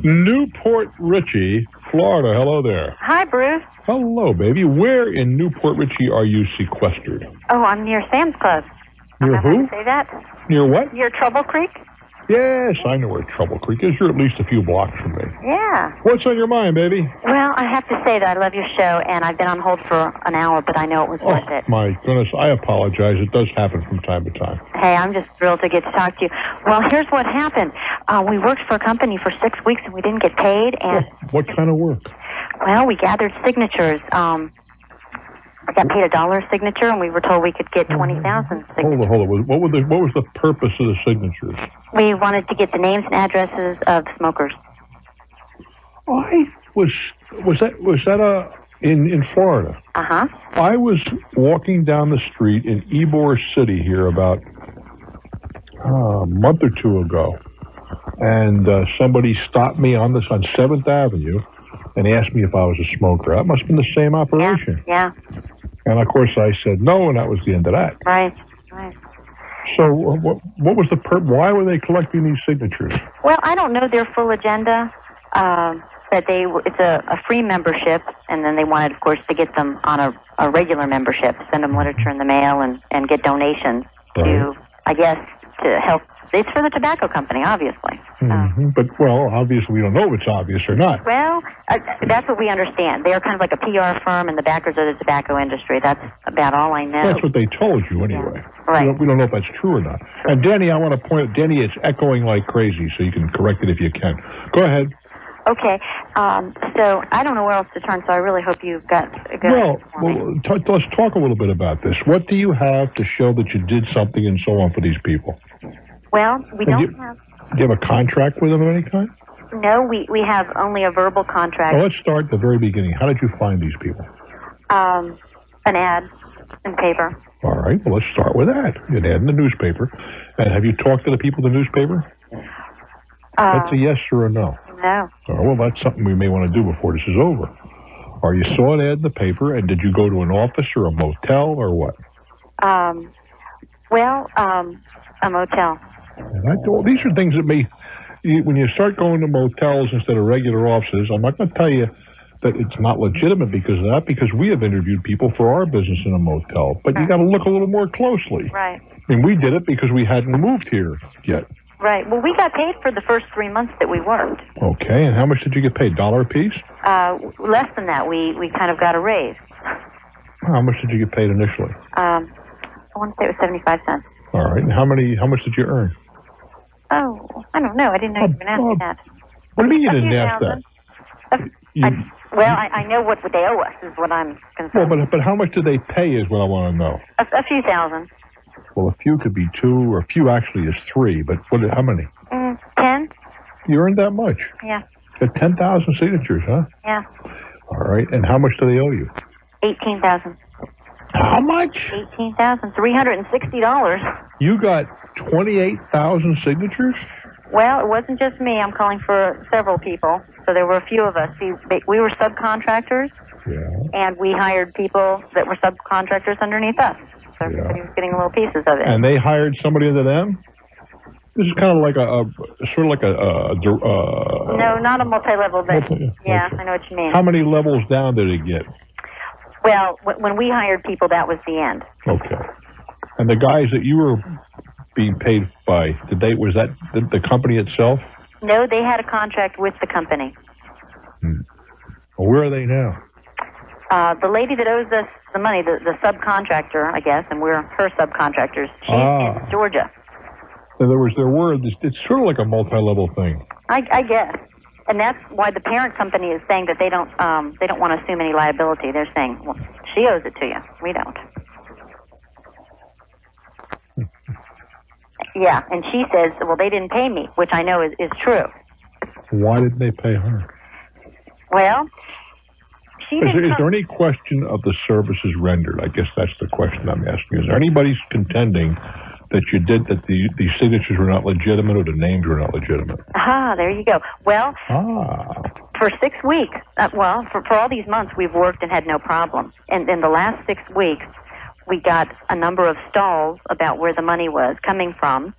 Newport Richey, Florida. Hello there. Hi, Bruce. Hello, baby. Where in Newport Richey are you sequestered? Oh, I'm near Sam's Club. Near who? Say that? Near what? Near Trouble Creek? Yes, I know where Trouble Creek is. You're at least a few blocks from me. Yeah. What's on your mind, baby? Well, I have to say that I love your show, and I've been on hold for an hour, but I know it was worth it. My goodness, I apologize. It does happen from time to time. Hey, I'm just thrilled to get to talk to you. Well, here's what happened. We worked for a company for 6 weeks, and we didn't get paid. And What kind of work? Well, we gathered signatures. I got paid $1 a signature, and we were told we could get 20,000 signatures. Hold on. What was the purpose of the signatures? We wanted to get the names and addresses of smokers. Was that in Florida? Uh-huh. I was walking down the street in Ybor City here about a month or two ago, and somebody stopped me on 7th Avenue and asked me if I was a smoker. That must have been the same operation. Yeah. And of course I said no, and that was the end of that. Right. So what was the why were they collecting these signatures? Well, I don't know their full agenda. But it's a free membership, and then they wanted, of course, to get them on a regular membership, send them literature in the mail, and get donations to, I guess, to help. It's for the tobacco company, obviously. But, obviously we don't know if it's obvious or not. Well, that's what we understand. They're kind of like a PR firm, and the backers are the tobacco industry. That's about all I know. That's what they told you, anyway. Yeah. Right. We don't know if that's true or not. Sure. And, Danny, I want to point out, Danny, it's echoing like crazy, so you can correct it if you can. Go ahead. Okay, so I don't know where else to turn, so I really hope you've got a good let's talk a little bit about this. What do you have to show that you did something and so on for these people? Well, we don't have... Do you have a contract with them of any kind? No, we have only a verbal contract. Well, let's start at the very beginning. How did you find these people? An ad in paper. All right, well, let's start with that. An ad in the newspaper. And have you talked to the people in the newspaper? That's a yes or a no. No. Oh, well, that's something we may want to do before this is over. Or you saw an ad in the paper, and did you go to an office or a motel or what? A motel. And these are things that when you start going to motels instead of regular offices, I'm not going to tell you that it's not legitimate because of that, because we have interviewed people for our business in a motel. But you got to look a little more closely. Right. I mean, we did it because we hadn't moved here yet. Right. Well, we got paid for the first 3 months that we worked. Okay. And how much did you get paid? $1 a piece? Less than that. We kind of got a raise. How much did you get paid initially? I want to say it was 75 cents. All right. And how much did you earn? Oh, I don't know. I didn't know you even asked me that. What do you mean you didn't ask that? I know what they owe us is what I'm concerned. Well, but how much do they pay is what I want to know. A few thousand. Well, a few could be 2, or a few actually is 3, but how many? 10. You earned that much? Yeah. Got 10,000 signatures, huh? Yeah. All right, and how much do they owe you? $18,000. How much? $18,360. You got 28,000 signatures? Well, it wasn't just me. I'm calling for several people. So there were a few of us. We were subcontractors, and we hired people that were subcontractors underneath us. So everybody was getting little pieces of it. And they hired somebody under them? This is kind of like no, not a multi-level, but yeah, I know what you mean. How many levels down did it get? Well, when we hired people, that was the end. Okay. And the guys that you were being paid by, was that the company itself? No, they had a contract with the company. Well, where are they now? The lady that owes us the money, the subcontractor, I guess, and we're her subcontractors, she's in Georgia. In other words, it's sort of like a multi-level thing. I guess. And that's why the parent company is saying that they don't want to assume any liability. They're saying, well, she owes it to you. We don't. Yeah, and she says, well, they didn't pay me, which I know is true. Why didn't they pay her? Well, is there any question of the services rendered? I guess that's the question I'm asking. Is there anybody contending that these signatures were not legitimate or the names were not legitimate? There you go. Well, for 6 weeks, for all these months we've worked and had no problem. And in the last 6 weeks, we got a number of stalls about where the money was coming from.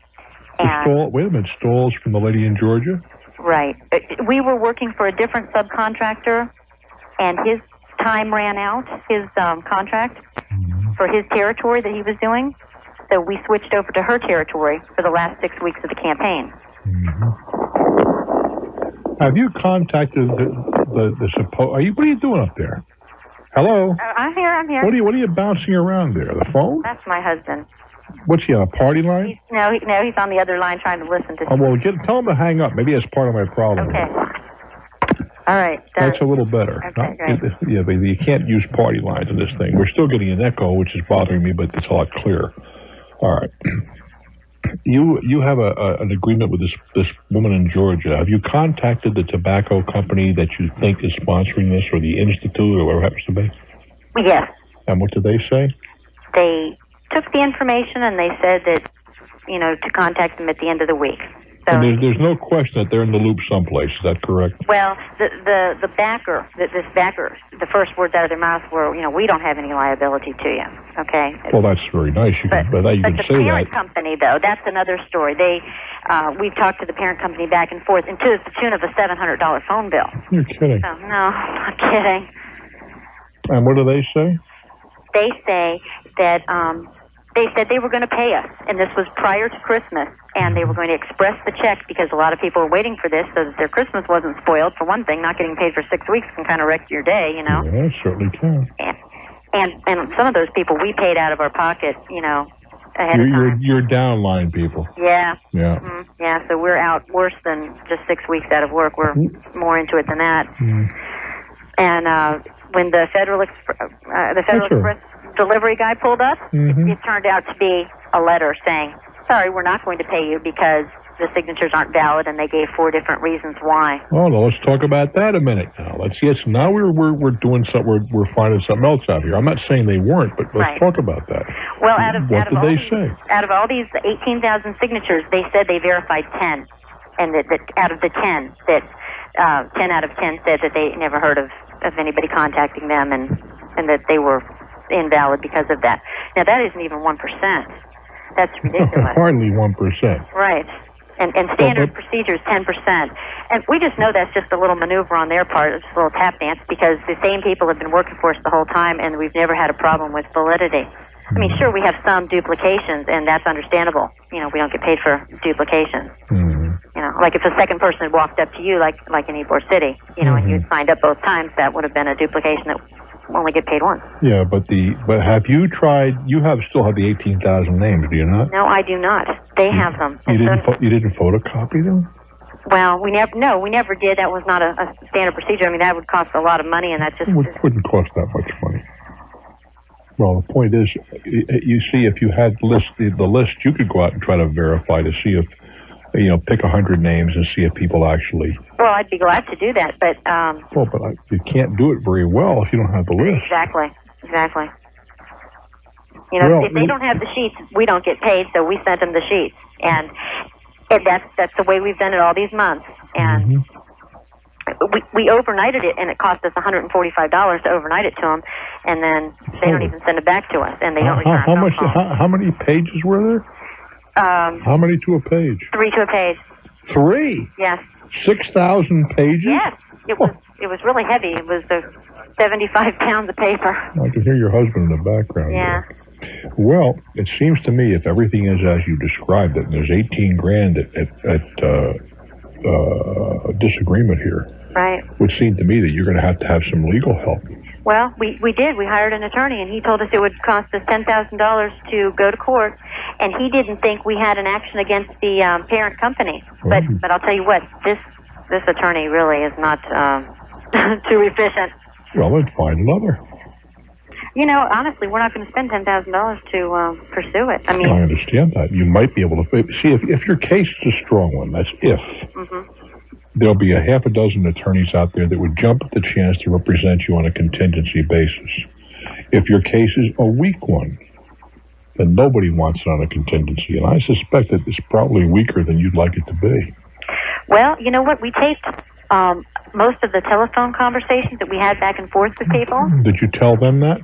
Wait a minute, stalls from the lady in Georgia? Right. We were working for a different subcontractor, and his time ran out, his contract for his territory that he was doing. So we switched over to her territory for the last 6 weeks of the campaign. Have you contacted the supposed? What are you doing up there? Hello. I'm here. What are you bouncing around there? The phone? That's my husband. What's he on a party line? He's on the other line trying to listen to. Oh well, tell him to hang up. Maybe that's part of my problem. Okay. All right. Done. That's a little better. Okay, great. Yeah, but you can't use party lines in this thing. We're still getting an echo, which is bothering me, but it's a lot clearer. All right. You have an agreement with this woman in Georgia. Have you contacted the tobacco company that you think is sponsoring this, or the institute, or whatever it happens to be? Yes. And what did they say? They took the information and they said that, to contact them at the end of the week. So and there's no question that they're in the loop someplace. Is that correct? Well, the backer, the first words out of their mouth were, we don't have any liability to you. Okay. Well, that's very nice. But the parent company, though, that's another story. We've talked to the parent company back and forth, and to the tune of a $700 phone bill. You're kidding. So, no, I'm not kidding. And what do they say? They say that they said they were going to pay us, and this was prior to Christmas, and they were going to express the check because a lot of people were waiting for this so that their Christmas wasn't spoiled. For one thing, not getting paid for 6 weeks can kind of wreck your day, Yeah, it certainly can. And some of those people we paid out of our pocket, ahead of time. You're downline people. Yeah. Yeah. Mm-hmm. Yeah, so we're out worse than just 6 weeks out of work. We're more into it than that. And when the Federal Express delivery guy pulled up, it turned out to be a letter saying, sorry, we're not going to pay you because the signatures aren't valid, and they gave 4 different reasons why. Oh, no, let's talk about that a minute now. Now we're doing something, we're finding something else out here. I'm not saying they weren't, but let's talk about that. Well, what did they say? Out of all these 18,000 signatures, they said they verified 10, and that out of the 10, that 10 out of 10 said that they never heard of anybody contacting them, and that they were invalid because of that. Now, that isn't even 1%. That's ridiculous. Hardly 1%. Right. And standard procedure is 10%. And we just know that's just a little maneuver on their part, just a little tap dance, because the same people have been working for us the whole time, and we've never had a problem with validity. I mean, sure, we have some duplications, and that's understandable. We don't get paid for duplications. Like if a second person had walked up to you, like in Ybor City, and you had signed up both times, that would have been a duplication that only get paid once. Yeah, but have you tried? You still have the 18,000 names, do you not? No, I do not. They have them. You didn't photocopy them? Well, we never did. That was not a standard procedure. I mean, that would cost a lot of money, and that just wouldn't cost that much money. Well, the point is, you see, if you had the list, you could go out and try to verify to see if, pick 100 names and see if people actually. Well, I'd be glad to do that, but. You can't do it very well if you don't have the list. Exactly. If they don't have the sheets, we don't get paid, so we sent them the sheets, and that's the way we've done it all these months, and. We overnighted it, and it cost us $145 to overnight it to them, and then they don't even send it back to us, and they don't return How many pages were there? How many to a page? 3 to a page. 3? Yes. 6,000 pages? Yes. It was really heavy. It was 75 pounds of paper. I can hear your husband in the background. Yeah. There. Well, it seems to me if everything is as you described it, and there's $18,000 at disagreement here. Right. Would seem to me that you're going to have some legal help. Well, we did. We hired an attorney, and he told us it would cost us $10,000 to go to court, and he didn't think we had an action against the parent company. But I'll tell you what, this attorney really is not too efficient. Well, let's find another. Honestly, we're not going to spend $10,000 to pursue it. I mean, I understand that. You might be able to see if your case is a strong one. That's if. There'll be a half a dozen attorneys out there that would jump at the chance to represent you on a contingency basis. If your case is a weak one, then nobody wants it on a contingency, and I suspect that it's probably weaker than you'd like it to be. Well, you know what? We taped most of the telephone conversations that we had back and forth with people. Did you tell them that?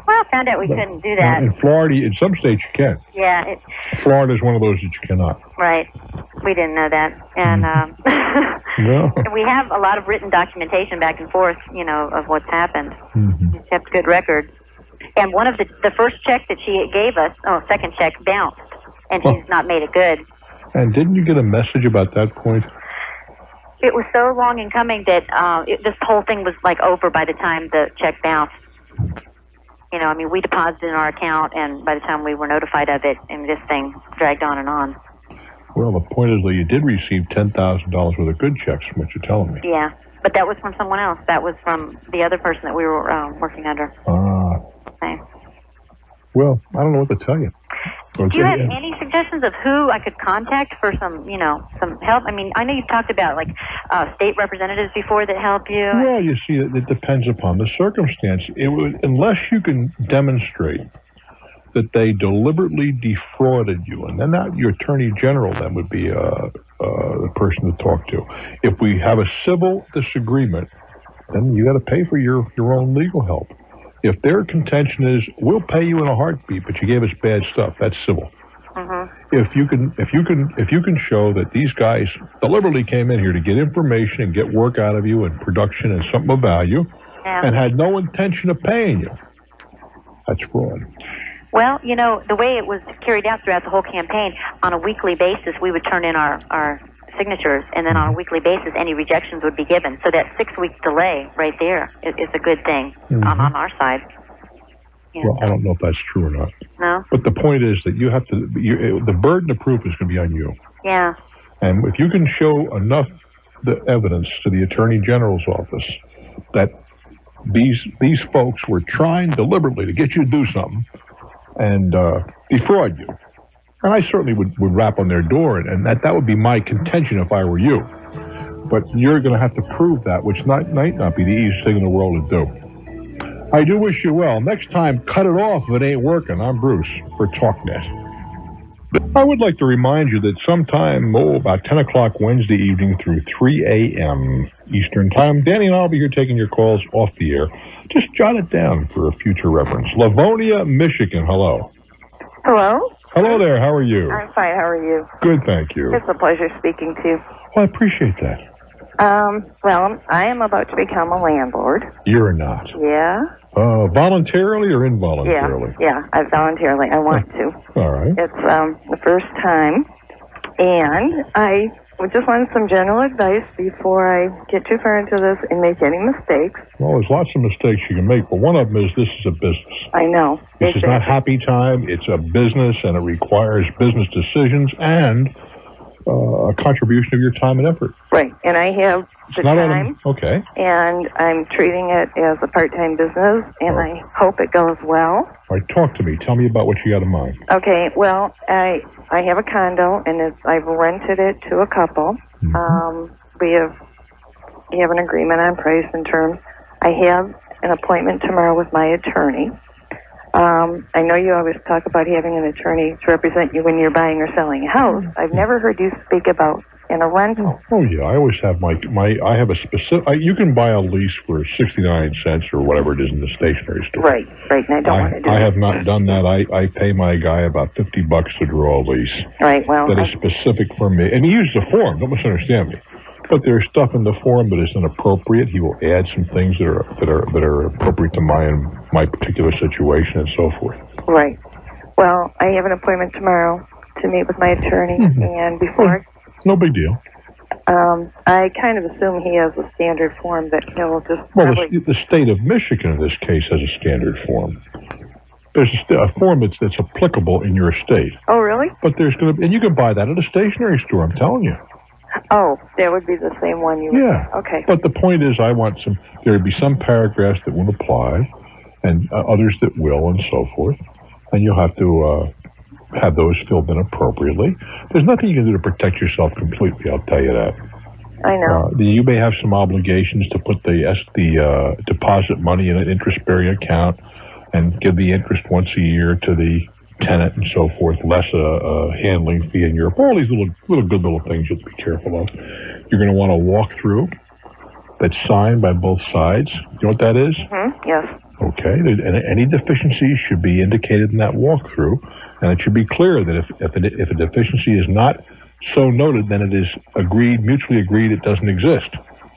Well, I found out we couldn't do that. In Florida, in some states you can. Yeah. Florida is one of those that you cannot. Right. We didn't know that. And No. And we have a lot of written documentation back and forth, of what's happened. Mm-hmm. He's kept good records. And one of the first check that she gave us, second check, bounced, and he's not made it good. And didn't you get a message about that point? It was so long in coming that this whole thing was like over by the time the check bounced. We deposited in our account, and by the time we were notified of it, and this thing dragged on and on. Well, the point is that you did receive $10,000 worth of good checks from what you're telling me. Yeah, but that was from someone else. That was from the other person that we were working under. Okay. Well, I don't know what to tell you. Do you have any suggestions of who I could contact for some help? I mean, I know you've talked about state representatives before that help you. Well, you see, it depends upon the circumstance. Unless you can demonstrate that they deliberately defrauded you, and then your attorney general then would be the person to talk to. If we have a civil disagreement, then you got to pay for your own legal help. If their contention is, we'll pay you in a heartbeat, but you gave us bad stuff, that's civil. Mm-hmm. If you can show that these guys deliberately came in here to get information and get work out of you and production and something of value, and had no intention of paying you, that's fraud. Well, the way it was carried out throughout the whole campaign, on a weekly basis, we would turn in our signatures, and then on a weekly basis, any rejections would be given. So that 6-week delay right there is a good thing on our side. Yeah. Well, I don't know if that's true or not. No? But the point is that you have to, the burden of proof is going to be on you. Yeah. And if you can show enough the evidence to the Attorney General's office that these folks were trying deliberately to get you to do something and defraud you, and I certainly would rap on their door, and that would be my contention if I were you. But you're going to have to prove that, which might not be the easiest thing in the world to do. I do wish you well. Next time, cut it off if it ain't working. I'm Bruce for Talknet. I would like to remind you that sometime, about 10 o'clock Wednesday evening through 3 a.m. Eastern Time, Danny and I will be here taking your calls off the air. Just jot it down for a future reference. Livonia, Michigan, hello. Hello? Hello there, how are you? I'm fine, how are you? Good, thank you. It's a pleasure speaking to you. Well, I appreciate that. Well, I am about to become a landlord. You're not. Yeah? Voluntarily or involuntarily? Yeah, I voluntarily. I want to. All right. It's the first time, and I just wanted some general advice before I get too far into this and make any mistakes. Well, there's lots of mistakes you can make, but one of them is this is a business. I know. This is not happy time. It's a business, and it requires business decisions and a contribution of your time and effort. Right, and I have the time. Okay. And I'm treating it as a part-time business, and I hope it goes well. All right, talk to me. Tell me about what you got in mind. Okay, well, I have a condo, and I've rented it to a couple. Mm-hmm. We have an agreement on price and terms. I have an appointment tomorrow with my attorney. I know you always talk about having an attorney to represent you when you're buying or selling a house. I've never heard you speak about in a rental. Oh yeah, I always have I have a specific, you can buy a lease for 69 cents or whatever it is in the stationery store. Right, and I don't want to do I have not done that. I pay my guy about $50 to draw a lease. Right, well. That is specific for me. And he uses a form, don't misunderstand me. But there's stuff in the form that is inappropriate. He will add some things that are appropriate to my particular situation and so forth. Right. Well, I have an appointment tomorrow to meet with my attorney, and before. No big deal. I kind of assume he has a standard form that he'll just. Well, the state of Michigan in this case has a standard form. There's a form that's applicable in your state. Oh, really? But and you can buy that at a stationery store. I'm telling you. Oh, that would be the same one you. Yeah. Okay. But the point is, there would be some paragraphs that won't apply, and others that will, and so forth, and you'll have to have those filled in appropriately. There's nothing you can do to protect yourself completely. I'll tell you that. I know. You may have some obligations to put the deposit money in an interest-bearing account and give the interest once a year to the tenant and so forth, less a handling fee in Europe. All these little good little things you have to be careful of. You're going to want a walkthrough that's signed by both sides. You know what that is? Mm-hmm. Yes. Okay. And any deficiencies should be indicated in that walkthrough, and it should be clear that if a deficiency is not so noted, then it is agreed, mutually agreed, it doesn't exist.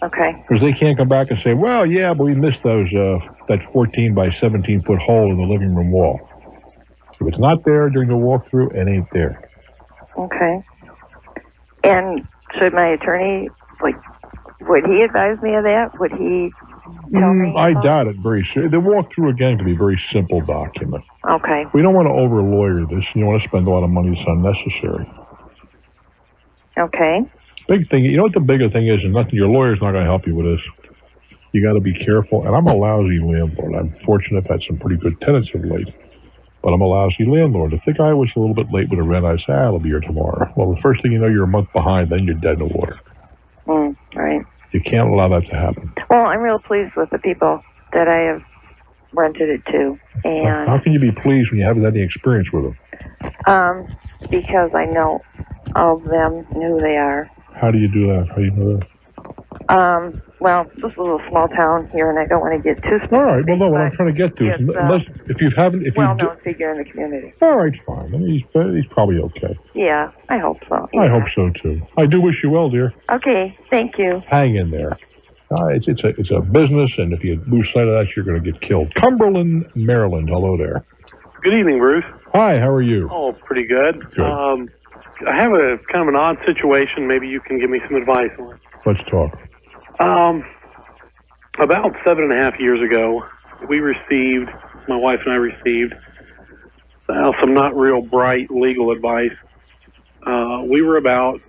Okay. Because they can't come back and say, well, yeah, but we missed that 14 by 17 foot hole in the living room wall. If it's not there during the walkthrough, it ain't there. Okay. And should my attorney, would he advise me of that? Would he tell me? I doubt it very soon. The walkthrough, again, can be a very simple document. Okay. We don't want to over-lawyer this. You don't want to spend a lot of money that's unnecessary. Okay. Big thing, you know what the bigger thing is, and nothing, your lawyer's not going to help you with this. You got to be careful, and I'm a lousy landlord. I'm fortunate I've had some pretty good tenants of late, but I'm a lousy landlord. If the guy was a little bit late with a rent, I'd say, I'll be here tomorrow. Well, the first thing you know, you're a month behind, then you're dead in the water. Right. You can't allow that to happen. Well, I'm real pleased with the people that I have rented it to. And how can you be pleased when you haven't had any experience with them? Because I know of them and who they are. How do you do that? How do you know that? Well, this is a small town here, and I don't want to get too specific. All right. Well, no, what I'm trying to get to is, if you haven't, well-known figure in the community. All right, fine. I mean, he's probably okay. Yeah, I hope so. Yeah. I hope so too. I do wish you well, dear. Okay, thank you. Hang in there. It's a business, and if you lose sight of that, you're going to get killed. Cumberland, Maryland. Hello there. Good evening, Bruce. Hi. How are you? Oh, pretty good. Good. I have a kind of an odd situation. Maybe you can give me some advice on. Let's talk. About 7.5 years ago, my wife and I received some not real bright legal advice. We were about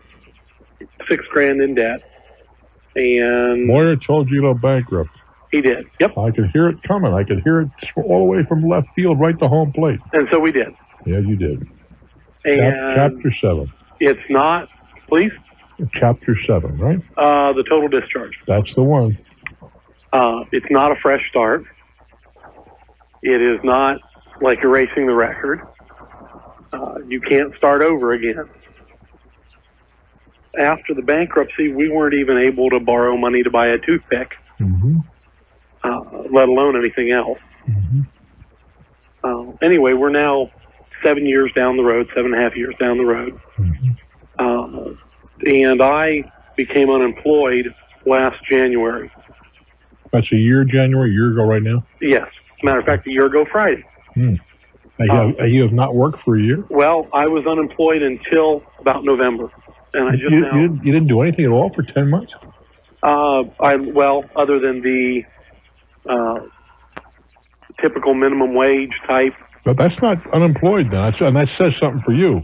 $6,000 in debt, and lawyer told you to bankrupt. He did. Yep. I could hear it coming. I could hear it all the way from left field right to home plate. And so we did. Yeah, you did. And Chapter 7. It's not, please? Chapter 7, right? The total discharge. That's the one. It's not a fresh start. It is not like erasing the record. You can't start over again. After the bankruptcy, we weren't even able to borrow money to buy a toothpick, let alone anything else. Anyway, we're now 7 years down the road, 7.5 years down the road. And I became unemployed last January. That's a year ago right now? Yes. As a matter of fact, a year ago Friday. You have not worked for a year? Well, I was unemployed until about November. And I just you didn't do anything at all for 10 months? Other than the typical minimum wage type. But that's not unemployed then, and that says something for you.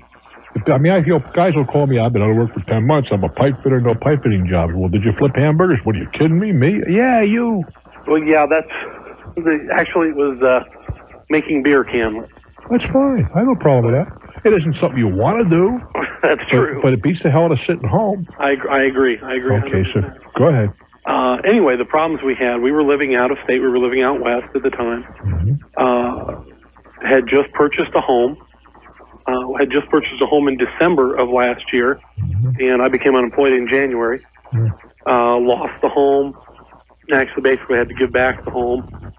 I mean, I feel guys will call me, I've been out of work for 10 months, I'm a pipe fitter, no pipe fitting jobs. Well, did you flip hamburgers? What, are you kidding me? Me? Yeah, you. Well, yeah, actually it was making beer can. That's fine. I have no problem with that. It isn't something you want to do. That's true. But it beats the hell out of sitting home. I agree. Okay, 100%. So go ahead. Anyway, the problems we had, we were living out of state. We were living out west at the time. Had just purchased a home. Had just purchased a home in December of last year, and I became unemployed in January. Lost the home. Actually, basically had to give back the home.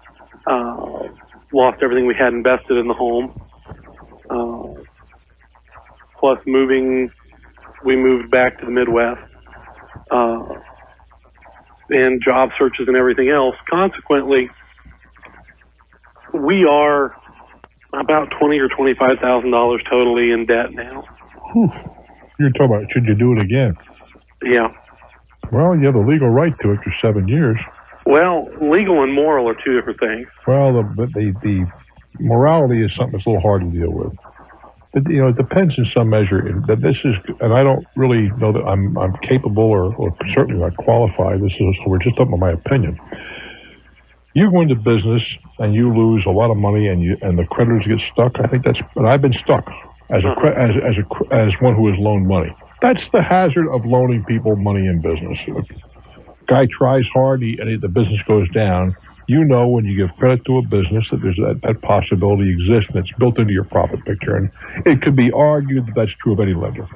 Lost everything we had invested in the home. Plus we moved back to the Midwest. And job searches and everything else. Consequently, we are about $20,000 or $25,000 totally in debt now. You're talking about, should you do it again? Yeah. Well, you have the legal right to it for 7 years. Well, legal and moral are two different things. Well, the morality is something that's a little hard to deal with. But, it depends in some measure. That this is, and I don't really know that I'm capable or certainly not qualified. We're just up on my opinion. You go into business and you lose a lot of money, and the creditors get stuck. I think and I've been stuck as one who has loaned money. That's the hazard of loaning people money in business. Guy tries hard, and the business goes down. When you give credit to a business that there's that possibility exists, and it's built into your profit picture. And it could be argued that that's true of any lender.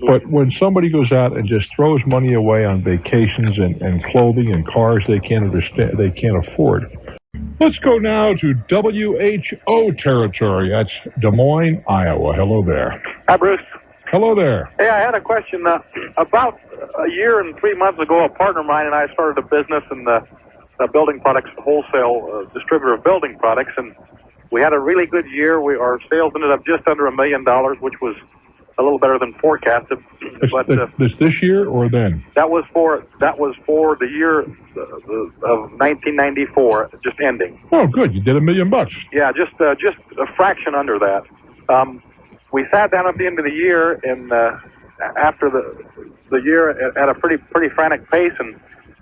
But when somebody goes out and just throws money away on vacations and clothing and cars they can't afford. Let's go now to WHO territory. That's Des Moines, Iowa. Hello there. Hi, Bruce. Hello there. Hey, I had a question. About a year and 3 months ago, a partner of mine and I started a business in the building products wholesale distributor of building products, and we had a really good year. Our sales ended up just under $1 million, which was a little better than forecasted. But this year or then? That was for the year of 1994, just ending. Oh, good. You did $1 million. Yeah, just a fraction under that. We sat down at the end of the year, and after the year at a pretty frantic pace, and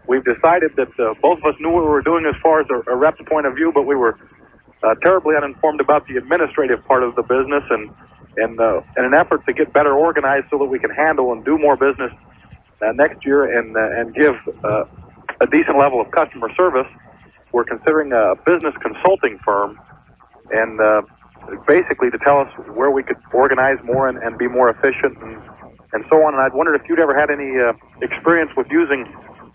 we've decided that both of us knew what we were doing as far as a rep's point of view, but we were terribly uninformed about the administrative part of the business, and in an effort to get better organized so that we can handle and do more business next year and give a decent level of customer service, we're considering a business consulting firm, and basically to tell us where we could organize more and be more efficient and so on. And I'd wondered if you'd ever had any experience with using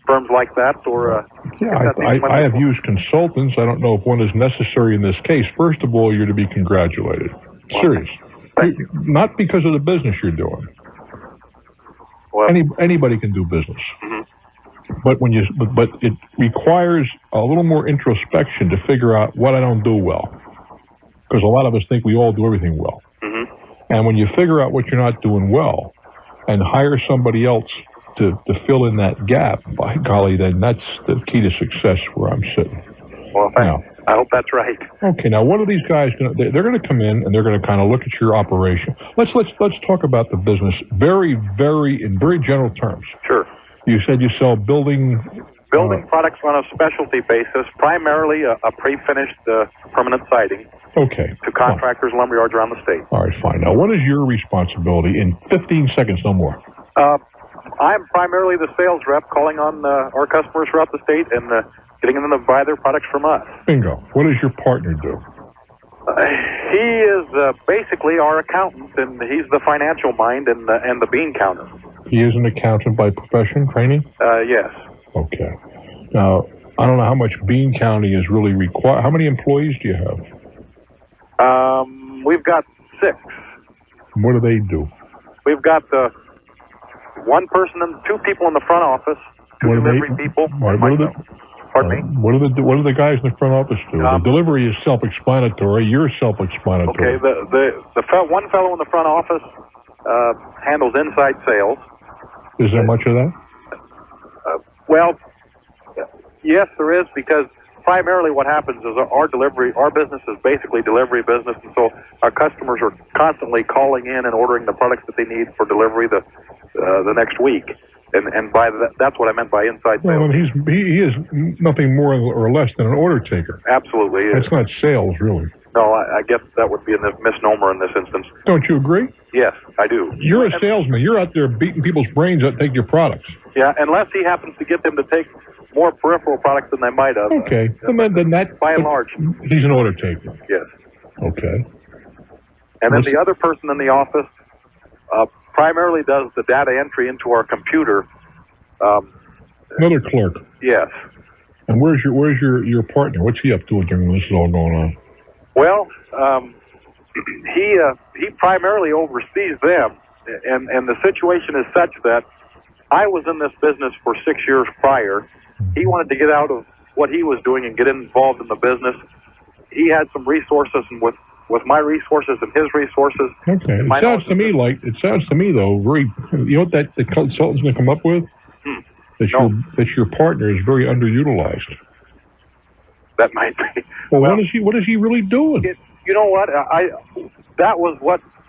firms like that, or I have used consultants. I don't know if one is necessary in this case. First of all, you're to be congratulated. Serious. Not because of the business you're doing. Well, anybody can do business. Mm-hmm. But it requires a little more introspection to figure out what I don't do well. Because a lot of us think we all do everything well. Mm-hmm. And when you figure out what you're not doing well and hire somebody else to fill in that gap, by golly, then that's the key to success where I'm sitting. Well, thanks. I hope that's right. Okay, now what are these guys going to... They're going to come in and they're going to kind of look at your operation. Let's talk about the business in very general terms. Sure. You said you sell building products on a specialty basis, primarily a pre-finished permanent siding. Okay. To contractors, lumberyards around the state. All right, fine. Now, what is your responsibility in 15 seconds, no more? I'm primarily the sales rep calling on our customers throughout the state and getting them to buy their products from us. Bingo. What does your partner do? He is basically our accountant, and he's the financial mind and the bean counter. He is an accountant by profession, training? Yes. Okay. Now, I don't know how much bean counting is really required. How many employees do you have? We've got 6. What do they do? We've got one person and 2 people in the front office, 2 delivery people. Pardon me? What do the guys in the front office do? The delivery is self-explanatory. You're self-explanatory. Okay. The one fellow in the front office handles inside sales. Is there much of that? Well, yes, there is, because primarily what happens is our business is basically delivery business, and so our customers are constantly calling in and ordering the products that they need for delivery the next week. And by that's what I meant by inside sales. Well, he is nothing more or less than an order taker. Absolutely. That's not sales, really. No, I guess that would be a misnomer in this instance. Don't you agree? Yes, I do. You're a salesman. You're out there beating people's brains out to take your products. Yeah, unless he happens to get them to take more peripheral products than they might have. Okay. Then that... By and large. He's an order taker. Yes. Okay. And then the other person in the office primarily does the data entry into our computer. Another clerk. Yes. And where's your partner? What's he up to during this is all going on? Well, he primarily oversees them, and the situation is such that I was in this business for 6 years prior. He wanted to get out of what he was doing and get involved in the business. He had some resources, and with my resources and his resources. Okay. It sounds to me though, very. You know what the consultant's going to come up with? That your partner is very underutilized. That might be. Well, what is he really doing? You know what? That was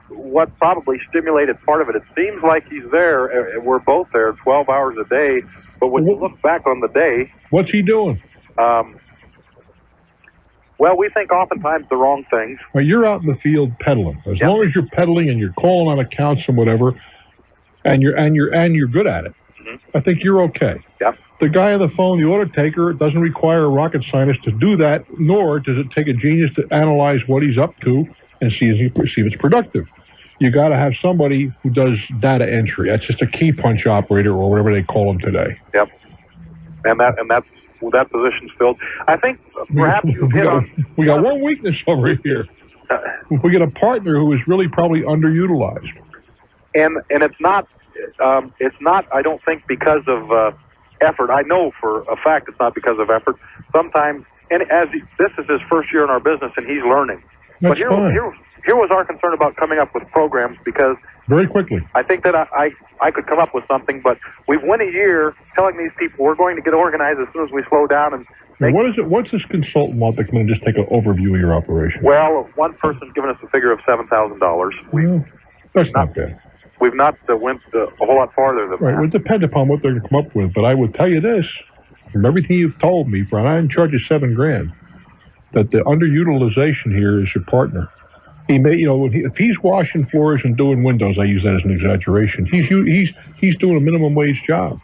what probably stimulated part of it. It seems like he's there. We're both there 12 hours a day. But when you look back on the day... What's he doing? Well, we think oftentimes the wrong things. Well, you're out in the field peddling. As long as you're peddling and you're calling on accounts and whatever, and you're good at it, I think you're okay. Yep. The guy on the phone, the order taker, it doesn't require a rocket scientist to do that, nor does it take a genius to analyze what he's up to and see if it's productive. You got to have somebody who does data entry. That's just a key punch operator or whatever they call them today. Yep. And that position's filled. I think perhaps we got one weakness over here. We get a partner who is really probably underutilized. and it's not I don't think because of effort. I know for a fact it's not because of effort. Sometimes, and this is his first year in our business and he's learning. That's but here was our concern about coming up with programs, because very quickly I think that I could come up with something, but we've went a year telling these people we're going to get organized as soon as we slow down. And what is it? What's this consultant want to come in and just take an overview of your operation? Well, one person's given us a figure of $7,000. That's not bad. We've not went a whole lot farther than that. It would depend upon what they're going to come up with, but I would tell you this, from everything you've told me, and I'm in charge of $7,000, that the underutilization here is your partner. He may, if he's washing floors and doing windows, I use that as an exaggeration. He's doing a minimum wage job,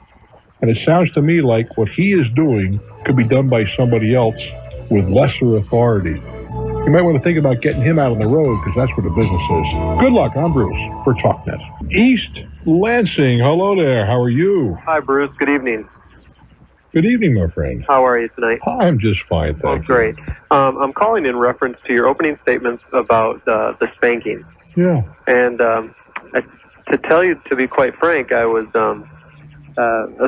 and it sounds to me like what he is doing could be done by somebody else with lesser authority. You might want to think about getting him out on the road, because that's where the business is. Good luck. I'm Bruce for Talknet. East Lansing, hello there. How are you? Hi, Bruce. Good evening. Good evening, my friend. How are you tonight? I'm just fine, thank you. Great. I'm calling in reference to your opening statements about the spanking. Yeah. And to tell you, to be quite frank, I was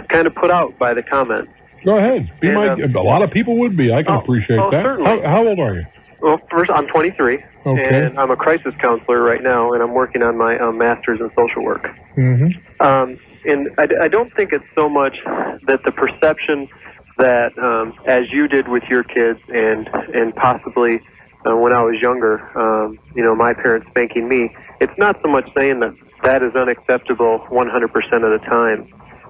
kind of put out by the comment. Go ahead. A lot of people would be. I can appreciate that. Certainly. How old are you? Well, first, I'm 23, and I'm a crisis counselor right now, and I'm working on my master's in social work. Mm-hmm. And I don't think it's so much that the perception that, as you did with your kids, and possibly when I was younger, my parents spanking me, it's not so much saying that is unacceptable 100% of the time.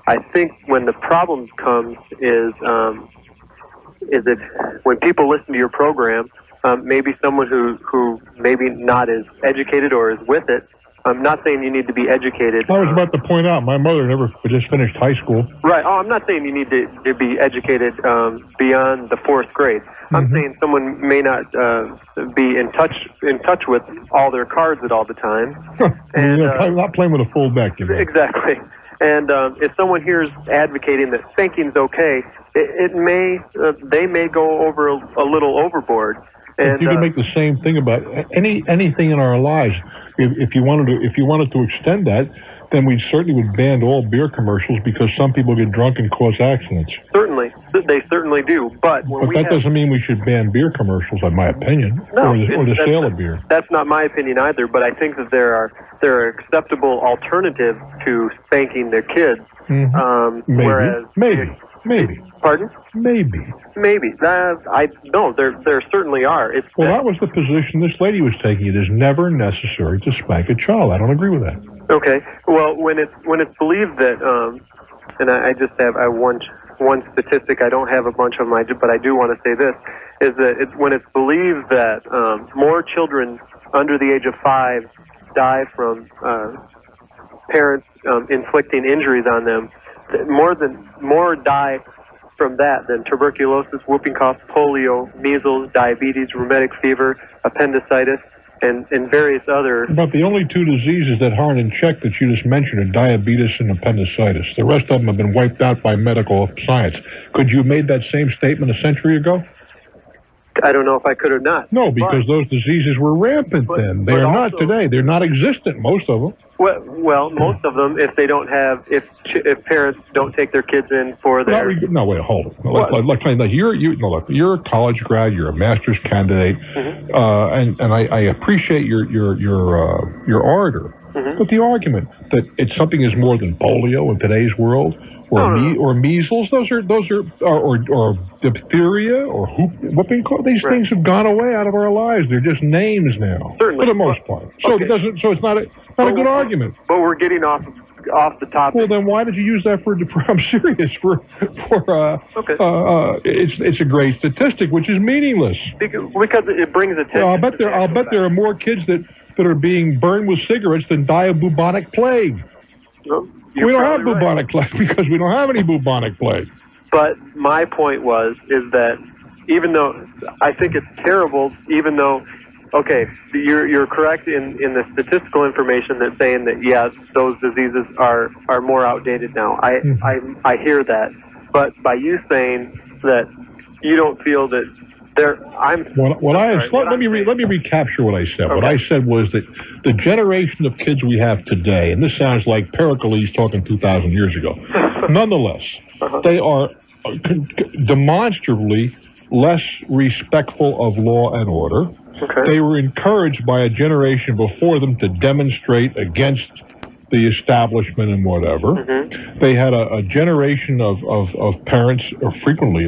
I think when the problem comes is that when people listen to your program, maybe someone who maybe not as educated or is with it. I'm not saying you need to be educated. I was about to point out, my mother never just finished high school. Right. Oh, I'm not saying you need to be educated beyond the 4th grade. I'm saying someone may not be in touch with all their cards at all the time. And not playing with a full deck. Exactly. And if someone here is advocating that spanking's okay, they may go over a little overboard. And, if you can make the same thing about anything in our lives, if you wanted to extend that, then we certainly would ban all beer commercials, because some people get drunk and cause accidents. Certainly, they certainly do. But that doesn't mean we should ban beer commercials, in my opinion, or the sale of beer. That's not my opinion either. But I think that there are acceptable alternatives to spanking their kids. Maybe. Pardon? Maybe. There certainly are. That was the position this lady was taking. It is never necessary to spank a child. I don't agree with that. Okay. Well, when it's believed that, and I just have one statistic. I don't have a bunch of them, but I do want to say this: is that when it's believed that more children under the age of 5 die from parents inflicting injuries on them, more die from that than tuberculosis, whooping cough, polio, measles, diabetes, rheumatic fever, appendicitis, and various other... But the only 2 diseases that aren't in check that you just mentioned are diabetes and appendicitis. The rest of them have been wiped out by medical science. Could you have made that same statement a century ago? I don't know if I could or not. No, because those diseases were rampant then. They are not today. They're not existent, most of them. Well, most of them, if if parents don't take their kids in for their... Wait, hold on. You're a college grad. You're a master's candidate, and I appreciate your ardor. But the argument that something is more than polio in today's world, or measles, those are or diphtheria or whooping cough. These things have gone away out of our lives. They're just names now, for the most part. So it's not a good argument. But we're getting off the topic. Well, then why did you use that for I'm serious. It's a great statistic, which is meaningless. Because it brings attention. I'll bet there are more kids that are being burned with cigarettes than die of bubonic plague. Well, we don't have bubonic plague because we don't have any bubonic plague. But my point is that even though I think it's terrible, even though, okay, you're correct in the statistical information that's saying that, yes, those diseases are more outdated now. I hear that. But by you saying that you don't feel that Let me recapture what I said. Okay. What I said was that the generation of kids we have today, and this sounds like Pericles talking 2,000 years ago, nonetheless, they are demonstrably less respectful of law and order. Okay. They were encouraged by a generation before them to demonstrate against the establishment and whatever. Mm-hmm. They had a generation of parents, or frequently,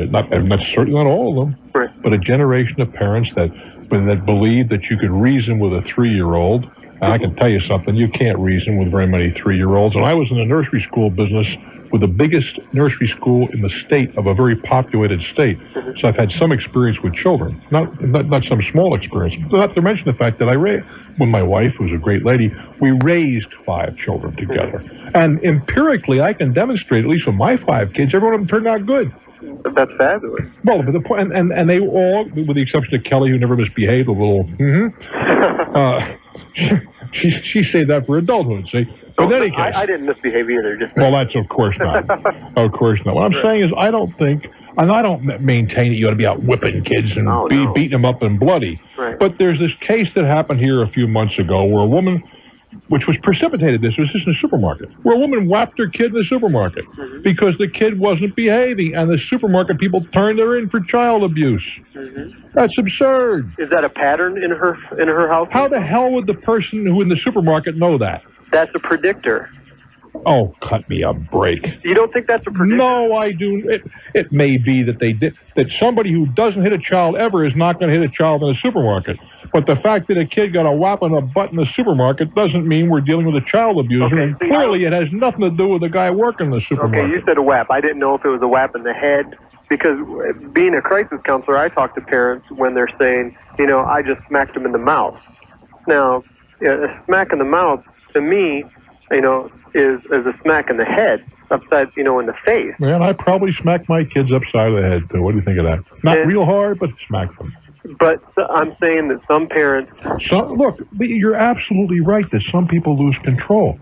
certainly not all of them, right, but a generation of parents that believed that you could reason with a 3-year-old. And I can tell you something, you can't reason with very many 3-year-olds. And I was in the nursery school business with the biggest nursery school in the state of a very populated state. Mm-hmm. So I've had some experience with children, not some small experience. Not to mention the fact that when my wife, who was a great lady, we raised 5 children together. Mm-hmm. And empirically, I can demonstrate, at least with my 5 kids, every one of them turned out good. That's fabulous. Well, but the point, and they all, with the exception of Kelly, who never misbehaved, a little, she saved that for adulthood, see? But in any case, I didn't misbehave either. Well, that's of course not. Of course not. What I'm saying is, I don't maintain that you ought to be out whipping kids and beating them up and bloody. Right. But there's this case that happened here a few months ago where a woman, which was precipitated, this was just in a supermarket, where a woman whapped her kid in the supermarket because the kid wasn't behaving, and the supermarket people turned her in for child abuse. That's absurd. Is that a pattern in her house? How the hell would the person who in the supermarket know that? That's a predictor. Oh, cut me a break. You don't think that's a predictor? No, I do. It may be that somebody who doesn't hit a child ever is not going to hit a child in a supermarket. But the fact that a kid got a whap on a butt in the supermarket doesn't mean we're dealing with a child abuser. Okay, and clearly it has nothing to do with the guy working in the supermarket. Okay, you said a whap. I didn't know if it was a whap in the head. Because being a crisis counselor, I talk to parents when they're saying, I just smacked him in the mouth. Now, a smack in the mouth, to me, is a smack in the head, upside, in the face. Man, I probably smacked my kids upside of the head, too. What do you think of that? Not real hard, but smacked them. But I'm saying that some parents... Look, you're absolutely right that some people lose control.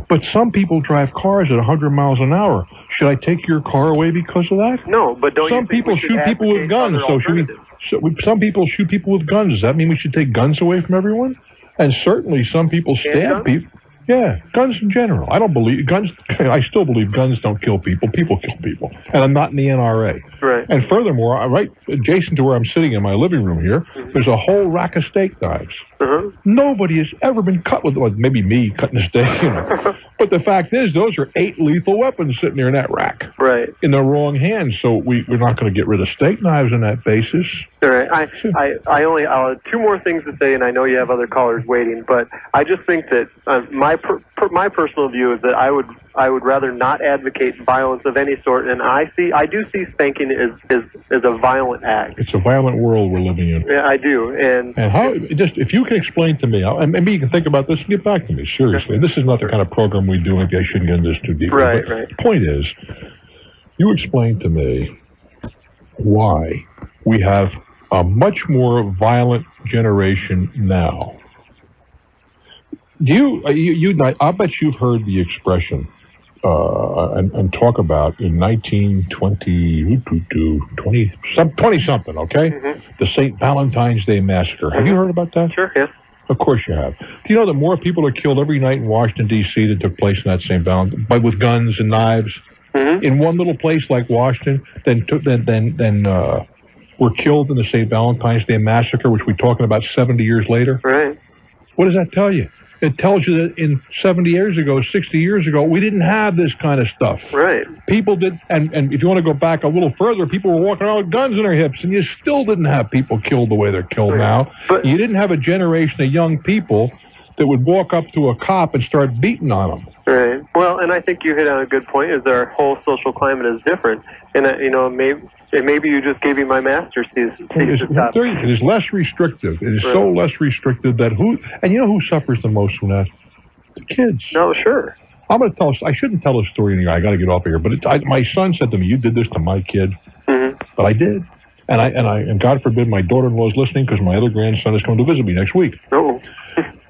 But some people drive cars at 100 miles an hour. Should I take your car away because of that? No, but don't some people shoot people with guns. Some people shoot people with guns. Does that mean we should take guns away from everyone? And certainly some people stab people. Yeah, guns in general. I don't believe guns. I still believe guns don't kill people. People kill people. And I'm not in the NRA. Right. And furthermore, right adjacent to where I'm sitting in my living room here, there's a whole rack of steak knives. Nobody has ever been cut with, well, maybe me cutting a steak, But the fact is, those are 8 lethal weapons sitting there in that rack. Right. In the wrong hands. So we're not going to get rid of steak knives on that basis. All right. I only have 2 more things to say, and I know you have other callers waiting, but I just think that my personal view is that I would rather not advocate violence of any sort, and I do see spanking as a violent act. It's a violent world we're living in. Yeah, I do. And how, just if you can explain to me, and maybe you can think about this and get back to me, seriously. This is not the kind of program we do, maybe I shouldn't get into this too deeply. Right. The point is, you explain to me why we have a much more violent generation now. I bet you've heard the expression and talk about in 20-something, okay? The St. Valentine's Day Massacre. Have you heard about that? Sure, yes. Of course you have. Do you know that more people are killed every night in Washington, D.C. that took place in that St. Valentine's, but with guns and knives, in one little place like Washington, than were killed in the St. Valentine's Day Massacre, which we're talking about 70 years later? Right. What does that tell you? It tells you that in 70 years ago, 60 years ago, we didn't have this kind of stuff. Right. People did, and if you want to go back a little further, people were walking around with guns in their hips, and you still didn't have people killed the way they're killed now. But you didn't have a generation of young people that would walk up to a cop and start beating on them. Right. Well, and I think you hit on a good point, is our whole social climate is different. And, maybe you just gave me my master's thesis. It is less restrictive. It is so less restrictive that who suffers the most from that? The kids. No, sure. I'm going to tell. I shouldn't tell a story anymore. I got to get off of here. But my son said to me, "You did this to my kid," but I did. And God forbid my daughter-in-law is listening, because my other grandson is coming to visit me next week. Oh.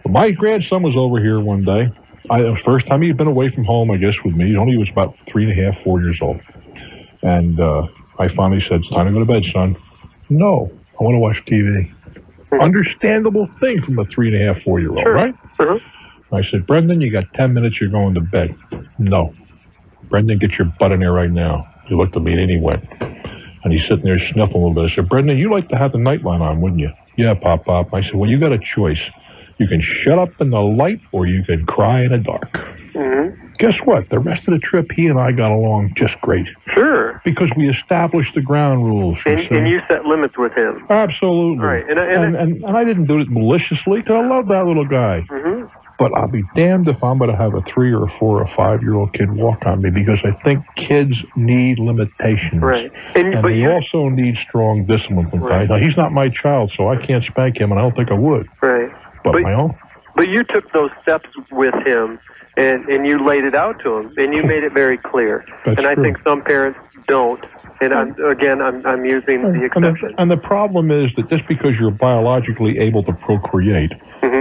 My grandson was over here one day. It was the first time he'd been away from home, I guess, with me. He only was about 3.5, 4 years old. And I finally said, "It's time to go to bed, son." "No." I want to watch TV. Understandable thing from a 3.5, 4-year-old, Sure. right? Uh-huh. I said, Brendan, you got 10 minutes, you're going to bed. No. Brendan, get your butt in there right now. He looked at me and he went. And he's sitting there sniffling a little bit. I said, Brendan, you like to have the nightlight on, wouldn't you? Yeah, Pop. I said, well, you got a choice. You can shut up in the light or you can cry in the dark. Mm-hmm. Guess what? The rest of the trip, he and I got along just great. Sure. Because we established the ground rules. And you set limits with him. Absolutely. Right. And I didn't do it maliciously, because I love that little guy. Mm-hmm. But I'll be damned if I'm going to have a 3 or a 4 or 5-year-old kid walk on me, because I think kids need limitations. Right. And they also need strong discipline from time. Now, he's not my child, so I can't spank him, and I don't think I would. Right. But my own. But you took those steps with him, and you laid it out to him, and you made it very clear. That's and I true. think some parents don't. And I'm using the exception. And the problem is that just because you're biologically able to procreate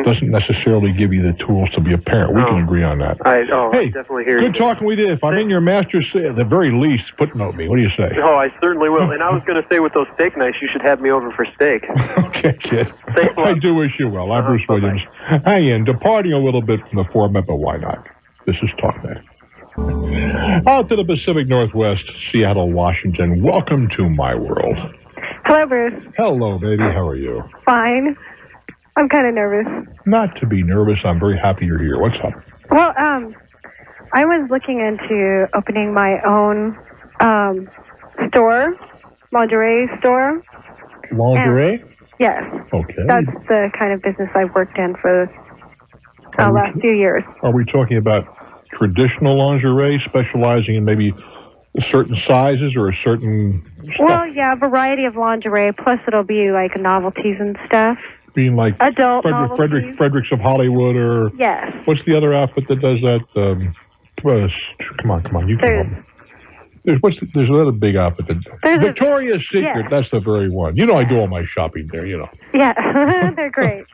doesn't necessarily give you the tools to be a parent. We can agree on that. I hey, definitely hear good you. talking with you. If I'm in your master's, at the very least, footnote me. What do you say? Oh, I certainly will. And I was going to say with those steak nights, you should have me over for steak. Okay, kid. Thanks a lot. I do wish you well. I'm Bruce Williams. Hang in, departing a little bit from the format, but why not? This is Talknet. Out to the Pacific Northwest, Seattle, Washington. Welcome to my world. Hello, Bruce. Hello, baby. How are you? Fine. I'm kind of nervous. Not to be nervous. I'm very happy you're here. What's up? Well, I was looking into opening my own store, lingerie store. Lingerie? Yes. Okay. That's the kind of business I've worked in for the last few years. Are we talking about traditional lingerie, specializing in maybe certain sizes or a certain stuff? Well, yeah, a variety of lingerie, plus it'll be like novelties and stuff. Being like adult novelties. Fredericks of Hollywood, or yes. What's the other outfit that does that? Come on, you can help me. There's another big outfit that Victoria's Secret. Yeah. That's the very one. You know, I do all my shopping there. You know. Yeah, they're great.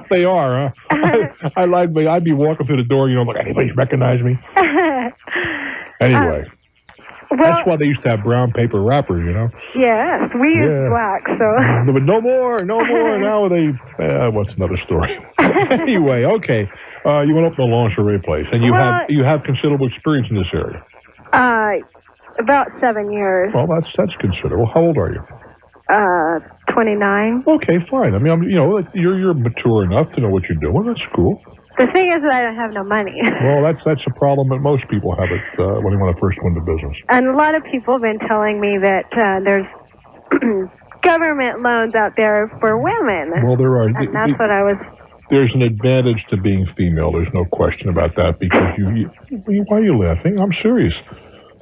They are, huh? I'd be walking through the door. You know, like, anybody recognize me? Anyway. That's why they used to have brown paper wrappers, you know? Yes, we use black, so... But no more. Now they... what's another story? Anyway, okay. You went up to a lingerie place, and you have considerable experience in this area. About 7 years. Well, that's considerable. How old are you? 29. Okay, fine. I mean, you're mature enough to know what you're doing. That's cool. The thing is that I don't have no money. Well, that's a problem that most people have when they want to first go into business. And a lot of people have been telling me that there's government loans out there for women. Well, there are. And that's what I was... There's an advantage to being female. There's no question about that, because why are you laughing? I'm serious.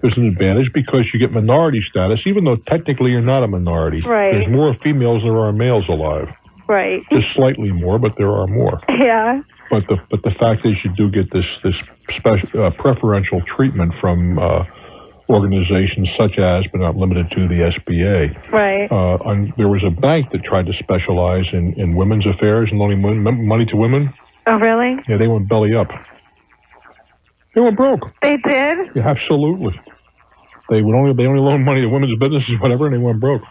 There's an advantage because you get minority status, even though technically you're not a minority. Right. There's more females than there are males alive. Right. Just slightly more, but there are more. Yeah. But the fact is, you do get this special preferential treatment from organizations such as, but not limited to, the SBA. Right. There was a bank that tried to specialize in women's affairs and loaning money to women. Oh, really? Yeah, they went belly up. They went broke. They did? Yeah, absolutely. They only loan money to women's businesses, whatever, and they went broke.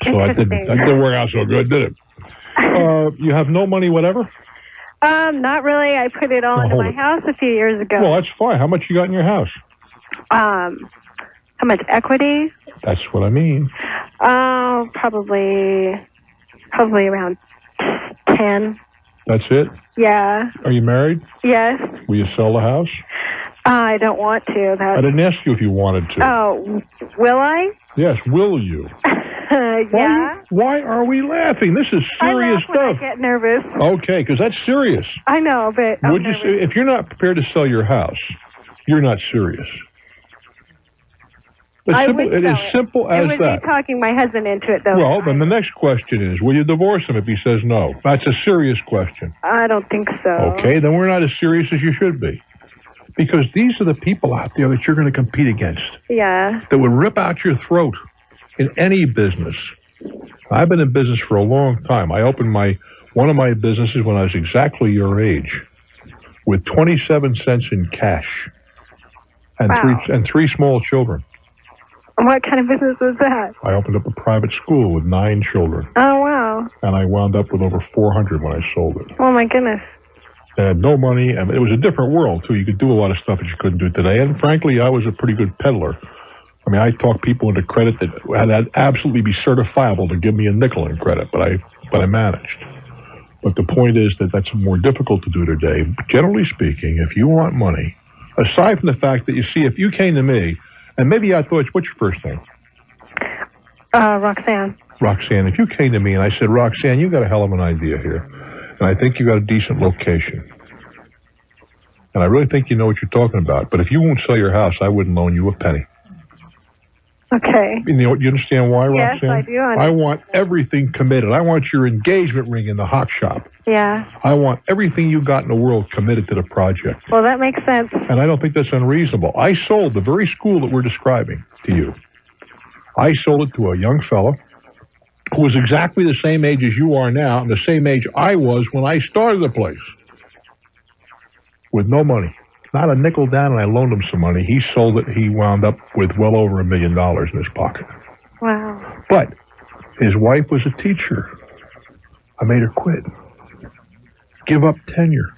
So that didn't work out so good, did it? You have no money, whatever? Not really. I put it all into my house a few years ago. Well, that's fine. How much you got in your house? How much equity? That's what I mean. Probably around 10. That's it? Yeah. Are you married? Yes. Will you sell the house? I don't want to. I didn't ask you if you wanted to. Oh, will I? Yes, will you? Yeah. Why are we laughing? This is serious stuff. stuff. I get nervous. Okay, because that's serious. I know, but Would you say, if you're not prepared to sell your house, you're not serious? It is simple as that. It would be talking my husband into it, though. Well, then the next question is, will you divorce him if he says no? That's a serious question. I don't think so. Okay, then we're not as serious as you should be. Because these are the people out there that you're going to compete against. Yeah. That would rip out your throat in any business. I've been in business for a long time. I opened one of my businesses when I was exactly your age, with 27 cents in cash and three small children. What kind of business was that? I opened up a private school with 9 children. Oh, wow. And I wound up with over 400 when I sold it. Oh, my goodness. I had no money, and it was a different world, too. You could do a lot of stuff that you couldn't do today. And frankly, I was a pretty good peddler. I mean, I talked people into credit that had absolutely be certifiable to give me a nickel in credit, but I managed. But the point is that that's more difficult to do today. Generally speaking, if you want money, aside from the fact that you see, if you came to me, and maybe I thought, what's your first name? Roxanne. Roxanne. If you came to me and I said, Roxanne, you got a hell of an idea here, and I think you got a decent location, and I really think you know what you're talking about, but if you won't sell your house, I wouldn't loan you a penny. Okay. You understand why, Roxanne? Yes, I do. I want everything committed. I want your engagement ring in the hot shop. Yeah. I want everything you got in the world committed to the project. Well, that makes sense. And I don't think that's unreasonable. I sold the very school that we're describing to you. I sold it to a young fellow who was exactly the same age as you are now and the same age I was when I started the place. With no money. Not a nickel down, and I loaned him some money. He sold it. He wound up with well over $1 million in his pocket. Wow. But his wife was a teacher. I made her quit. Give up tenure.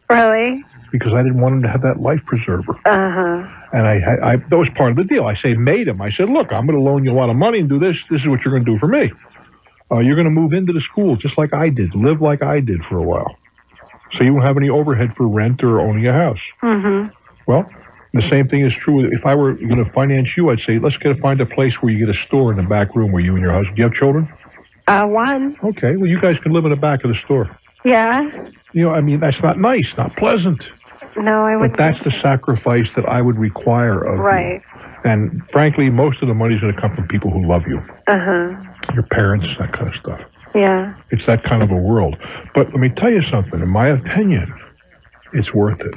Really? Because I didn't want him to have that life preserver. Uh-huh. And I that was part of the deal. I made him. I said, look, I'm going to loan you a lot of money and do this. This is what you're going to do for me. You're going to move into the school just like I did. Live like I did for a while. So you won't have any overhead for rent or owning a house. Mm-hmm. Well, the same thing is true. If I were going to finance you, I'd say, let's find a place where you get a store in the back room where you and your husband. Do you have children? One. Okay, well, you guys can live in the back of the store. Yeah. I mean, that's not nice, not pleasant. No, I wouldn't. But that's the sacrifice that I would require of you. And frankly, most of the money's going to come from people who love you. Uh-huh. Your parents, that kind of stuff. Yeah. It's that kind of a world. But let me tell you something. In my opinion, it's worth it.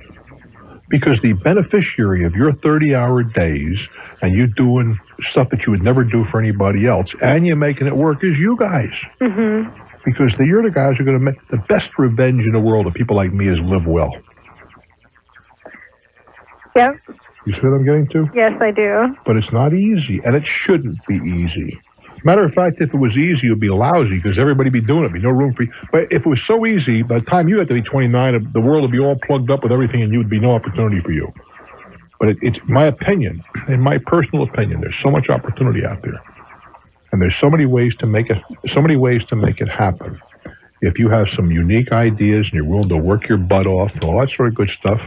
Because the beneficiary of your 30-hour days and you doing stuff that you would never do for anybody else and you making it work is you guys. Mm-hmm. Because you're the guys who are going to make the best revenge in the world of people like me is live well. Yep. You see what I'm getting to? Yes, I do. But it's not easy, and it shouldn't be easy. Matter of fact, if it was easy, it would be lousy because everybody would be doing it. There'd be no room for you. But if it was so easy, by the time you had to be 29, the world would be all plugged up with everything and you would be no opportunity for you. But it's my opinion, in my personal opinion, there's so much opportunity out there. And there's so many ways to make it happen. If you have some unique ideas and you're willing to work your butt off and all that sort of good stuff,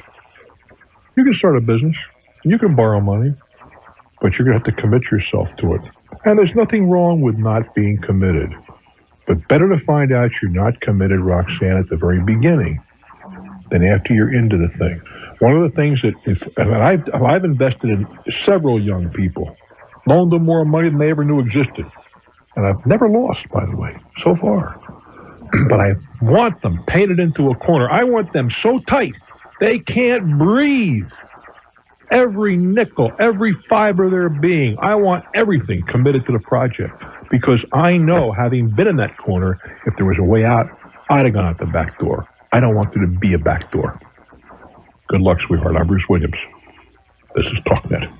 you can start a business. You can borrow money, but you're going to have to commit yourself to it. And there's nothing wrong with not being committed. But better to find out you're not committed, Roxanne, at the very beginning than after you're into the thing. One of the things I've invested in several young people, loaned them more money than they ever knew existed. And I've never lost, by the way, so far. But I want them painted into a corner. I want them so tight they can't breathe. Every nickel, every fiber of their being, I want everything committed to the project. Because I know, having been in that corner, if there was a way out, I'd have gone out the back door. I don't want there to be a back door. Good luck, sweetheart. I'm Bruce Williams. This is Talknet.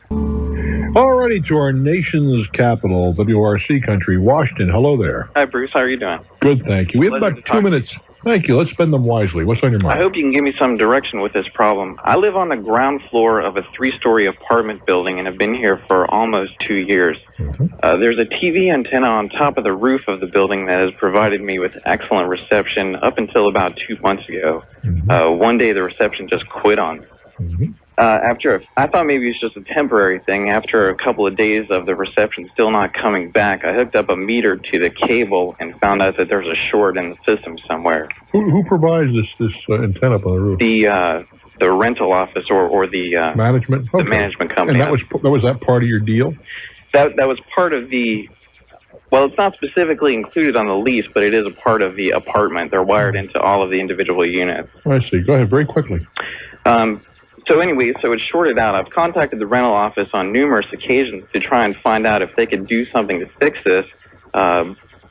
Alrighty, to our nation's capital, WRC country, Washington. Hello there. Hi, Bruce. How are you doing? Good, thank you. We have about 2 minutes. Thank you. Let's spend them wisely. What's on your mind? I hope you can give me some direction with this problem. I live on the ground floor of a 3-story apartment building and have been here for almost 2 years. Mm-hmm. There's a TV antenna on top of the roof of the building that has provided me with excellent reception up until about 2 months ago. Mm-hmm. One day the reception just quit on me. Mm-hmm. I thought maybe it's just a temporary thing. After a couple of days of the reception still not coming back, I hooked up a meter to the cable and found out that there's a short in the system somewhere. Who provides this antenna up on the roof? The rental office or the management? Okay. The management company. And was that part of your deal? That was part of the. Well, it's not specifically included on the lease, but it is a part of the apartment. They're wired into all of the individual units. I see. Go ahead, very quickly. So anyway, it's shorted out. I've contacted the rental office on numerous occasions to try and find out if they could do something to fix this.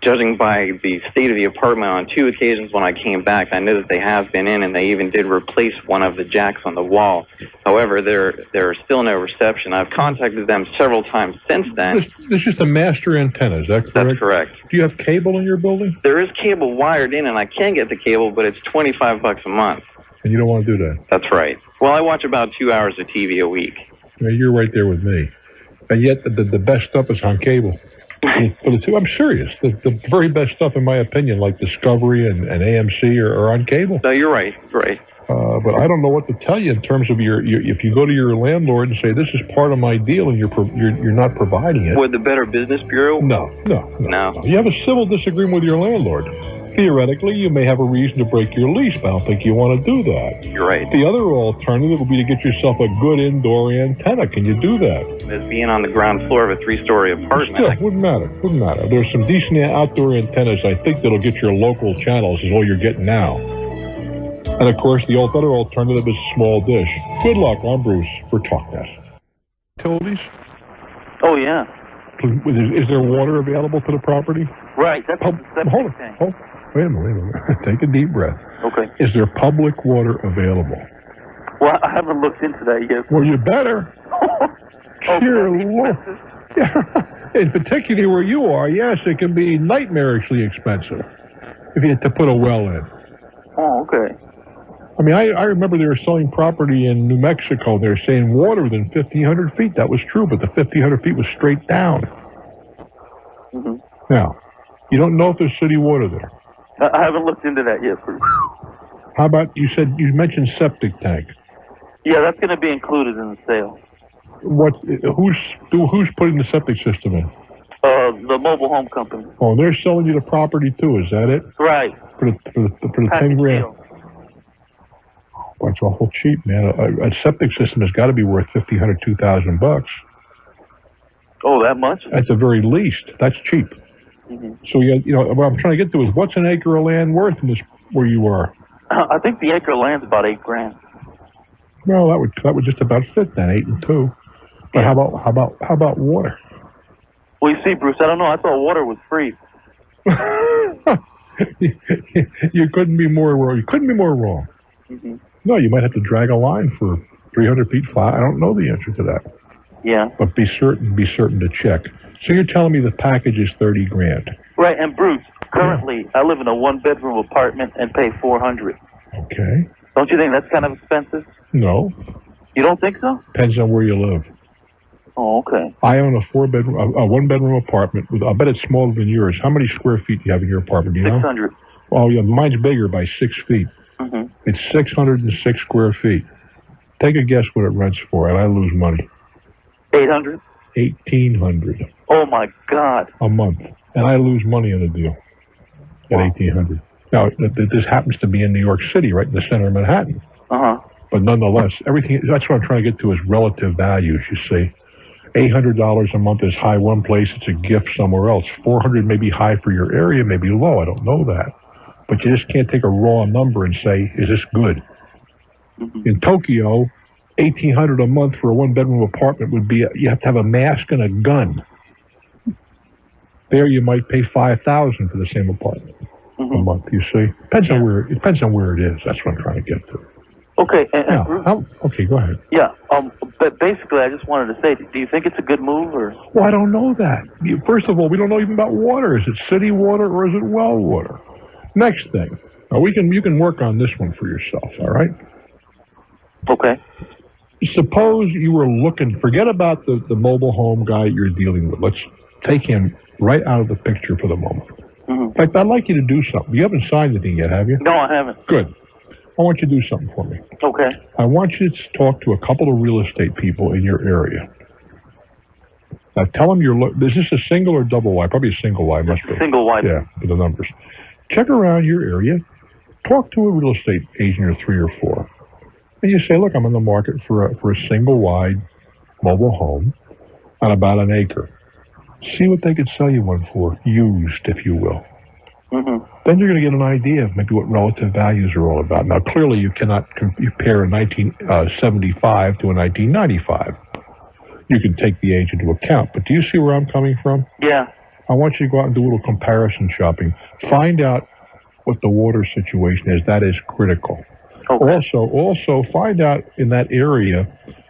judging by the state of the apartment on 2 occasions when I came back, I know that they have been in, and they even did replace one of the jacks on the wall. However, there is still no reception. I've contacted them several times since then. This is just a master antenna, is that correct? That's correct. Do you have cable in your building? There is cable wired in, and I can get the cable, but it's $25 a month. And you don't want to do that? That's right. Well, I watch about 2 hours of TV a week. Yeah, you're right there with me. And yet, the best stuff is on cable. I'm serious. The very best stuff, in my opinion, like Discovery and AMC, are on cable. No, you're right. Right. But I don't know what to tell you in terms of your if you go to your landlord and say this is part of my deal and you're not providing it. Would the Better Business Bureau? No. You have a civil disagreement with your landlord. Theoretically, you may have a reason to break your lease, but I don't think you want to do that. You're right. The other alternative would be to get yourself a good indoor antenna. Can you do that? As being on the ground floor of a 3-story apartment. Still, wouldn't matter. There's some decent outdoor antennas, I think, that'll get your local channels is all you're getting now. And, of course, the other alternative is small dish. Good luck. I'm Bruce for Talknet. Utilities? Oh, yeah. Is there water available to the property? Right. That's the septic tank. Wait a minute. Take a deep breath. Okay. Is there public water available? Well, I haven't looked into that yet. Well, you better. Dear Lord. Yeah. In particular where you are, yes, it can be nightmarishly expensive if you had to put a well in. Oh, okay. I mean, I remember they were selling property in New Mexico. They were saying water within 1,500 feet. That was true, but the 1,500 feet was straight down. Mm-hmm. Now, you don't know if there's city water there. I haven't looked into that yet, Bruce. How about, you mentioned septic tank. Yeah, that's going to be included in the sale. Who's putting the septic system in? The mobile home company. Oh, they're selling you the property too, is that it? Right. For the 10 grand. Well, it's awful cheap, man. A septic system has got to be worth $1,500, $2,000. Oh, that much? At the very least. That's cheap. Mm-hmm. So, what I'm trying to get to is what's an acre of land worth in this where you are? I think the acre of land's about $8 grand. Well, that would just about fit then, 8 and 2. But how about water? Well, you see, Bruce, I don't know. I thought water was free. You couldn't be more wrong. Mm-hmm. No, you might have to drag a line for 300 feet flat. I don't know the answer to that. Yeah. But be certain to check. So you're telling me the package is 30 grand? Right, and Bruce, currently I live in a 1-bedroom apartment and pay $400. Okay. Don't you think that's kind of expensive? No. You don't think so? Depends on where you live. Oh, okay. I own a 1-bedroom apartment. I bet it's smaller than yours. How many square feet do you have in your apartment? Do you 600. know? Oh, yeah, mine's bigger by 6 feet. Mm-hmm. It's 606 square feet. Take a guess what it rents for, and I lose money. 800? 1,800. Oh, my God. A month. And I lose money on the deal at 1,800. Now, this happens to be in New York City, right in the center of Manhattan. Uh-huh. But nonetheless, that's what I'm trying to get to is relative values, you see. $800 a month is high one place, it's a gift somewhere else. $400 may be high for your area, may be low, I don't know that. But you just can't take a raw number and say, is this good? Mm-hmm. In Tokyo, $1,800 a month for a 1-bedroom apartment would be, you have to have a mask and a gun. There you might pay $5,000 for the same apartment a month, you see. Depends on where it is. That's what I'm trying to get to. Okay, okay, go ahead. Yeah, but basically I just wanted to say, do you think it's a good move or? Well, I don't know that. First of all, we don't know even about water. Is it city water or is it well water? Next thing. Now you can work on this one for yourself, all right? Okay. Suppose you were looking, forget about the mobile home guy you're dealing with. Let's take him right out of the picture for the moment. Mm-hmm. In fact, I'd like you to do something. You haven't signed anything yet, have you? No, I haven't. Good. I want you to do something for me. Okay. I want you to talk to a couple of real estate people in your area. Now, tell them is this a single or double wide? Probably a single wide. Must be. Single wide. Yeah, for the numbers. Check around your area. Talk to a real estate agent or 3 or 4. And you say, look, I'm in the market for a single wide mobile home on about an acre. See what they could sell you one for, used, if you will. Mm-hmm. Then you're going to get an idea of maybe what relative values are all about. Now, clearly, you cannot compare a 1975 to a 1995. You can take the age into account, but do you see where I'm coming from? Yeah. I want you to go out and do a little comparison shopping. Find out what the water situation is. That is critical. Okay. Also find out in that area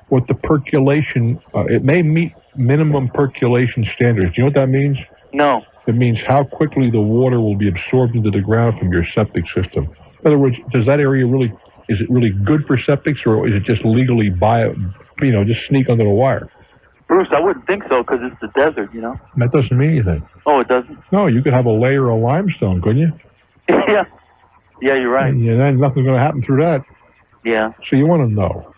what the percolation, it may meet minimum percolation standards. Do you know what that means? No. It means how quickly the water will be absorbed into the ground from your septic system. In other words, does that area is it really good for septics, or is it just legally just sneak under the wire? Bruce, I wouldn't think so because it's the desert, you know. That doesn't mean anything. Oh, it doesn't? No, you could have a layer of limestone, couldn't you? Yeah. Yeah, you're right. And then nothing's going to happen through that. Yeah. So you want to know.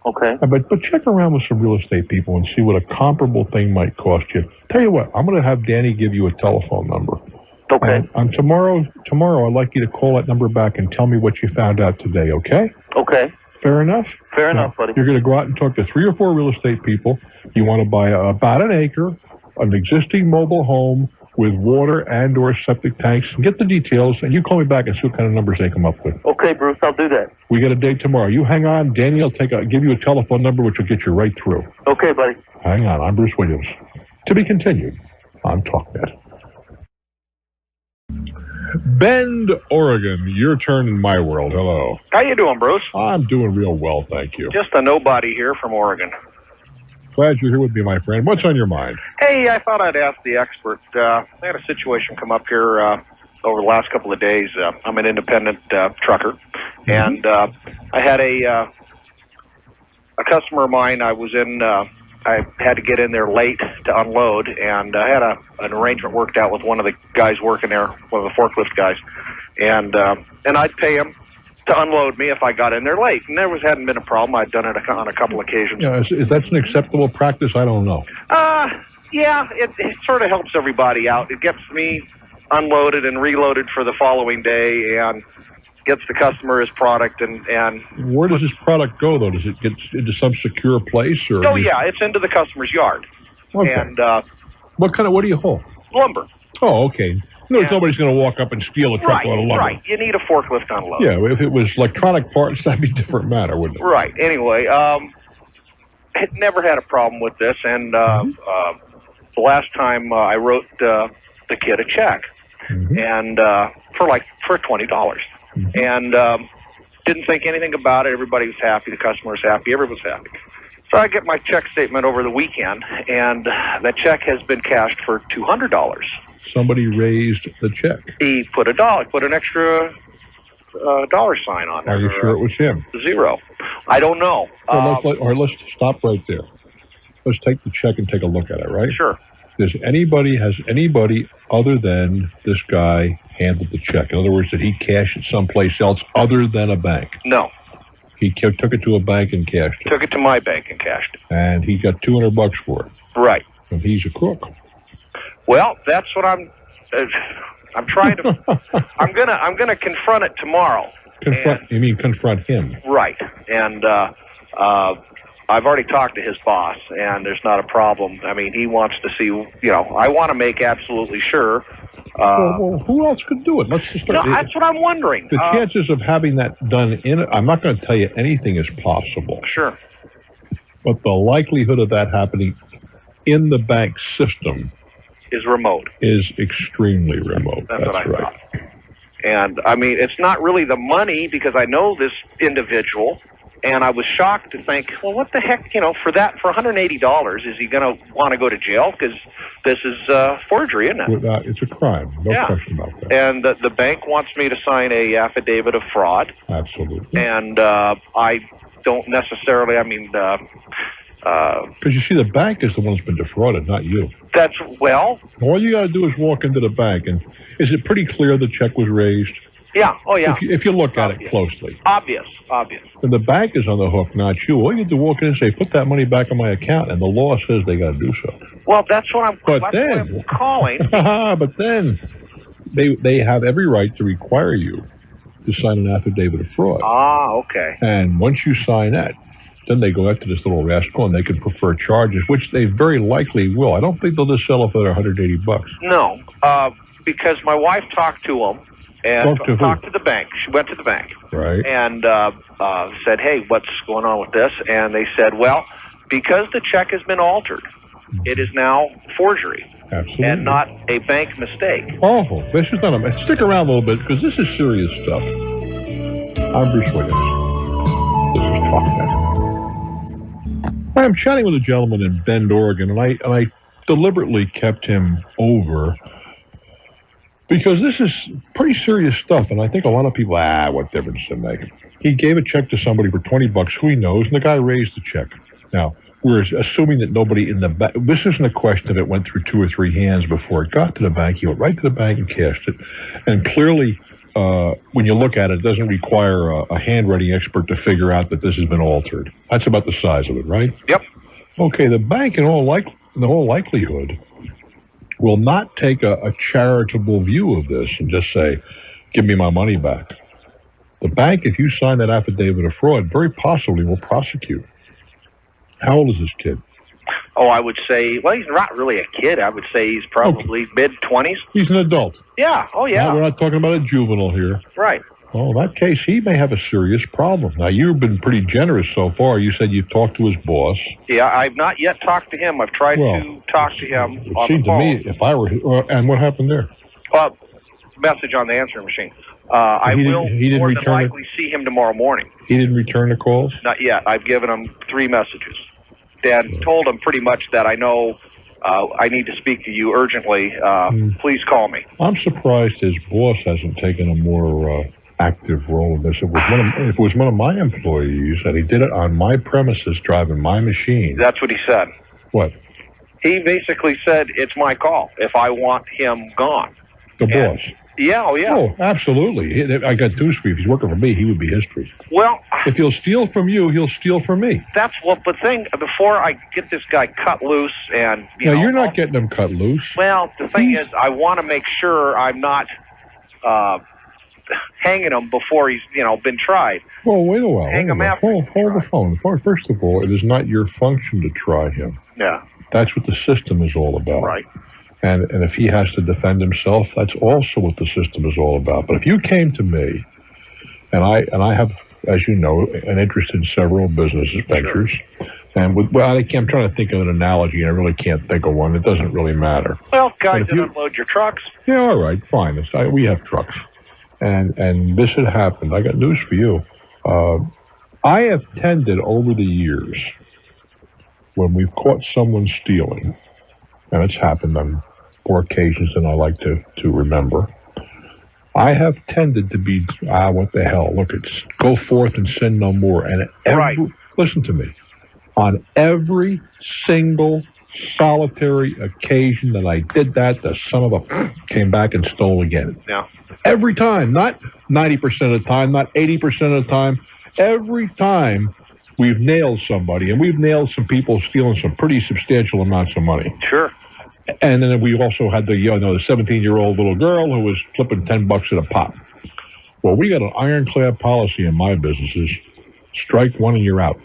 Okay. But check around with some real estate people and see what a comparable thing might cost you. Tell you what, I'm going to have Danny give you a telephone number. Okay. And tomorrow, I'd like you to call that number back and tell me what you found out today, okay? Okay. Fair enough? Fair enough, buddy. You're going to go out and talk to 3 or 4 real estate people. You want to buy about an acre, an existing mobile home with water and or septic tanks, and get the details, and you call me back and see what kind of numbers they come up with. Okay, Bruce, I'll do that. We get a date tomorrow. You hang on. Danny will give you a telephone number, which will get you right through. Okay, buddy. Hang on. I'm Bruce Williams. To be continued on Talknet. Bend, Oregon. Your turn in my world. Hello. How you doing, Bruce? I'm doing real well, thank you. Just a nobody here from Oregon. Glad you're here with me, my friend. What's on your mind? Hey, I thought I'd ask the expert. I had a situation come up here over the last couple of days. I'm an independent trucker, and I had a customer of mine. I had to get in there late to unload, and I had an arrangement worked out with one of the guys working there, one of the forklift guys, and I'd pay him to unload me if I got in there late, and hadn't been a problem. I'd done it on a couple occasions. Yeah, is that an acceptable practice? I don't know. Yeah, it sort of helps everybody out. It gets me unloaded and reloaded for the following day, and gets the customer his product. And where does this product go, though? Does it get into some secure place, or? Oh yeah, it's into the customer's yard. Okay. And what do you haul? Lumber. Oh, okay. No, nobody's going to walk up and steal a truckload of lumber. Right. You need a forklift to unload. Yeah, if it was electronic parts, that'd be a different matter, wouldn't it? Right. Anyway, had never had a problem with this, and the last time I wrote the kid a check, and for $20, and didn't think anything about it. Everybody was happy. The customer was happy. Everyone was happy. So I get my check statement over the weekend, and that check has been cashed for $200. Somebody raised the check. He put an extra dollar sign on there. Are you sure it was him? Zero. I don't know. Let's stop right there. Let's take the check and take a look at it, right? Sure. Has anybody other than this guy handled the check? In other words, did he cash it someplace else other than a bank? No. He took it to a bank and cashed it. Took it to my bank and cashed it. And he got $200 for it. Right. And he's a crook. Well, that's what I'm trying to. I'm gonna confront it tomorrow. You mean confront him? Right. And I've already talked to his boss, and there's not a problem. I mean, he wants to see. I want to make absolutely sure. Well, who else could do it? Let's just. That's what I'm wondering. The chances of having that done I'm not going to tell you anything is possible. Sure. But the likelihood of that happening in the bank system is remote. Is extremely remote. That's what I right. thought. And I mean, it's not really the money, because I know this individual, and I was shocked to think, well, what the heck, for $180, is he going to want to go to jail? Because this is forgery, isn't it? It's a crime. No question about that. And the bank wants me to sign a affidavit of fraud. Absolutely. And I don't necessarily, because you see, the bank is the one that's been defrauded, not you. All you got to do is walk into the bank, and is it pretty clear the check was raised? Yeah. Oh, yeah. If you look at it closely. Obvious. And the bank is on the hook, not you. All you have to walk in and say, put that money back in my account, and the law says they got to do so. Well, that's what I'm calling. But then they have every right to require you to sign an affidavit of fraud. Okay. And once you sign that, then they go after this little rascal, and they can prefer charges, which they very likely will. I don't think they'll just sell it for $180. No, because my wife talked to him and talked to the bank. She went to the bank, right, and said, "Hey, what's going on with this?" And they said, "Well, because the check has been altered, it is now forgery." Absolutely. and not a bank mistake. Oh, this is not a... Stick around a little bit, because this is serious stuff. I'm Bruce Williams. This is Talknet. I'm chatting with a gentleman in Bend, Oregon, and I deliberately kept him over because this is pretty serious stuff, and I think a lot of people, what difference does it make? He gave a check to somebody for $20, who he knows, and the guy raised the check. Now, we're assuming that nobody in the bank, this isn't a question if it went through 2 or 3 hands before it got to the bank. He went right to the bank and cashed it. And clearly, when you look at it, it doesn't require a handwriting expert to figure out that this has been altered. That's about the size of it, right? Yep. Okay, the bank in all likelihood will not take a charitable view of this and just say, give me my money back. The bank, if you sign that affidavit of fraud, very possibly will prosecute. How old is this kid? Oh, I would say, well, he's not really a kid. I would say he's probably mid-20s. He's an adult. Yeah, oh yeah. Now, we're not talking about a juvenile here. Right. Well, in that case, he may have a serious problem. Now, you've been pretty generous so far. You said you've talked to his boss. Yeah, I've not yet talked to him. I've tried to talk to him it on seemed the phone. to me, if I were... and what happened there? Message on the answering machine. I will more than likely see him tomorrow morning. He didn't return the calls? Not yet. I've given him 3 messages. And told him pretty much that I know I need to speak to you urgently. Please call me. I'm surprised his boss hasn't taken a more active role in this. If it was one of my employees and he did it on my premises driving my machine. That's what he said. What? He basically said, it's my call if I want him gone. The boss? Yeah, oh yeah. Oh, absolutely. I got news for you. If he's working for me, he would be history. Well, if he'll steal from you, he'll steal from me. That's what the thing. Before I get this guy cut loose, and you're not getting him cut loose. Well, the thing is, I want to make sure I'm not hanging him before he's been tried. Well, wait a while. Hang him after. Hold the phone. First of all, it is not your function to try him. Yeah. That's what the system is all about. Right. And if he has to defend himself, that's also what the system is all about. But if you came to me, and I have, as you know, an interest in several business ventures, and I'm trying to think of an analogy, and I really can't think of one. It doesn't really matter. Well, guys that unload your trucks. Yeah, all right, fine. We have trucks, and this had happened. I got news for you. I have tended over the years, when we've caught someone stealing, and it's happened on more occasions than I like to remember, I have tended to be, what the hell, look, it's go forth and sin no more. And listen to me, on every single solitary occasion that I did that, the son of a came back and stole again. Yeah. Every time, not 90% of the time, not 80% of the time, every time we've nailed somebody, and we've nailed some people stealing some pretty substantial amounts of money. Sure. And then we also had the 17-year-old little girl who was flipping $10 at a pop. Well, we got an ironclad policy in my businesses: strike one and you're out.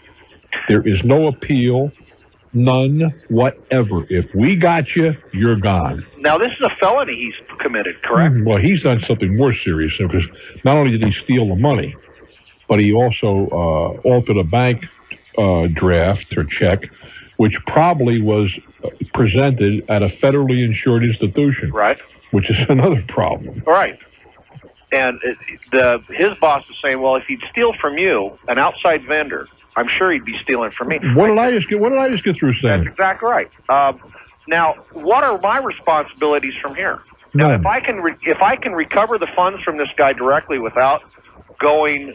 There is no appeal, none whatever. If we got you, you're gone. Now, this is a felony he's committed, correct? Well, he's done something more serious, because not only did he steal the money, but he also altered a bank draft or check, which probably was presented at a federally insured institution. Right. Which is another problem. Right. And his boss is saying, well, if he'd steal from you, an outside vendor, I'm sure he'd be stealing from me. What did I just get through saying? That's exactly right. Now, what are my responsibilities from here? Now, if I can recover the funds from this guy directly without going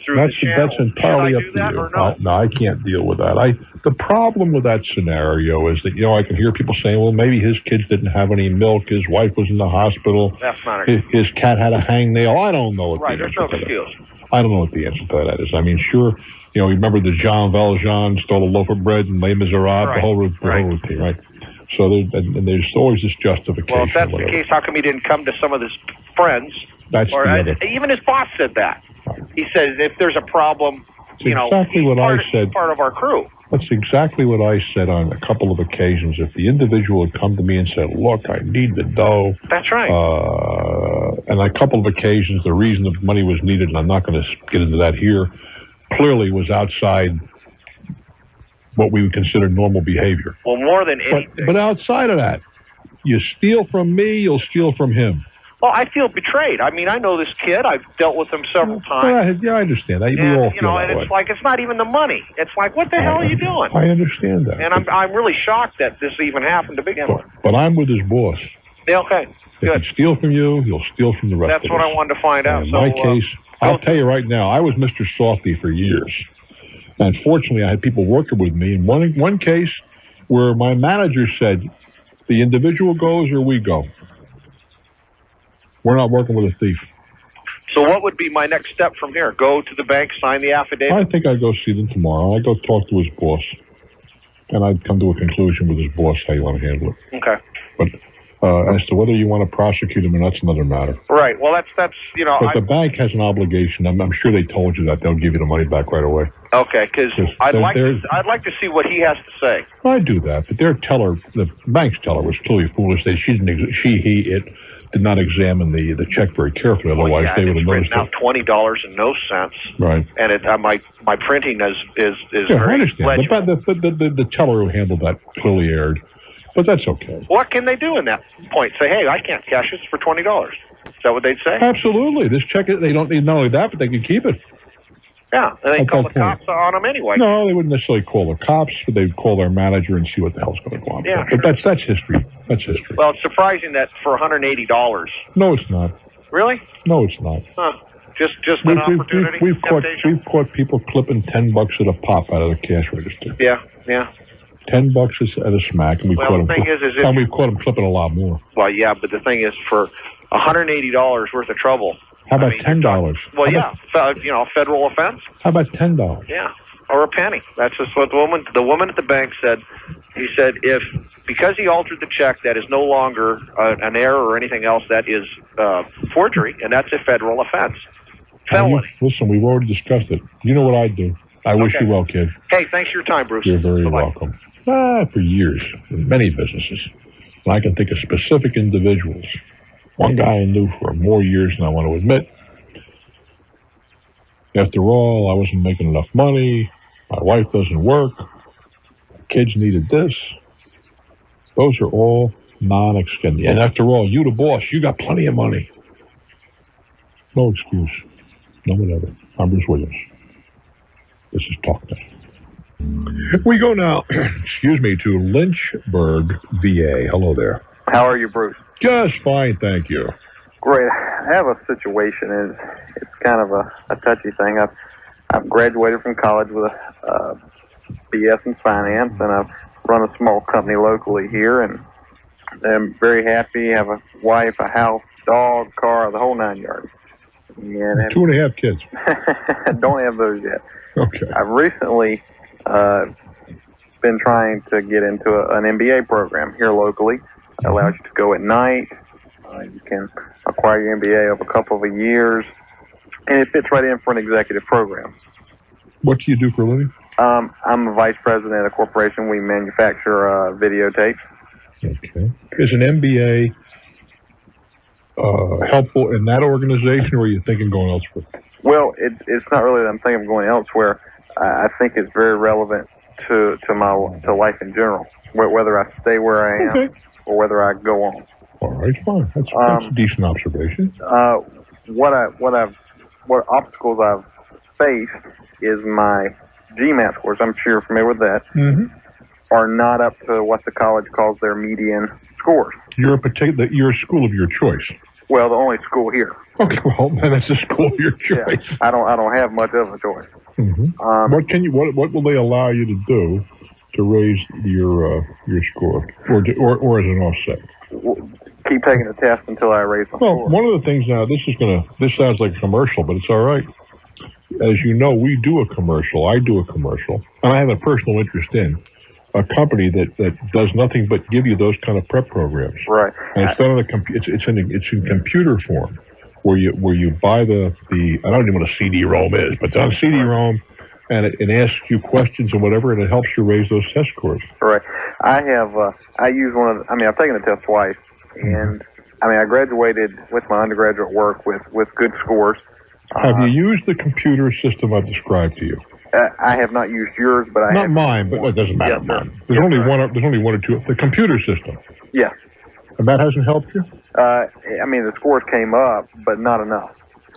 through the channel, that's entirely up to you. Or no? No, I can't deal with that. The problem with that scenario is that, I can hear people saying, well, maybe his kids didn't have any milk, his wife was in the hospital, that's not his cat had a hangnail. I don't know what the there's no excuse. I don't know what the answer to that is. I mean, sure, remember the Jean Valjean stole a loaf of bread and Les Miserables, the whole routine, right? So there's always this justification. Well, if that's the case, how come he didn't come to some of his friends? Even his boss said that. He says if there's a problem, exactly what I said. He's part of our crew. That's exactly what I said on a couple of occasions. If the individual had come to me and said, look, I need the dough. That's right. And on a couple of occasions, the reason the money was needed, and I'm not going to get into that here, clearly was outside what we would consider normal behavior. Well, more than anything. But outside of that, you steal from me, you'll steal from him. Well, I feel betrayed. I mean, I know this kid. I've dealt with him several times. Yeah, I understand that. We all feel that and way. it's like, it's not even the money. It's like, what the hell are you doing? I understand that. And I'm really shocked that this even happened to begin with. But I'm with his boss. Yeah, okay, good. If he steal from you, he'll steal from the rest of us. That's what I wanted to find out. In my case, I'll tell you right now, I was Mr. Softy for years. And fortunately, I had people working with me. In one case where my manager said, the individual goes or we go. We're not working with a thief. So what would be my next step from here? Go to the bank, sign the affidavit? I think I'd go see them tomorrow. I'd go talk to his boss. And I'd come to a conclusion with his boss how you want to handle it. Okay. But as to whether you want to prosecute him or not, that's another matter. Right. Well, that's you know. But the bank has an obligation. I'm sure they told you that. They'll give you the money back right away. Okay, because I'd like to see what he has to say. I do that, but their teller, the bank's teller, was clearly foolish. He did not examine the check very carefully. Otherwise, they would have noticed it. Now $20 and no cents. Right. And my printing is I very understand. legible. The teller who handled that clearly erred, but that's okay. What can they do in that point? Say, hey, I can't cash this for $20. Is that what they'd say? Absolutely. This check, they don't need not only that, but they can keep it. Yeah, and they call the cops on them anyway. No, they wouldn't necessarily call the cops, but they'd call their manager and see what the hell's going to go on. Yeah, but that's history. That's history. Well, it's surprising that for $180. No, it's not. Really? No, it's not. Huh. Just an opportunity. We've caught people clipping $10 at a pop out of the cash register. Yeah. $10 at a smack, and we've caught them. We've caught them clipping a lot more. Well, yeah, but the thing is, for $180 worth of trouble. How about $10? Well, federal offense. How about $10? Yeah, or a penny. That's just what the woman at the bank said. He said because he altered the check, that is no longer an error or anything else. That is forgery, and that's a federal offense. Felony. Listen, we've already discussed it. You know what I'd do. I wish you well, kid. Hey, thanks for your time, Bruce. You're very welcome. For years, in many businesses, and I can think of specific individuals. One guy I knew for more years than I want to admit. After all, I wasn't making enough money. My wife doesn't work. Kids needed this. Those are all non-extended. And after all, you the boss, you got plenty of money. No excuse. No whatever. I'm Bruce Williams. This is Talknet. We go now, to Lynchburg, VA. Hello there. How are you, Bruce? Just fine, thank you. Great. I have a situation. It's kind of a touchy thing. I've graduated from college with a BS in finance, and I've run a small company locally here, and I'm very happy. Have a wife, a house, dog, car, the whole 9 yards. And 2.5 kids. Don't have those yet. Okay. I've recently been trying to get into an MBA program here locally. It allows you to go at night. You can acquire your MBA over a couple of years, and it fits right in for an executive program. What do you do for a living? I'm a vice president at a corporation. We manufacture videotapes. Okay. Is an MBA helpful in that organization, or are you thinking going elsewhere? Well, it's not really that I'm thinking of going elsewhere. I think it's very relevant to life in general, whether I stay where I am or whether I go on. All right, fine. That's a decent observation. What obstacles I've faced is my GMAT scores. I'm sure you're familiar with that. Mm-hmm. Are not up to what the college calls their median scores. You're a school of your choice. Well, the only school here. Okay, well, then it's a school of your choice. Yeah, I don't have much of a choice. Mm-hmm. What will they allow you to do to raise your score, or as an offset? Keep taking the test until I raise my score. Well, one of the things now, this sounds like a commercial, but it's all right. As you know, we do a commercial. I do a commercial, and I have a personal interest in a company that does nothing but give you those kind of prep programs. Right. And it's done on it's in computer form, where you buy the I don't even know what a CD-ROM is, but it's on CD-ROM, and it asks you questions and whatever, and it helps you raise those test scores. Right. I use I've taken the test twice, and I graduated with my undergraduate work with good scores. Have you used the computer system I've described to you? I have not used yours, but not mine, but it doesn't matter. There's only one or two. The computer system. Yes. And that hasn't helped you? I mean, the scores came up, but not enough.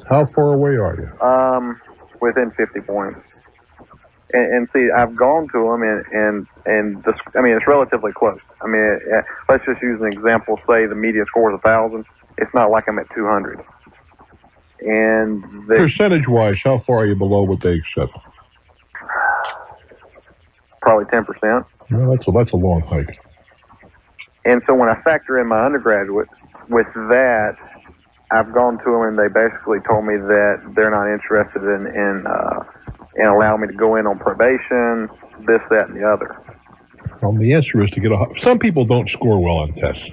How far away are you? Within 50 points. And see, I've gone to them, and I mean, it's relatively close. I mean, let's just use an example. Say the median score is 1,000. It's not like I'm at 200. And percentage-wise, how far are you below what they accept? Probably 10%. No, that's a long hike. And so when I factor in my undergraduate, with that, I've gone to them, and they basically told me that they're not interested in allowing me to go in on probation, this, that, and the other. Well, the answer is to get some people don't score well on tests.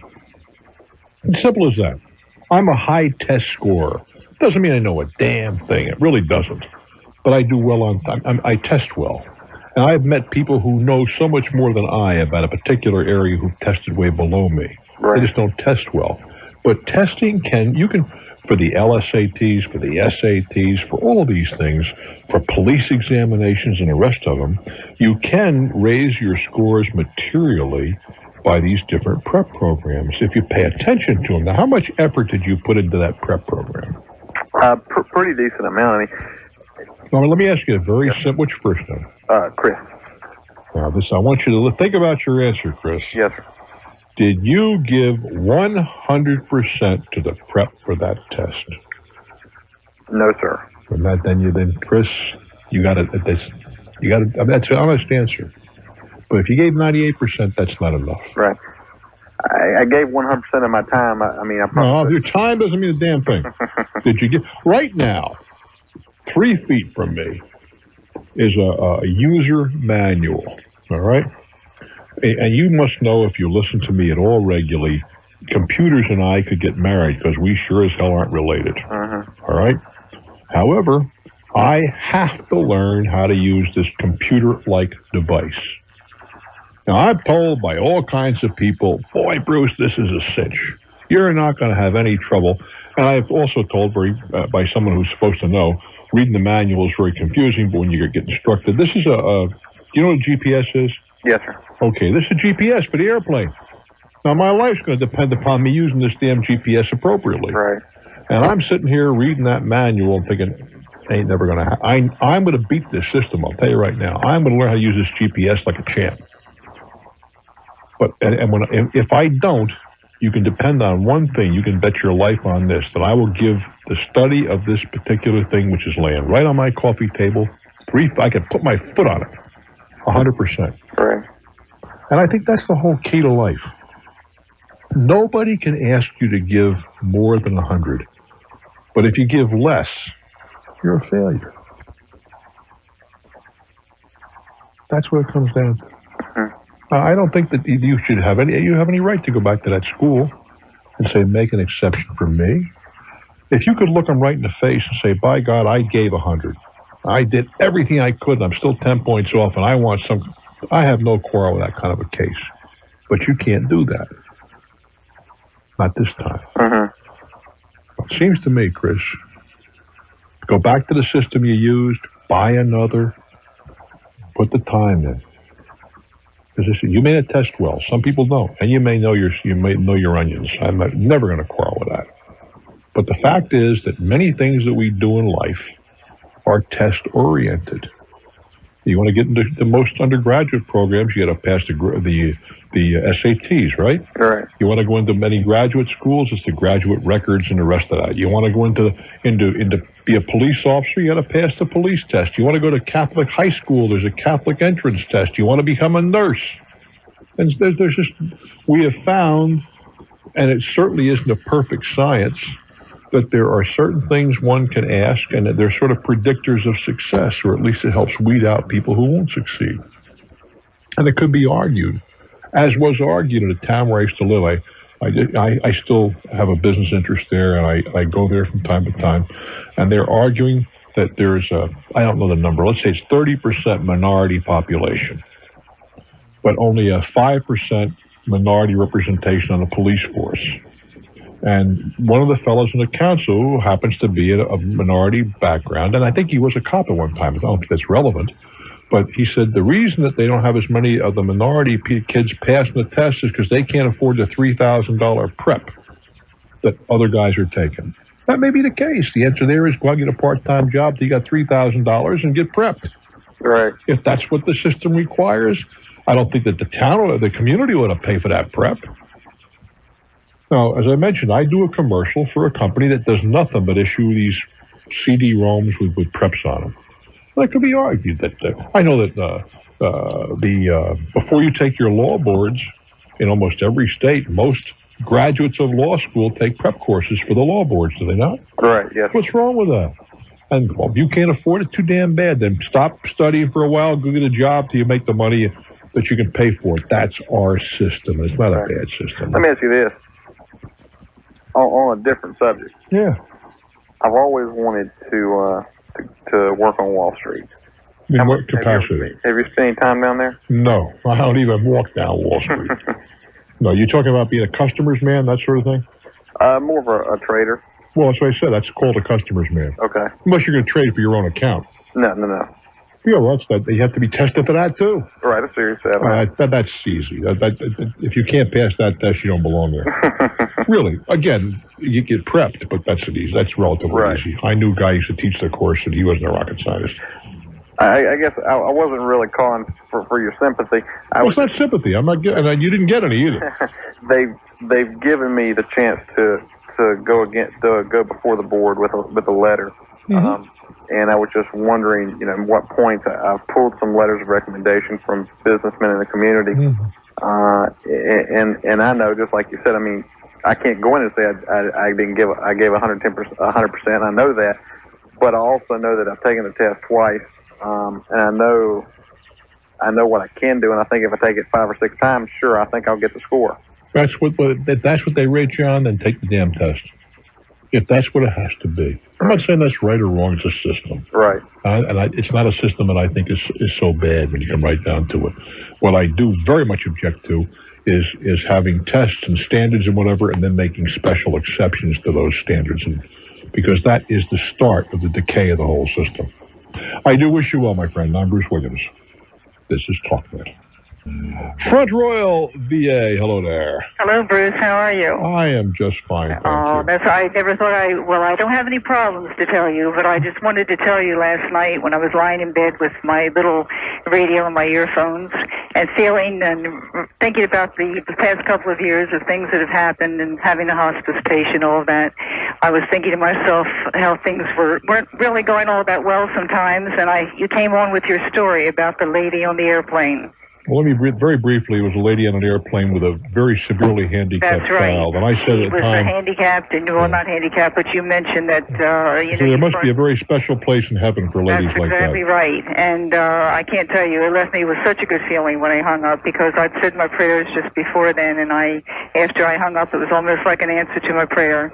It's simple as that. I'm a high test scorer. Doesn't mean I know a damn thing. It really doesn't. But I do well I test well. And I've met people who know so much more than I about a particular area who've tested way below me. Right. They just don't test well. But testing you can, for the LSATs, for the SATs, for all of these things, for police examinations and the rest of them, you can raise your scores materially by these different prep programs if you pay attention to them. Now, how much effort did you put into that prep program? Pretty decent amount. I mean, well, let me ask you a very simple. What's your first name? Chris. Now, I want you to think about your answer, Chris. Yes, sir. Did you give 100% to the prep for that test? No, sir. Then, Chris, you got to. That's an honest answer. But if you gave 98%, that's not enough. Right. I gave 100% of my time. I no, your time doesn't mean a damn thing. Did you get right now? 3 feet from me is a user manual. All right. And you must know, if you listen to me at all regularly, computers and I could get married because we sure as hell aren't related. All right? However, I have to learn how to use this computer-like device. Now, I'm told by all kinds of people, boy, Bruce, this is a cinch. You're not going to have any trouble. And I've also told by someone who's supposed to know, reading the manual is very confusing, but when you get instructed, this is do you know what GPS is? Yes, sir. Okay, this is a GPS for the airplane. Now, my life's going to depend upon me using this damn GPS appropriately. Right. And I'm sitting here reading that manual and thinking, ain't never going to happen. I'm going to beat this system, I'll tell you right now. I'm going to learn how to use this GPS like a champ. But if I don't, you can depend on one thing. You can bet your life on this, that I will give the study of this particular thing, which is laying right on my coffee table, I can put my foot on it, 100%. Right. And I think that's the whole key to life. Nobody can ask you to give more than 100. But if you give less, you're a failure. That's what it comes down to. I don't think that you should have any right to go back to that school and say, make an exception for me. If you could look them right in the face and say, by God, I gave 100. I did everything I could, and I'm still 10 points off, and I have no quarrel with that kind of a case. But you can't do that. Not this time. It seems to me, Chris, go back to the system you used, buy another, put the time in. Because you may not test well. Some people don't, and you may know your onions. I'm never going to quarrel with that. But the fact is that many things that we do in life are test-oriented. You want to get into the most undergraduate programs, you got to pass the SATs, right? Right. You want to go into many graduate schools, it's the graduate records and the rest of that. You want to go into be a police officer, you got to pass the police test. You want to go to Catholic high school, there's a Catholic entrance test. You want to become a nurse. And there's just, we have found, and it certainly isn't a perfect science, that there are certain things one can ask, and that they're sort of predictors of success, or at least it helps weed out people who won't succeed. And it could be argued, as was argued in the town where I used to live. I still have a business interest there, and I go there from time to time, and they're arguing that there's I don't know the number, let's say it's 30% minority population, but only a 5% minority representation on the police force. And one of the fellows in the council who happens to be a minority background, and I think he was a cop at one time, I don't think that's relevant, But he said the reason that they don't have as many of the minority kids passing the test is because they can't afford the $3,000 prep that other guys are taking. That may be the case. The answer there is go out and get a part-time job till you got $3,000 and get prepped. Right. If that's what the system requires, I don't think that the town or the community ought to pay for that prep. Now, as I mentioned, I do a commercial for a company that does nothing but issue these CD-ROMs with preps on them. That could be argued that I know that before you take your law boards in almost every state, most graduates of law school take prep courses for the law boards, do they not? Right, yes. What's wrong with that? And well, if you can't afford it, too damn bad. Then stop studying for a while, go get a job till you make the money that you can pay for it. That's our system. It's not a bad system. Let me ask you this. On a different subject. Yeah. I've always wanted to work on Wall Street. In what capacity? Have you spent any time down there? No, I don't even walk down Wall Street. No, you're talking about being a customer's man, that sort of thing? More of a trader. Well, that's what I said. That's called a customer's man. Okay. Unless you're going to trade for your own account. No. Yeah, well, that's that. You have to be tested for that, too. Right, a serious that's easy. If you can't pass that test, you don't belong there. Really. Again, you get prepped, but that's relatively easy. I knew a guy used to teach the course, and he wasn't a rocket scientist. I guess I wasn't really calling for your sympathy. It's not sympathy. I'm not getting, and you didn't get any either. They've given me the chance to go before the board with a letter. Mm-hmm. And I was just wondering, at what point I've pulled some letters of recommendation from businessmen in the community. Mm-hmm. And I know, just like you said, I mean, I can't go in and say I gave 110%, 100%. I know that, but I also know that I've taken the test twice, and I know what I can do. And I think if I take it 5 or 6 times, sure, I think I'll get the score. That's what they rate you on. Then take the damn test. If that's what it has to be. I'm not saying that's right or wrong. It's a system. Right. It's not a system that I think is so bad when you come right down to it. What I do very much object to is having tests and standards and whatever, and then making special exceptions to those standards, because that is the start of the decay of the whole system. I do wish you well, my friend. I'm Bruce Williams. This is Talknet. Front Royal, VA. Hello there. Hello, Bruce. How are you? I am just fine, thank you. I never thought I don't have any problems to tell you, but I just wanted to tell you last night when I was lying in bed with my little radio and my earphones and feeling and thinking about the past couple of years of things that have happened and having a hospice patient, all of that, I was thinking to myself how things weren't really going all that well sometimes, and you came on with your story about the lady on the airplane. Well, let me very briefly. It was a lady on an airplane with a very severely handicapped child, and I said at the time, handicapped, and not handicapped, but you mentioned that so there must be a very special place in heaven for ladies like that. That's exactly right, and I can't tell you, it left me with such a good feeling when I hung up, because I'd said my prayers just before then, and after I hung up, it was almost like an answer to my prayer.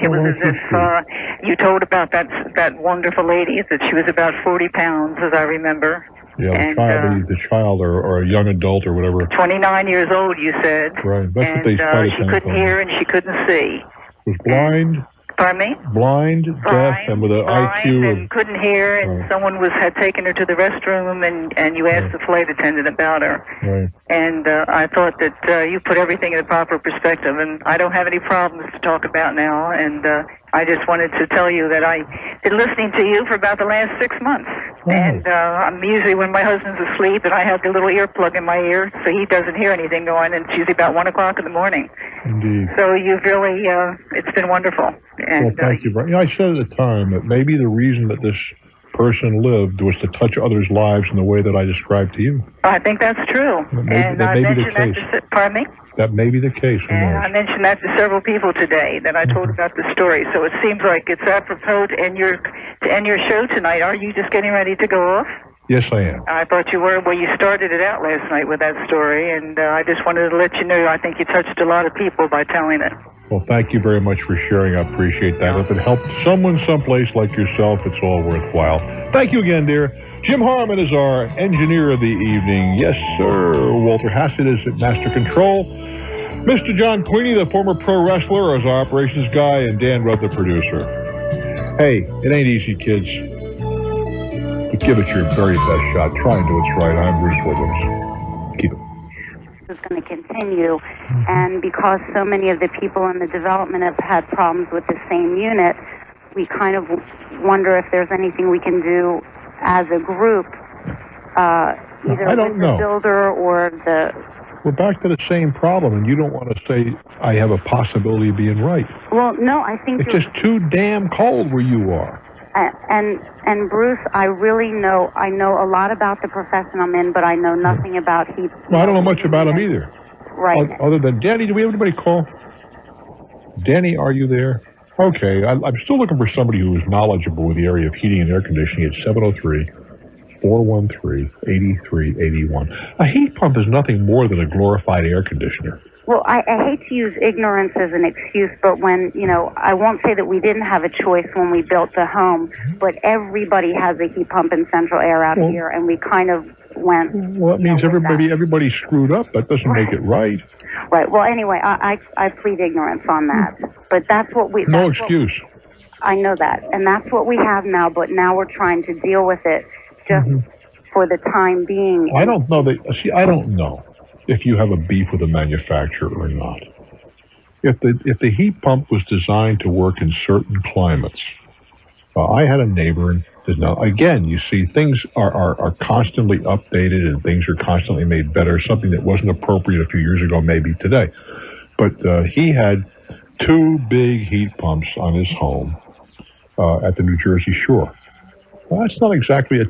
It was as if you told about that wonderful lady, that she was about 40 pounds, as I remember. Yeah, the child or a young adult or whatever. 29 years old, you said. Right, that's what they started she couldn't hear and she couldn't see. Was blind. Pardon me? Blind, deaf, and with an IQ and couldn't hear, and someone had taken her to the restroom, and you asked the flight attendant about her. Right. And I thought that you put everything in the proper perspective, and I don't have any problems to talk about now, and I just wanted to tell you that I've been listening to you for about the last 6 months. Oh. And I'm usually when my husband's asleep, and I have the little earplug in my ear, so he doesn't hear anything going, and it's usually about 1 o'clock in the morning. Indeed. So you've really, it's been wonderful. And, well, thank you. I said at the time that maybe the reason that this person lived was to touch others' lives in the way that I described to you. I think that's true. That may be the case. Pardon me? That may be the case. And I mentioned that to several people today that I told about the story. So it seems like it's apropos to end your show tonight. Are you just getting ready to go off? Yes, I am. I thought you were. Well, you started it out last night with that story, and I just wanted to let you know I think you touched a lot of people by telling it. Well, thank you very much for sharing. I appreciate that. If it helped someone someplace like yourself, it's all worthwhile. Thank you again, dear. Jim Harmon is our engineer of the evening. Yes, sir. Walter Hassett is at Master Control. Mr. John Queenie, the former pro wrestler, is our operations guy, and Dan Rudd, the producer. Hey, it ain't easy, kids. But give it your very best shot. Try and do what's right. I'm Bruce Williams. Keep it. Is going to continue, and because so many of the people in the development have had problems with the same unit, we kind of wonder if there's anything we can do as a group, either with the builder or the... We're back to the same problem, and you don't want to say, I have a possibility of being right. Well, no, I think... It's just too damn cold where you are. And Bruce, I know a lot about the profession I'm in, but I know nothing about heat. Well, I don't know much about him either. Right. Other than, Danny, do we have anybody call? Danny, are you there? Okay, I'm still looking for somebody who is knowledgeable with the area of heating and air conditioning at 703-413-8381. A heat pump is nothing more than a glorified air conditioner. Well, I hate to use ignorance as an excuse, but when, I won't say that we didn't have a choice when we built the home, but everybody has a heat pump and central air out here, and we kind of went... Well, it means everybody screwed up. That doesn't make it right. Right. Well, anyway, I plead ignorance on that. But that's what we... No excuse. I know that. And that's what we have now, but now we're trying to deal with it just for the time being. I don't know I don't know if you have a beef with a manufacturer or not. If the heat pump was designed to work in certain climates, I had a neighbor, and again, you see, things are constantly updated and things are constantly made better. Something that wasn't appropriate a few years ago, maybe today. But he had 2 big heat pumps on his home at the New Jersey shore. Well, that's not exactly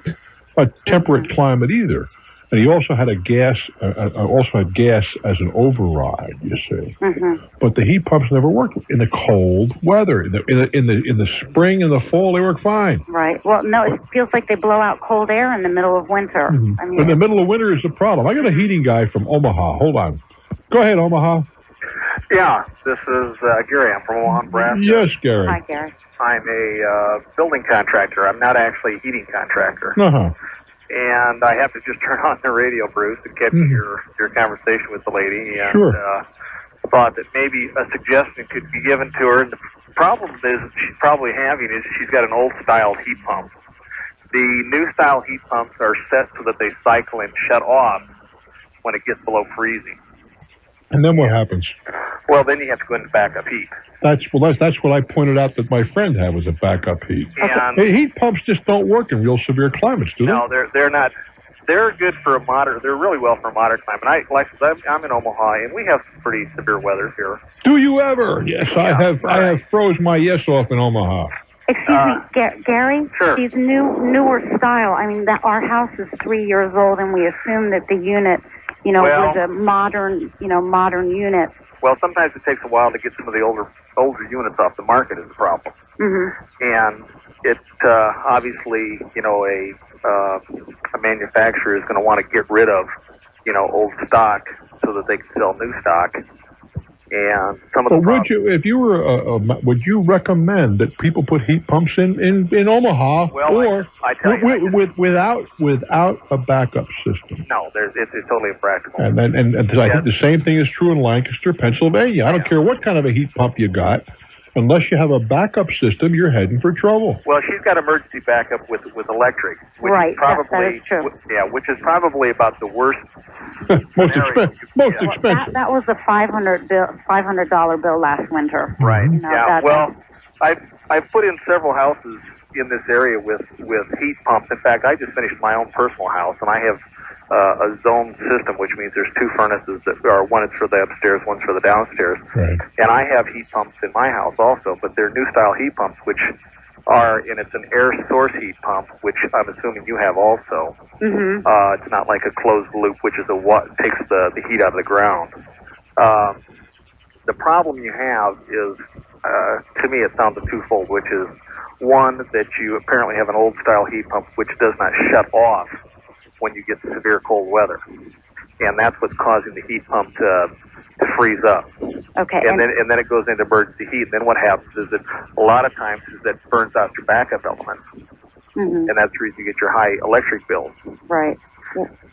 a temperate climate either. And he also had gas as an override, you see. But the heat pumps never worked in the cold weather. In the spring and the fall, they work fine. Right. Well, no, it feels like they blow out cold air in the middle of winter. I mean, but in the middle of winter is the problem. I got a heating guy from Omaha. Hold on. Go ahead, Omaha. Yeah, this is Gary. I'm from Omaha, Nebraska. Yes, Gary. Hi, Gary. I'm a building contractor. I'm not actually a heating contractor. And I have to just turn on the radio, Bruce, to catch your conversation with the lady. And thought that maybe a suggestion could be given to her. And the problem is she's probably having is she's got an old-style heat pump. The new-style heat pumps are set so that they cycle and shut off when it gets below freezing. And then what happens? Well, then you have to go into backup heat. That's what I pointed out that my friend had was a backup heat. And heat pumps just don't work in real severe climates, do they? No, they're not. They're good for a moderate. They're really well for a moderate climate. I'm in Omaha, and we have some pretty severe weather here. Do you ever? Yes, I have. I have froze my yes off in Omaha. Excuse me, Gary. Sure. These newer style. I mean, our house is 3 years old, and we assume that the unit, was a modern unit. Well, sometimes it takes a while to get some of the older units off the market is the problem. And it obviously, a manufacturer is going to want to get rid of, old stock so that they can sell new stock. And some of the would you recommend that people put heat pumps in Omaha, or without a backup system? No, it's totally impractical. And I think the same thing is true in Lancaster, Pennsylvania. I don't care what kind of a heat pump you got. Unless you have a backup system, you're heading for trouble. Well, she's got emergency backup with electric, which is probably that is true. Which is probably about the worst. Most expensive. That was a $500 bill last winter. Right. I've put in several houses in this area with heat pumps. In fact, I just finished my own personal house, and I have a zone system, which means there's 2 furnaces that are, one is for the upstairs, one's for the downstairs. Right. And I have heat pumps in my house also, but they're new style heat pumps, which are, and it's an air source heat pump, which I'm assuming you have also. It's not like a closed loop, which is takes the heat out of the ground. The problem you have is, to me, it sounds a twofold, which is one, that you apparently have an old style heat pump which does not shut off when you get severe cold weather, and that's what's causing the heat pump to freeze up. Okay. And then it goes into emergency heat. And then what happens is that a lot of times that burns out your backup elements, and that's the reason you get your high electric bills. Right.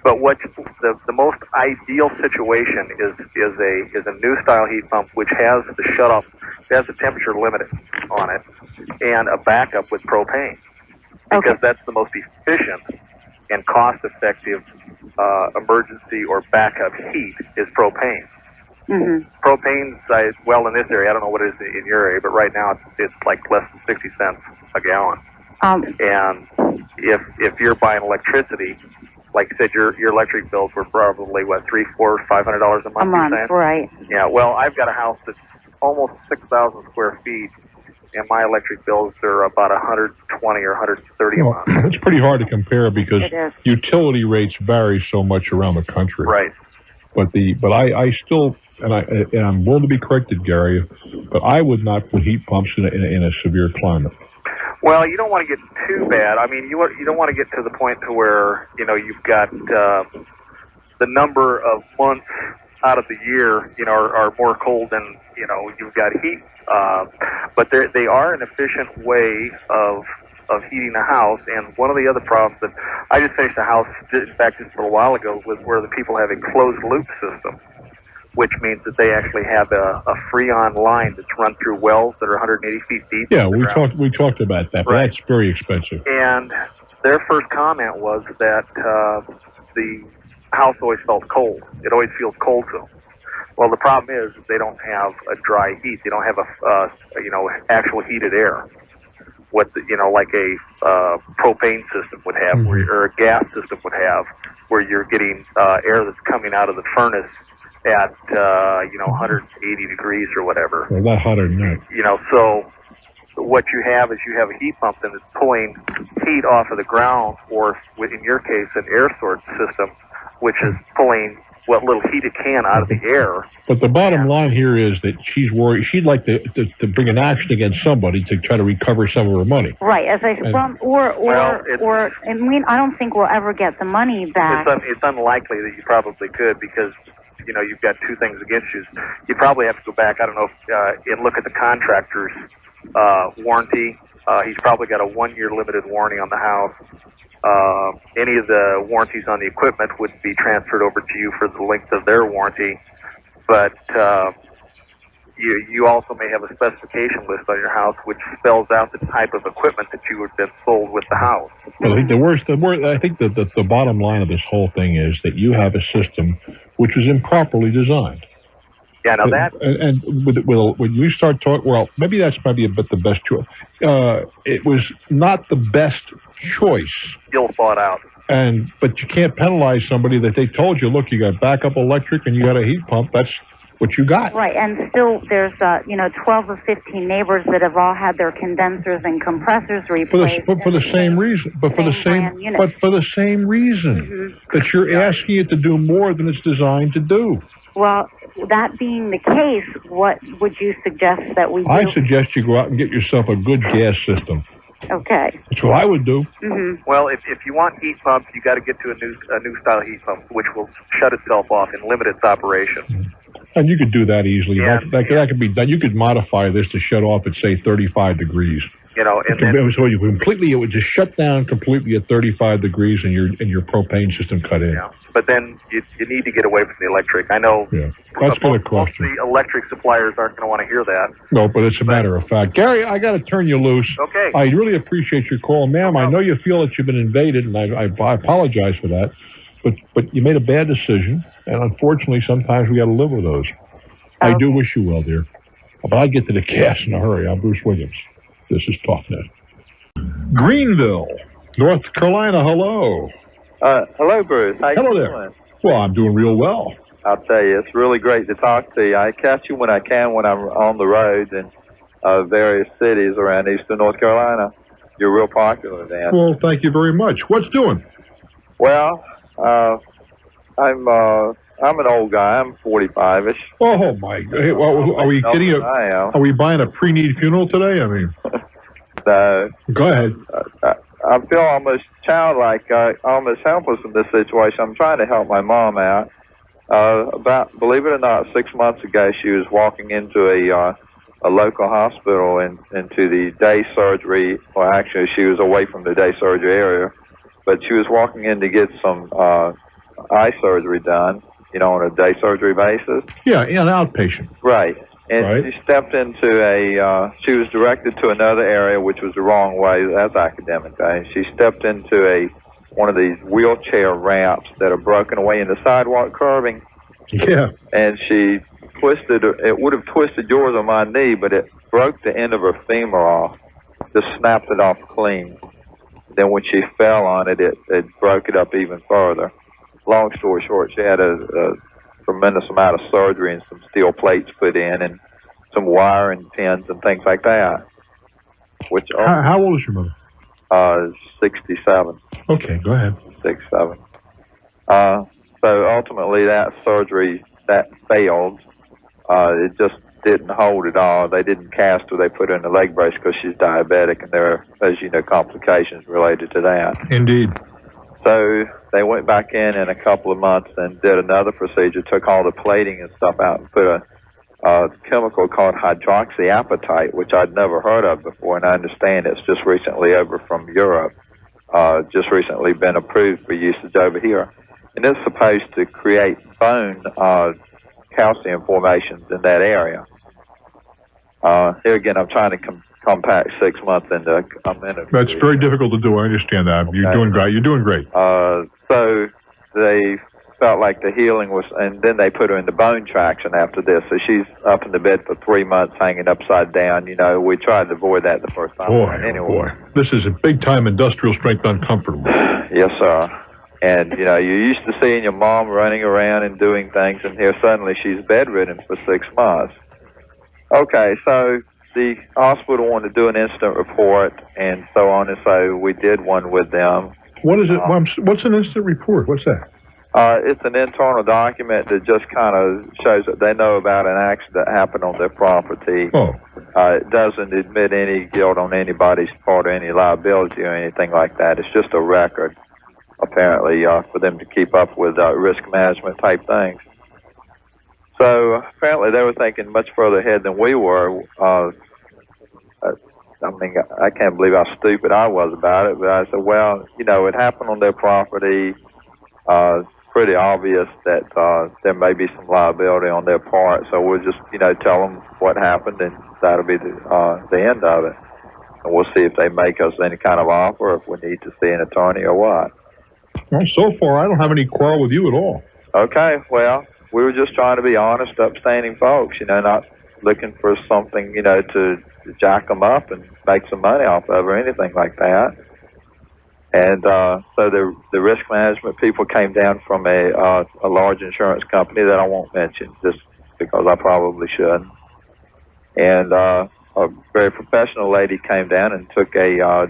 But what the most ideal situation is a new style heat pump which has the shutoff, has a temperature limit on it, and a backup with propane. because that's the most efficient and cost-effective emergency or backup heat is propane. Propane, well, in this area, I don't know what it is in your area, but right now it's like less than 60 cents a gallon. And if you're buying electricity, like I said, your electric bills were probably what, $300, $400, $500 a month. A month, right? Yeah. Well, I've got a house that's almost 6,000 square feet, and my electric bills are about 120 or 130 a month. It's pretty hard to compare because utility rates vary so much around the country. Right. But I still, and I'm willing to be corrected, Gary, but I would not put heat pumps in a severe climate. Well, you don't want to get too bad. I mean, you don't want to get to the point to where, you've got the number of months out of the year, are more cold than, you've got heat. But they are an efficient way of heating a house. And one of the other problems that I just finished a house, in fact, just a little while ago, was where the people have a closed loop system, which means that they actually have a freon line that's run through wells that are 180 feet deep. Yeah, we talked about that, but that's very expensive. And their first comment was that the house always felt cold. It always feels cold to them. Well, the problem is they don't have a dry heat. They don't have actual heated air. What like a propane system would have, or a gas system would have, where you're getting air that's coming out of the furnace at 180 degrees or whatever. Well, not hotter than that. So what you have is you have a heat pump that is pulling heat off of the ground, or in your case, an air source system, which is pulling what little heat it can out of the air. But the bottom line here is that she's worried. She'd like to bring an action against somebody to try to recover some of her money. Right. As I said, I don't think we'll ever get the money back. It's unlikely that you probably could, because you've got two things against you. You probably have to go back, I don't know, and look at the contractor's warranty. He's probably got a 1-year limited warranty on the house. Any of the warranties on the equipment would be transferred over to you for the length of their warranty. But you also may have a specification list on your house which spells out the type of equipment that you would have sold with the house. Well, I think the bottom line of this whole thing is that you have a system which was improperly designed. Yeah, now that... And when you start talking, well, maybe that's probably a bit the best choice. It was not the best choice. Ill thought out. But you can't penalize somebody that they told you, look, you got backup electric and you got a heat pump. That's what you got. Right, and still there's 12 or 15 neighbors that have all had their condensers and compressors replaced. For the same reason. But for the same reason that you're asking it to do more than it's designed to do. Well, that being the case, what would you suggest that we do? I suggest you go out and get yourself a good gas system. Okay. That's what I would do. Well, if you want heat pumps, you got to get to a new style heat pump, which will shut itself off and limit its operation. And you could do that easily. Yeah. That could be done. You could modify this to shut off at, say, 35 degrees. So it would just shut down completely at 35 degrees, and your propane system cut in. Yeah. But then you need to get away from the electric. I know. Yeah. That's going to cost you. The electric suppliers aren't going to want to hear that. No, but it's a matter of fact. Gary, I got to turn you loose. Okay. I really appreciate your call, ma'am. I know you feel that you've been invaded, and I apologize for that. But you made a bad decision, and unfortunately, sometimes we got to live with those. I do wish you well, dear. But I'll get to the gas in a hurry. I'm Bruce Williams. This is Talknet. Greenville, North Carolina, hello. Hello, Bruce. How you doing? There. Well, I'm doing real well. I'll tell you, it's really great to talk to you. I catch you when I can when I'm on the road in various cities around eastern North Carolina. You're real popular then. Well, thank you very much. What's doing? Well, I'm an old guy. I'm 45-ish. Oh my! Hey, well, are we getting Are we buying a pre-need funeral today? I mean, no. Go ahead. I feel almost childlike, almost helpless in this situation. I'm trying to help my mom out. Believe it or not, 6 months ago, she was walking into a local hospital into the day surgery. Well, actually, she was away from the day surgery area, but she was walking in to get some eye surgery done. On a day surgery basis. Yeah, an outpatient. Right. And she stepped into she was directed to another area, which was the wrong way. That's academic day. She stepped into one of these wheelchair ramps that are broken away in the sidewalk curving. Yeah. And she twisted, it would have twisted yours on my knee, but it broke the end of her femur off, just snapped it off clean. Then when she fell on it, it broke it up even further. Long story short, she had a tremendous amount of surgery and some steel plates put in and some wire and pins and things like that. Which how old is your mother? 67. Okay, go ahead. 67. So ultimately that surgery, that failed. It just didn't hold at all. They didn't cast her. They put her in a leg brace because she's diabetic, and there are, as you know, complications related to that. Indeed. So they went back in a couple of months and did another procedure, took all the plating and stuff out and put a chemical called hydroxyapatite, which I'd never heard of before, and I understand it's just recently over from Europe, just recently been approved for usage over here. And it's supposed to create bone calcium formations in that area. Here again, I'm trying to compact 6 months into a minute. That's very difficult to do. I understand that. Okay. You're doing great. You're doing great. So they felt like the healing was, and then they put her into bone traction after this. So she's up in the bed for 3 months, hanging upside down. You know, we tried to avoid that the first time. Boy, this is a big-time industrial strength uncomfortable. Yes, sir. And, you know, you're used to seeing your mom running around and doing things, and here suddenly she's bedridden for 6 months. Okay, so the hospital wanted to do an incident report and so on, and so we did one with them. What is it? What's an incident report? What's that? It's an internal document that just kind of shows that they know about an accident that happened on their property. Oh. It doesn't admit any guilt on anybody's part or any liability or anything like that. It's just a record, apparently, for them to keep up with risk management type things. So apparently they were thinking much further ahead than we were. I mean, I can't believe how stupid I was about it, but I said, well, you know, it happened on their property. It's pretty obvious that there may be some liability on their part, so we'll just, you know, tell them what happened, and that'll be the end of it. And we'll see if they make us any kind of offer, if we need to see an attorney or what. Well, so far, I don't have any quarrel with you at all. Okay, well, we were just trying to be honest, upstanding folks, you know, not looking for something, you know, to jack them up and make some money off of or anything like that. And so the risk management people came down from a large insurance company that I won't mention just because I probably shouldn't. And a very professional lady came down and took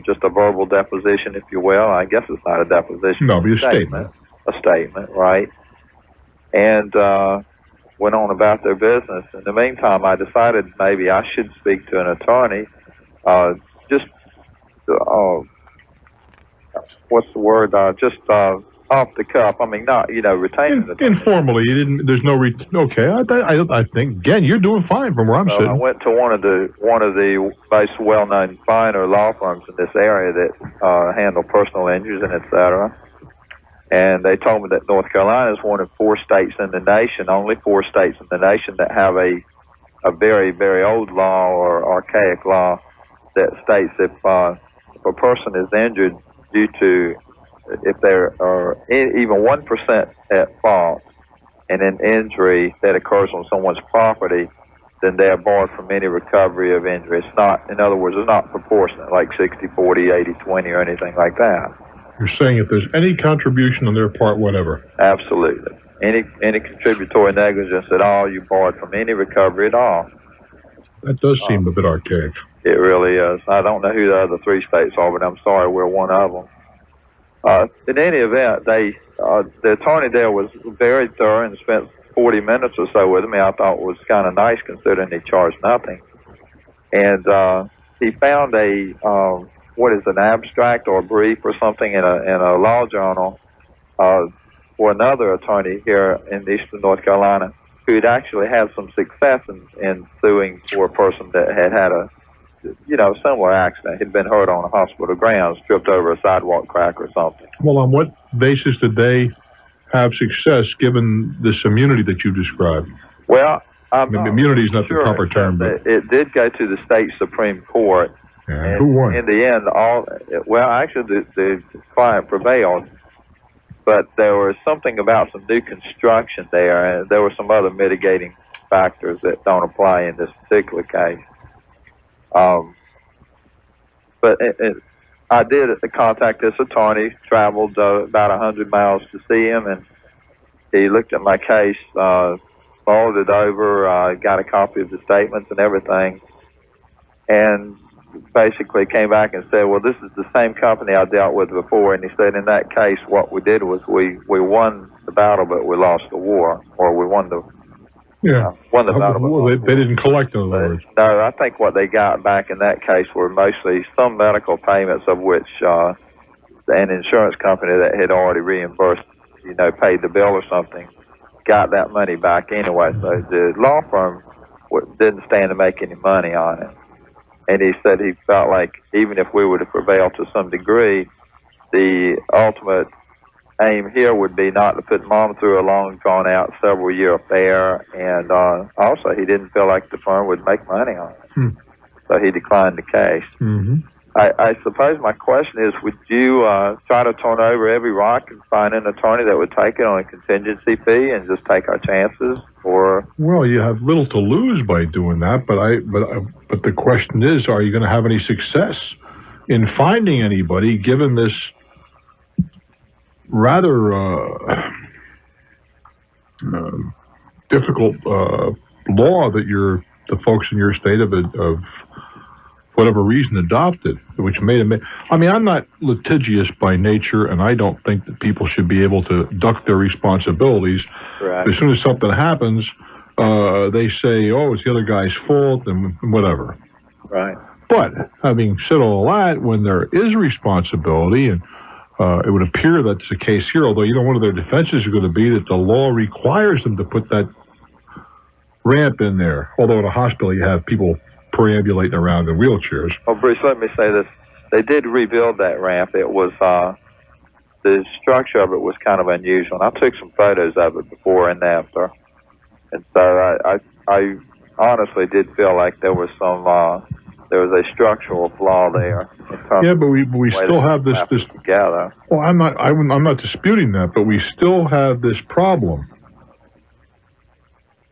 just a verbal deposition, if you will. I guess it's not a deposition. No, it'll be a statement. A statement, right. And went on about their business. In the meantime, I decided maybe I should speak to an attorney, what's the word? Just off the cuff. I mean, not, you know, retaining the informally. You didn't. There's no. Okay. I think again, you're doing fine from where I'm sitting. I went to one of the most well-known finer law firms in this area that handle personal injuries and etc. And they told me that North Carolina is one of 4 states in the nation, only 4 states in the nation that have a very, very old law or archaic law that states if a person is injured due to, if there are even 1% at fault in an injury that occurs on someone's property, then they are barred from any recovery of injury. It's not, in other words, it's not proportionate, like 60-40, 80-20, or anything like that. You're saying if there's any contribution on their part, whatever. Absolutely. Any contributory negligence at all, you're barred from any recovery at all. That does seem a bit archaic. It really is. I don't know who the other 3 states are, but I'm sorry we're one of them. In any event, the attorney there was very thorough and spent 40 minutes or so with me. I thought it was kind of nice considering he charged nothing. And he found an abstract or a brief or something in a law journal for another attorney here in Eastern North Carolina who had actually had some success in suing for a person that had a, you know, similar accident. He'd been hurt on a hospital grounds, tripped over a sidewalk crack or something. Well, on what basis did they have success given this immunity that you described? Well, Immunity is not the proper term, but it did go to the state Supreme Court. And who won? In the end, actually, the client prevailed, but there was something about some new construction there, and there were some other mitigating factors that don't apply in this particular case. But I did contact this attorney, traveled about 100 miles to see him, and he looked at my case, followed it over, got a copy of the statements and everything, and basically came back and said, well, this is the same company I dealt with before. And he said, in that case, what we did was we won the battle, but we lost the war, or we won the battle. They didn't collect those words. No, I think what they got back in that case were mostly some medical payments, of which an insurance company that had already reimbursed, paid the bill or something, got that money back anyway. So the law firm didn't stand to make any money on it. And he said he felt like even if we were to prevail to some degree, the ultimate aim here would be not to put Mom through a long, drawn-out, several-year affair, and also he didn't feel like the firm would make money on it. So he declined the case. I suppose my question is, would you try to turn over every rock and find an attorney that would take it on a contingency fee and just take our chances? Or well, you have little to lose by doing that, but the question is, are you going to have any success in finding anybody, given this rather difficult law that the folks in your state of whatever reason adopted, which made it. I mean, I'm not litigious by nature, and I don't think that people should be able to duck their responsibilities. Right. As soon as something happens, they say, "Oh, it's the other guy's fault," and whatever. Right. But having said all that, when there is responsibility, and it would appear that's the case here, although one of their defenses is going to be that the law requires them to put that ramp in there. Although in a hospital you have people perambulating around in wheelchairs. Oh, Bruce, let me say this. They did rebuild that ramp. It was, the structure of it was kind of unusual. And I took some photos of it before and after. And so I honestly did feel like there was a structural flaw there. Yeah, but we still have this together. Well, I'm not disputing that, but we still have this problem.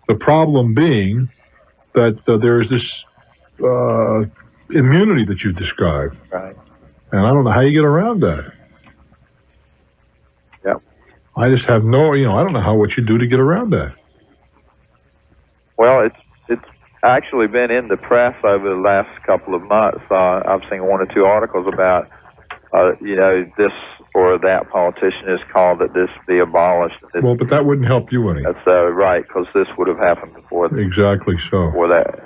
The problem being that there is this immunity that you described. Right. And I don't know how you get around that. Yep. I just have I don't know what you do to get around that. Well, it's actually been in the press over the last couple of months. I've seen one or two articles about, this or that politician has called that this be abolished. Well, but that wouldn't help you any. That's right, because this would have happened before. Exactly so. Before that.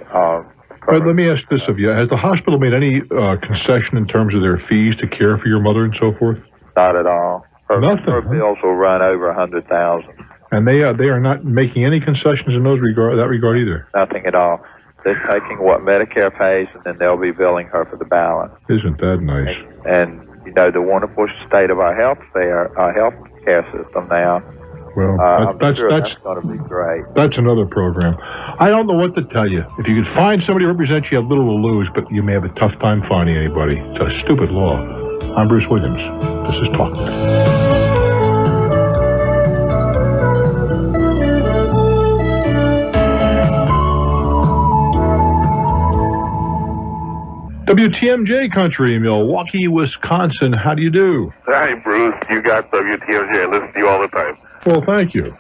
But let me ask this of you. Has the hospital made any concession in terms of their fees to care for your mother and so forth? Not at all. Nothing. Her bills will run over $100,000. And they are not making any concessions in that regard either? Nothing at all. They're taking what Medicare pays, and then they'll be billing her for the balance. Isn't that nice? And the wonderful state of our health care system now. Well, that's going to be great. That's another program. I don't know what to tell you. If you could find somebody who represents you, you have little to lose, but you may have a tough time finding anybody. It's a stupid law. I'm Bruce Williams. This is Talknet. WTMJ Country, Milwaukee, Wisconsin. How do you do? Hi, Bruce. You got WTMJ. I listen to you all the time. Well, thank you.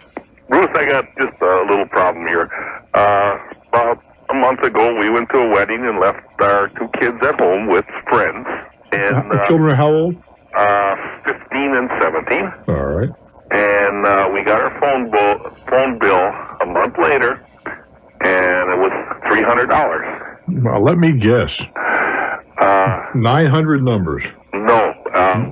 Bruce, I got just a little problem here. About a month ago, we went to a wedding and left our two kids at home with friends. And the children are how old? 15 and 17. All right. And we got our phone bill a month later, and it was $300. Well, let me guess. 900 numbers. No,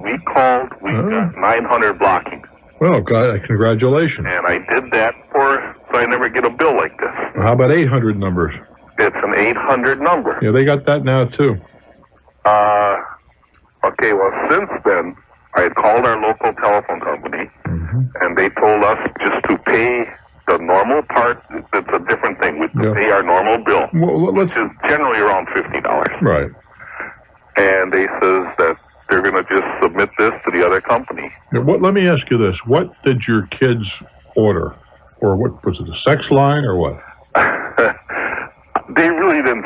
we called. We got 900 blocking. Well, God, congratulations. And I did that so I never get a bill like this. How about 800 numbers? It's an 800 number. Yeah, they got that now, too. Okay, well, since then, I had called our local telephone company, and they told us just to pay the normal part, it's a different thing. We pay our normal bill, which is generally around $50. Right. And they says that they're going to just submit this to the other company. Now, let me ask you this. What did your kids order? Or what was it, a sex line or what? They really didn't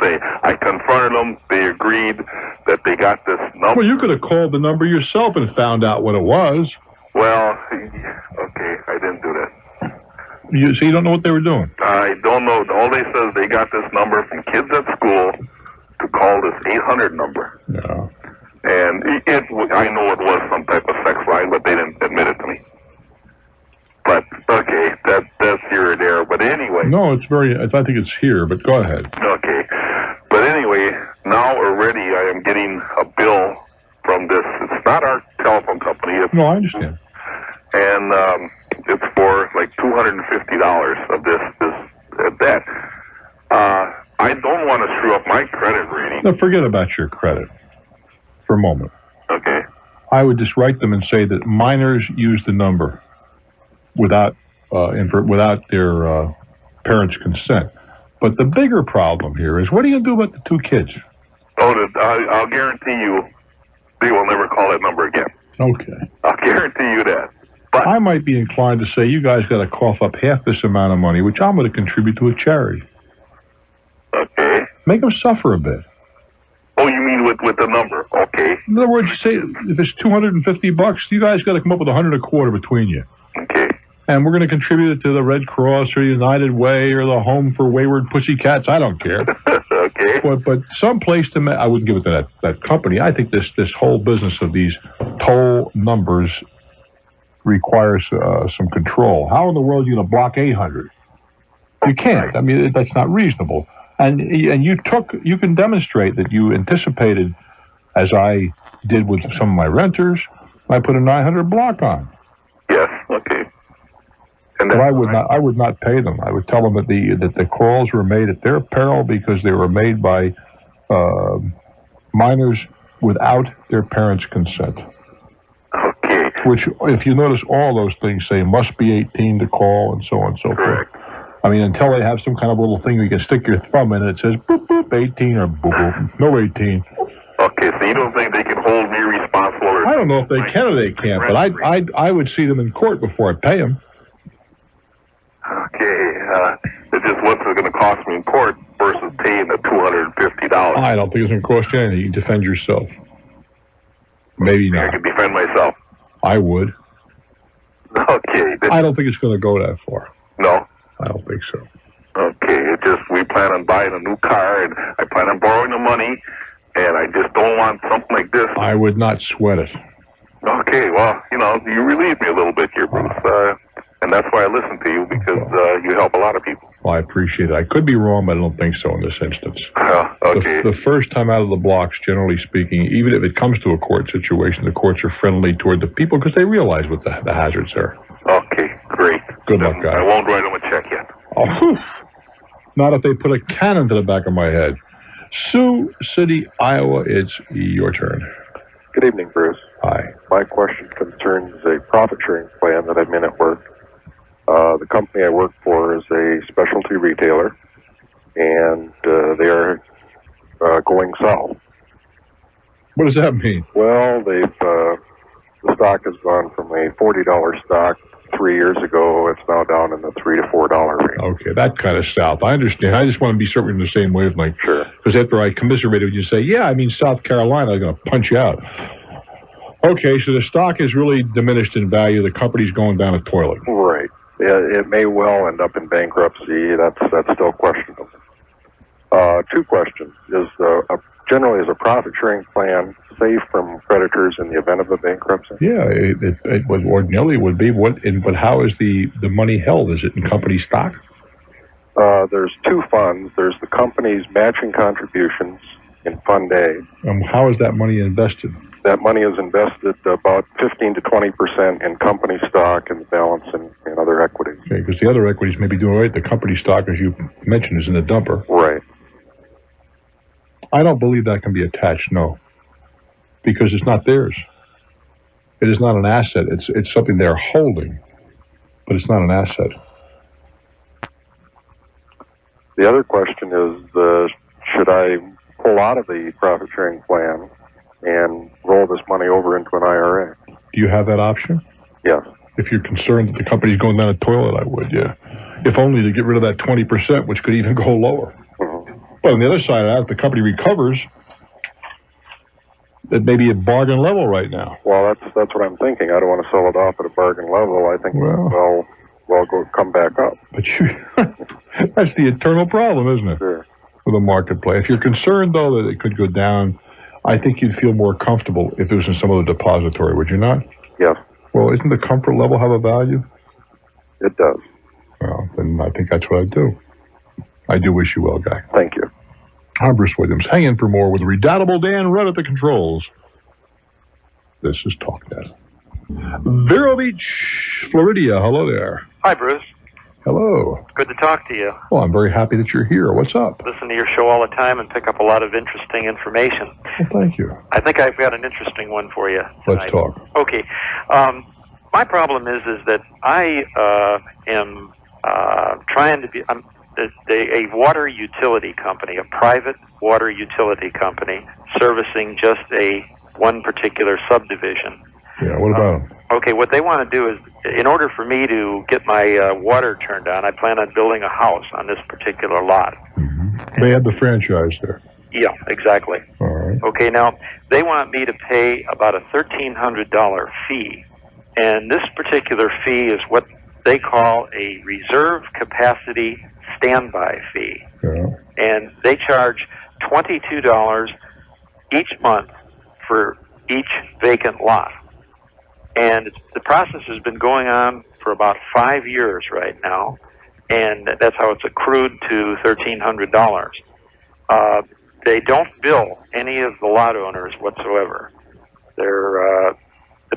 say. I confronted them. They agreed that they got this number. Well, you could have called the number yourself and found out what it was. Well, okay, I didn't do that. So you don't know what they were doing? I don't know. All they said is they got this number from kids at school to call this 800 number. Yeah. And I know it was some type of sex line, but they didn't admit it to me. But, okay, that's here or there. But anyway. No, I think it's here, but go ahead. Okay. But anyway, now already I am getting a bill from this. It's not our telephone company. No, I understand. And it's for like $250 of that. I don't want to screw up my credit rating. No, forget about your credit for a moment. Okay. I would just write them and say that minors use the number without their parents' consent. But the bigger problem here is, what are you going to do about the two kids? I'll guarantee you they will never call that number again. Okay. I'll guarantee you that. But I might be inclined to say, you guys got to cough up half this amount of money, which I'm going to contribute to a charity. Okay. Make them suffer a bit. Oh, you mean with the number? Okay. In other words, you say if it's $250, you guys got to come up with $100 a quarter between you. Okay. And we're going to contribute it to the Red Cross or United Way or the Home for Wayward Pussycats. I don't care. Okay. But some place I wouldn't give it to that company. I think this whole business of these toll numbers requires some control. How in the world are you going to block 800? You can't. I mean, that's not reasonable. And you can demonstrate that you anticipated, as I did with some of my renters. I put a 900 block on. Yes. Okay. But I would not pay them. I would tell them that the calls were made at their peril because they were made by minors without their parents' consent. Okay. Which, if you notice, all those things say must be 18 to call and so on and so forth. I mean, until they have some kind of little thing you can stick your thumb in and it says boop boop 18 or boop boop no 18. Okay, so you don't think they can hold me responsible? I don't know if they can or they can't, but I would see them in court before I pay them. Okay, it's just what's it going to cost me in court versus paying the $250. I don't think it's going to cost you anything. You can defend yourself. Maybe not. I can defend myself. I would. Okay. I don't think it's going to go that far. No? I don't think so. Okay, we plan on buying a new car, and I plan on borrowing the money, and I just don't want something like this. I would not sweat it. Okay, well, you relieve me a little bit here, Bruce. And that's why I listen to you, because you help a lot of people. Well, I appreciate it. I could be wrong, but I don't think so in this instance. Okay. The first time out of the blocks, generally speaking, even if it comes to a court situation, the courts are friendly toward the people because they realize what the hazards are. Okay, great. Good luck, guys. I won't write them a check yet. Oh, not if they put a cannon to the back of my head. Sioux City, Iowa, it's your turn. Good evening, Bruce. Hi. My question concerns a profit-sharing plan that I'm in at work. The company I work for is a specialty retailer, and they are going south. What does that mean? Well, the stock has gone from a $40 stock 3 years ago. It's now down in the $3 to $4 range. Okay, that kind of south. I understand. I just want to be certain in the same wavelength. Sure. Because after I commiserated, you say, yeah, I mean South Carolina, I'm going to punch you out. Okay, so the stock is really diminished in value. The company's going down a toilet. Right. It may well end up in bankruptcy. That's still questionable. Two questions. Generally, is a profit-sharing plan safe from creditors in the event of a bankruptcy? Yeah, it would ordinarily would be. But how is the money held? Is it in company stock? There's two funds. There's the company's matching contributions in Fund A. How is that money invested? That money is invested about 15 to 20% in company stock and the balance in other equities. Okay, because the other equities may be doing all right. The company stock, as you mentioned, is in the dumper. Right. I don't believe that can be attached, no. Because it's not theirs. It is not an asset. It's something they're holding. but it's not an asset. The other question is, should I pull out of the profit sharing plan and roll this money over into an IRA? Do you have that option? Yes. If you're concerned that the company's going down a toilet, I would, yeah. If only to get rid of that 20%, which could even go lower. But on the other side of that, if the company recovers, it may be at bargain level right now. Well, that's what I'm thinking. I don't want to sell it off at a bargain level. I think we'll come back up. But that's the eternal problem, isn't it? Sure. With a marketplace. If you're concerned, though, that it could go down, I think you'd feel more comfortable if it was in some other depository, would you not? Yes. Well, isn't the comfort level have a value? It does. Well, then I think that's what I'd do. I do wish you well, Guy. Thank you. I'm Bruce Williams. Hang in for more with Redoubtable Dan right at the controls. This is Talknet. Vero Beach, Florida. Hello there. Hi, Bruce. Hello. Good to talk to you. Well, I'm very happy that you're here. What's up? Listen to your show all the time and pick up a lot of interesting information. Well, thank you. I think I've got an interesting one for you tonight. Let's talk. Okay. My problem is that I am trying to be a water utility company, a private water utility company servicing just one particular subdivision. Yeah, what about them? Okay, what they want to do is, in order for me to get my water turned on, I plan on building a house on this particular lot. Mm-hmm. They have the franchise there. Yeah, exactly. All right. Okay, now, they want me to pay about a $1,300 fee, and this particular fee is what they call a reserve capacity standby fee. Yeah. And they charge $22 each month for each vacant lot. And the process has been going on for about 5 years right now, and that's how it's accrued to $1,300. They don't bill any of the lot owners whatsoever. The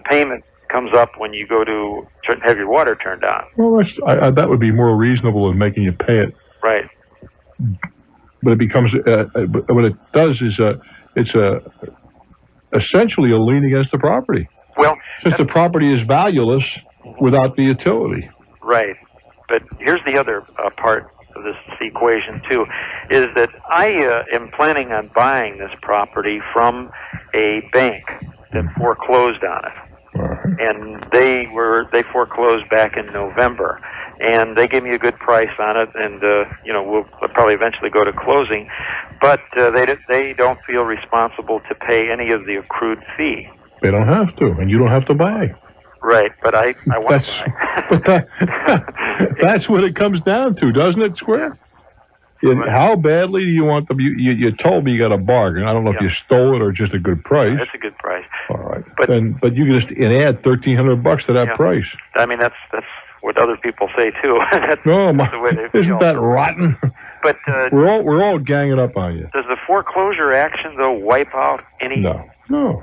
payment comes up when you go to have your water turned on. Well, that would be more reasonable than making you pay it. Right. But it becomes, what it does is it's essentially a lien against the property. Well, since the property is valueless without the utility. Right. But here's the other part of this equation, too, is that I am planning on buying this property from a bank that foreclosed on it. And they foreclosed back in November, and they gave me a good price on it, and we'll probably eventually go to closing, but they don't feel responsible to pay any of the accrued fee. They don't have to, and you don't have to buy. Right, but I want to buy. That's what it comes down to, doesn't it, Square? How badly do you want them? You told me you got a bargain. I don't know if you stole it or just a good price. That's a good price. All right, but you can just add $1,300 to that price. I mean, that's what other people say too. That's the way they feel. Isn't that rotten? But we're all ganging up on you. Does the foreclosure action though wipe out any? No,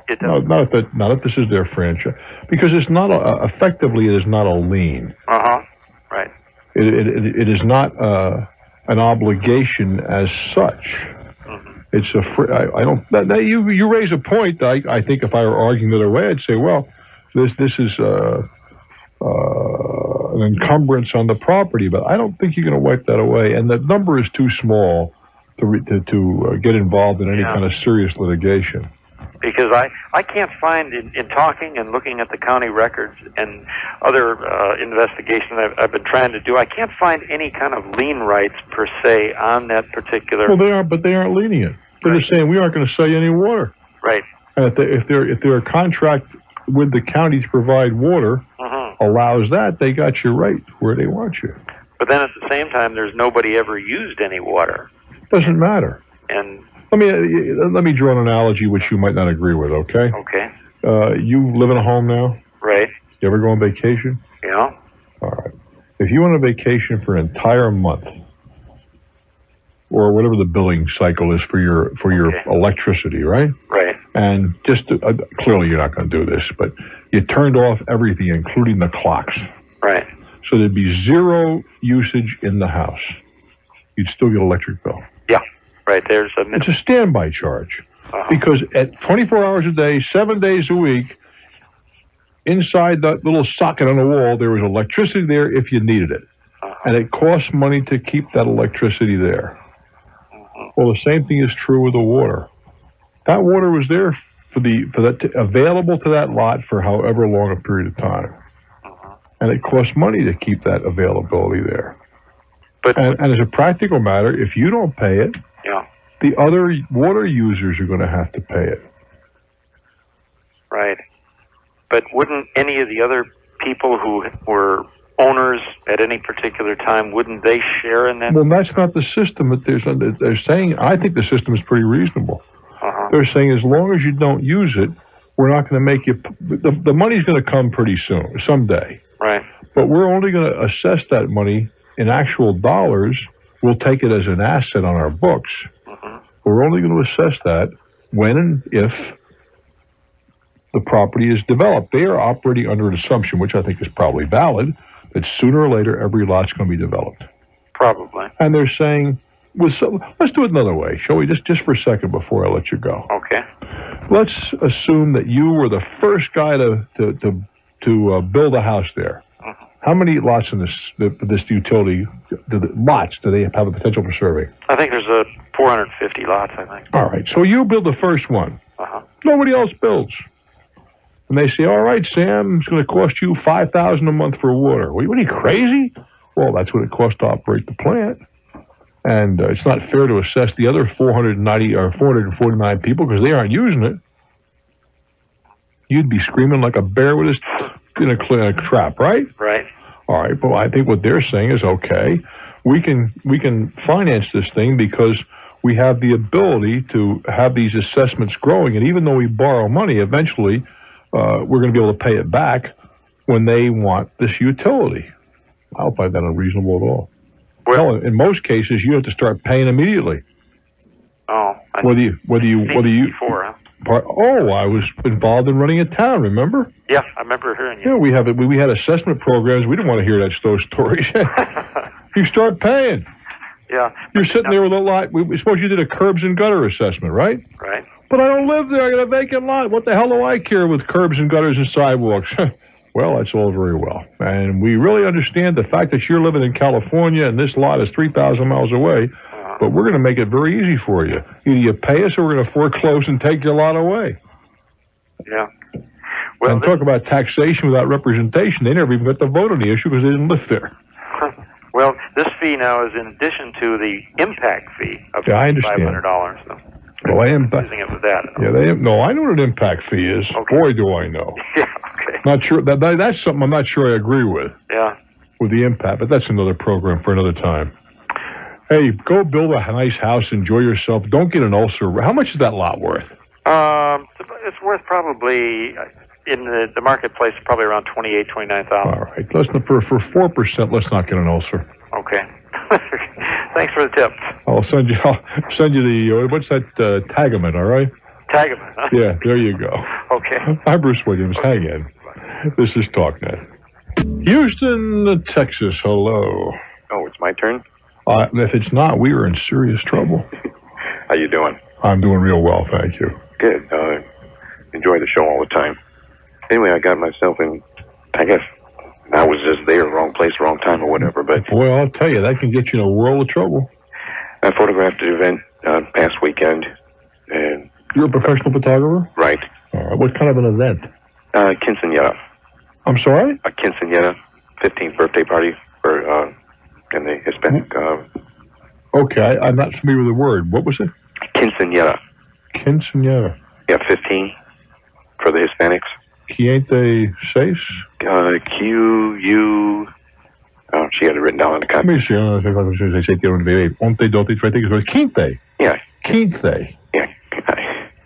not if this is their franchise, because it's not effectively it is not a lien. Right. It is not an obligation as such. Mm-hmm. It's I don't. You raise a point. I think if I were arguing the other way, I'd say, well, this is an encumbrance on the property, but I don't think you're going to wipe that away. And the number is too small to get involved in any kind of serious litigation. Because I can't find, in talking and looking at the county records and other investigations I've been trying to do, I can't find any kind of lien rights per se on that particular. Well, they aren't lenient. They're just saying we aren't going to sell you any water. Right. And if they're a contract with the county to provide water allows that, they got you right where they want you. But then at the same time, there's nobody ever used any water. Doesn't matter. And let me draw an analogy which you might not agree with, okay? Okay. You live in a home now? Right. You ever go on vacation? Yeah. All right. If you went on vacation for an entire month, or whatever the billing cycle is for your electricity, right? Right. And just clearly you're not going to do this, but you turned off everything, including the clocks. Right. So there'd be zero usage in the house. You'd still get an electric bill. Yeah. Right. It's a standby charge. Because at 24 hours a day, 7 days a week, inside that little socket on the wall, there was electricity there if you needed it. And it costs money to keep that electricity there. Well, the same thing is true with the water. That water was there available to that lot for however long a period of time. And it costs money to keep that availability there. And as a practical matter, if you don't pay it, the other water users are going to have to pay it. Right. But wouldn't any of the other people who were owners at any particular time, wouldn't they share in that? Well, that's not the system that they're saying. I think the system is pretty reasonable. They're saying as long as you don't use it, we're not going to make you... The money's going to come pretty soon, someday. Right. But we're only going to assess that money in actual dollars. We'll take it as an asset on our books. We're only going to assess that when and if the property is developed. They are operating under an assumption, which I think is probably valid, that sooner or later every lot's going to be developed. Probably. And they're saying, let's do it another way, shall we? Just for a second before I let you go. Okay. Let's assume that you were the first guy to build a house there. How many lots in this utility, lots, do they have the potential for serving? I think there's 450 lots, I think. All right, so you build the first one. Nobody else builds. And they say, all right, Sam, it's going to cost you $5,000 a month for water. What are you, crazy? Well, that's what it costs to operate the plant. And it's not fair to assess the other 490 or 449 people because they aren't using it. You'd be screaming like a bear with his in a trap, right? Right. All right, but I think what they're saying is, okay, we can finance this thing because we have the ability to have these assessments growing, and even though we borrow money, eventually we're going to be able to pay it back when they want this utility. I don't find that unreasonable at all. Well, in most cases, you have to start paying immediately. Oh. Whether you before, huh? Oh, I was involved in running a town, remember? Yeah, I remember hearing you. Yeah, we had assessment programs. We didn't want to hear those stories. You start paying. Yeah. You're sitting there with a lot. Suppose you did a curbs and gutter assessment, right? Right. But I don't live there. I got a vacant lot. What the hell do I care with curbs and gutters and sidewalks? Well, that's all very well. And we really understand the fact that you're living in California and this lot is 3,000 miles away. But we're going to make it very easy for you. Either you pay us or we're going to foreclose and take your lot away. Yeah. Well, and talk about taxation without representation. They never even got to vote on the issue because they didn't live there. Well, this fee now is in addition to the impact fee of I understand. $500. So well, I am using it with that. No, I know what an impact fee is. Okay. Boy, do I know. Yeah, okay. Not sure that's something I'm not sure I agree with. Yeah. With the impact, but that's another program for another time. Hey, go build a nice house, enjoy yourself. Don't get an ulcer. How much is that lot worth? It's worth probably in the marketplace probably around $28,000-$29,000. All right, let's not, for 4%. Let's not get an ulcer. Okay. Thanks for the tip. I'll send you the what's that Tagament? All right. Tagament. Huh? Yeah, there you go. Okay. I'm Bruce Williams. Hang in. This is Talknet. Houston, Texas. Hello. Oh, it's my turn. If it's not, we are in serious trouble. How you doing? I'm doing real well, thank you. Good. Enjoy the show all the time. Anyway, I got myself in, I guess I was just there, wrong place, wrong time or whatever, but... Boy, I'll tell you, that can get you in a world of trouble. I photographed an event past weekend, and... You're a professional photographer? Right. All right. What kind of an event? Quinceañera. I'm sorry? A quinceañera, 15th birthday party for... in the Hispanic... Okay, I'm not familiar with the word. What was it? Quinceañera. Quinceañera. Yeah, 15 for the Hispanics. Quiente seis? Q-U... Oh, she had it written down on the copy. Let me see. Onte, dote, trete, quinte. Yeah. Quinte. Yeah.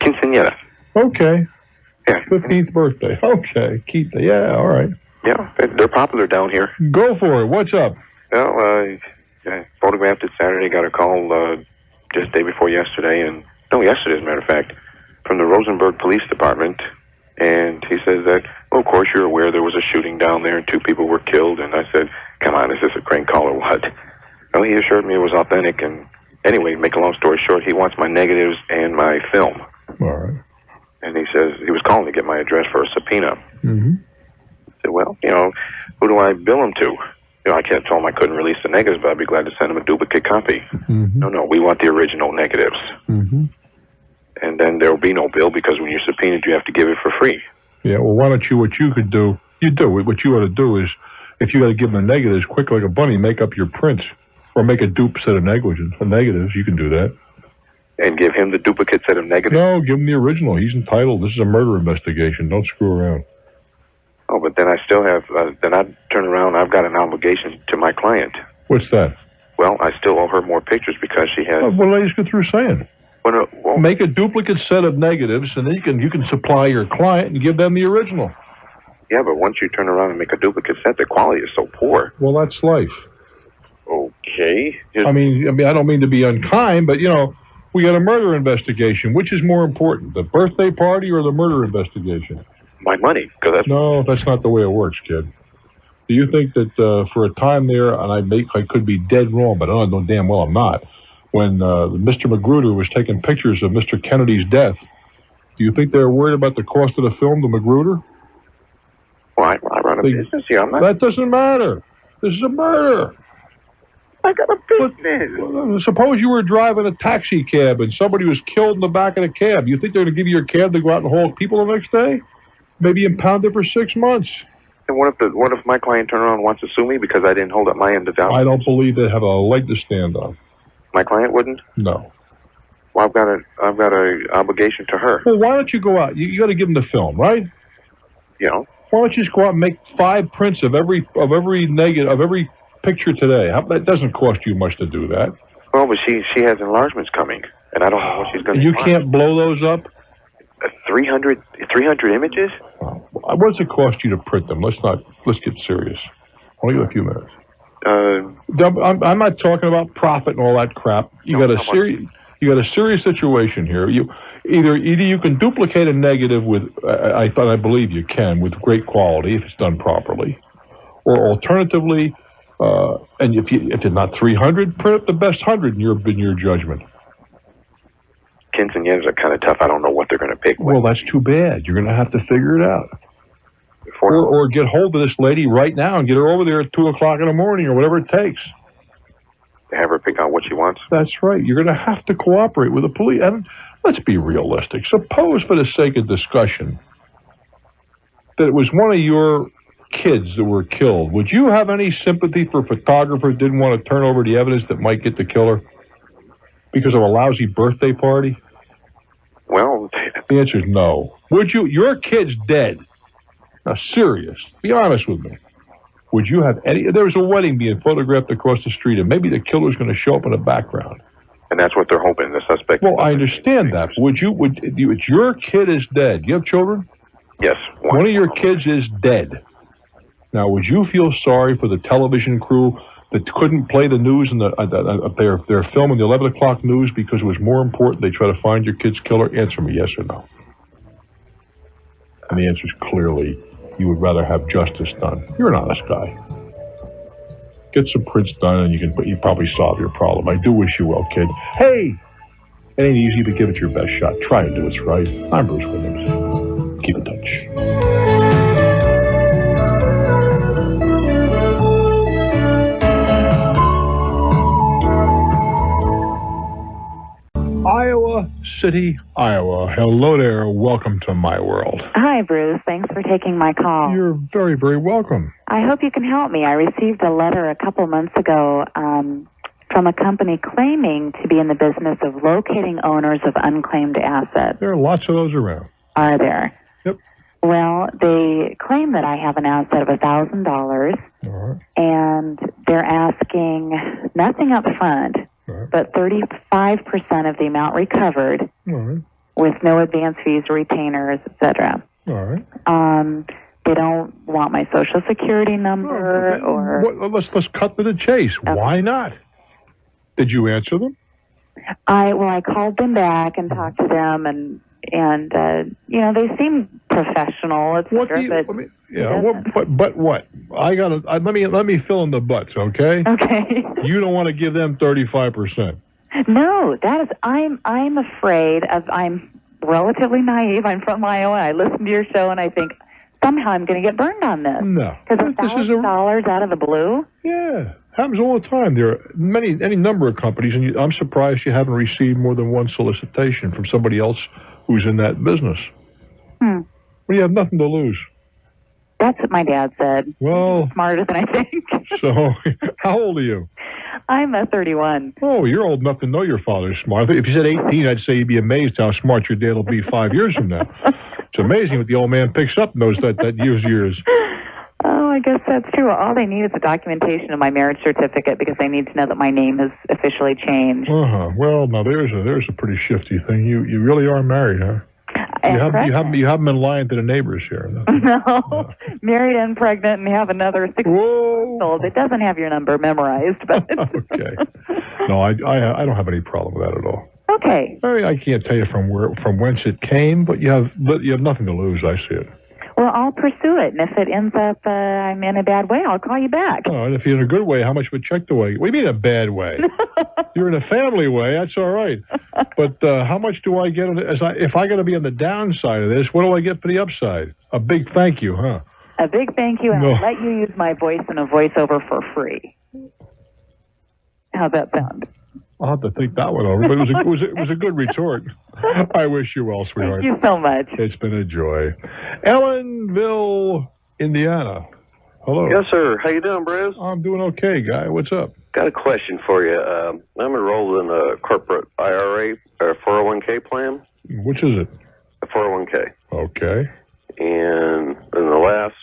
Quinceañera. Okay. Yeah. 15th birthday. Okay. Quinte. Yeah, all right. Yeah, they're popular down here. Go for it. What's up? Well, I photographed it Saturday, got a call just day before yesterday, yesterday as a matter of fact, from the Rosenberg Police Department, and he says that, well, of course you're aware there was a shooting down there and 2 people were killed, and I said, come on, is this a crank call or what? Well, he assured me it was authentic, and anyway, make a long story short, he wants my negatives and my film. All right. And he says he was calling to get my address for a subpoena. Mm-hmm. said, well, who do I bill them to? I can't tell them I couldn't release the negatives, but I'd be glad to send them a duplicate copy. No, we want the original negatives. And then there will be no bill because when you're subpoenaed, you have to give it for free. Yeah, well, why don't you, what you could do, what you ought to do is, if you got to give them the negatives, quick like a bunny, make up your prints. Or make a dupe set of negatives. You can do that. And give him the duplicate set of negatives? No, give him the original. He's entitled. This is a murder investigation. Don't screw around. Oh, but then I still have, then I turn around, I've got an obligation to my client. What's that? Well, I still owe her more pictures because she has... What did I just go through saying? Well, make a duplicate set of negatives, and then you can supply your client and give them the original. Yeah, but once you turn around and make a duplicate set, the quality is so poor. Well, that's life. Okay. I mean, I don't mean to be unkind, but, we got a murder investigation. Which is more important, the birthday party or the murder investigation? My money, because that's... No, that's not the way it works, kid. Do you think that for a time there, and I could be dead wrong, but I know damn well I'm not, when Mr. Magruder was taking pictures of Mr. Kennedy's death, do you think they were worried about the cost of the film to Magruder? Well, I run a business here. I'm not... That doesn't matter. This is a murder. I got a business. Suppose you were driving a taxi cab and somebody was killed in the back of the cab. You think they're going to give you your cab to go out and haul people the next day? Maybe impound it for 6 months. And what if my client turns around and wants to sue me because I didn't hold up my end of the I don't believe they have a leg to stand on. My client wouldn't? No. Well, I've got a obligation to her. Well, why don't you go out? You got to give them the film, right? Yeah. Why don't you just go out and make 5 prints of every picture today? That doesn't cost you much to do that. Well, but she has enlargements coming, and I don't know what she's going to do. You can't blow those up? 300 images? What does it cost you to print them? Let's get serious. Only got a few minutes. I'm not talking about profit and all that crap. You got a serious situation here. Either you can duplicate a negative with, I believe you can, with great quality if it's done properly, or alternatively, and if it's not 300, print up the best 100 in your judgment. Quinceañeras are kind of tough. I don't know what they're going to pick. Well, that's too bad. You're going to have to figure it out. Or get hold of this lady right now and get her over there at 2 o'clock in the morning or whatever it takes. Have her pick out what she wants? That's right. You're going to have to cooperate with the police. And let's be realistic. Suppose, for the sake of discussion, that it was one of your kids that were killed. Would you have any sympathy for a photographer who didn't want to turn over the evidence that might get the killer because of a lousy birthday party? Well, the answer is no. Would you? Your kid's dead. Now, serious. Be honest with me. Would you have any... There was a wedding being photographed across the street, and maybe the killer's going to show up in the background. And that's what they're hoping, the suspect... Well, I understand that. But your kid is dead. You have children? Yes. One of your kids is dead. Now, would you feel sorry for the television crew that couldn't play the news and their film in the 11 o'clock news because it was more important they try to find your kid's killer? Answer me yes or no. And the answer is clearly... You would rather have justice done. You're an honest guy. Get some prints done and you probably solve your problem. I do wish you well, kid. Hey! It ain't easy, but give it your best shot. Try and do what's right. I'm Bruce Williams. Keep in touch. Iowa City, Iowa. Hello there. Welcome to my world. Hi, Bruce. Thanks for taking my call. You're very, very welcome. I hope you can help me. I received a letter a couple months ago from a company claiming to be in the business of locating owners of unclaimed assets. There are lots of those around. Are there? Yep. Well, they claim that I have an asset of $1,000, and they're asking nothing up front, but 35% of the amount recovered with no advance fees, retainers, etc. All right. They don't want my social security number Let's cut to the chase. Okay. Why not? Did you answer them? I called them back and talked to them, and they seem professional. But what? Let me fill in the butts, okay? Okay. You don't want to give them 35%. No, I'm afraid of. I'm relatively naive. I'm from Iowa. I listen to your show and I think somehow I'm going to get burned on this. No. Because $1,000 out of the blue? Yeah. Happens all the time. There are any number of companies, and I'm surprised you haven't received more than one solicitation from somebody else who's in that business. Well, you have nothing to lose. That's what my dad said. Well, smarter than I think. So, how old are you? I'm 31. Oh, you're old enough to know your father's smart. If you said 18, I'd say you'd be amazed how smart your dad will be 5 years from now. It's amazing what the old man picks up in those that years. Oh, I guess that's true. All they need is a documentation of my marriage certificate because they need to know that my name has officially changed. Well, now there's a pretty shifty thing. You really are married, huh? You haven't been lying to the neighbors here. No, married and pregnant and have another 6 months old. It doesn't have your number memorized, but okay. No, I don't have any problem with that at all. Okay. I can't tell you from whence it came, but you have nothing to lose. I see it. Well, I'll pursue it, and if it ends up I'm in a bad way, I'll call you back. Oh, and if you're in a good way, how much of a check do I? What do you mean a bad way? You're in a family way, that's all right. But how much do I get? If I got to be on the downside of this, what do I get for the upside? A big thank you, huh? A big thank you, and I'll let you use my voice in a voiceover for free. How's that sound? I'll have to think that one over, but it was a good retort. I wish you well, sweetheart. Thank you so much. It's been a joy. Ellenville, Indiana. Hello. Yes, sir. How you doing, Bruce? I'm doing okay, guy. What's up? Got a question for you. I'm enrolled in a corporate IRA or 401k plan. Which is it? A 401k. Okay. And in the last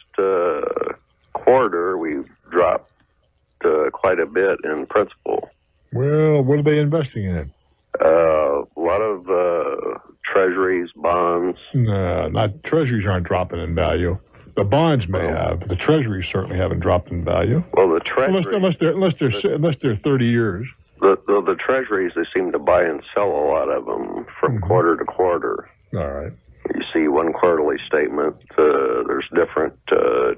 quarter, we've dropped quite a bit in principal. Well, what are they investing in? A lot of treasuries, bonds. No, treasuries aren't dropping in value. The bonds may have, but the treasuries certainly haven't dropped in value. Well, the treasuries, unless they're 30 years. The treasuries, they seem to buy and sell a lot of them from quarter to quarter. All right. You see one quarterly statement. There's different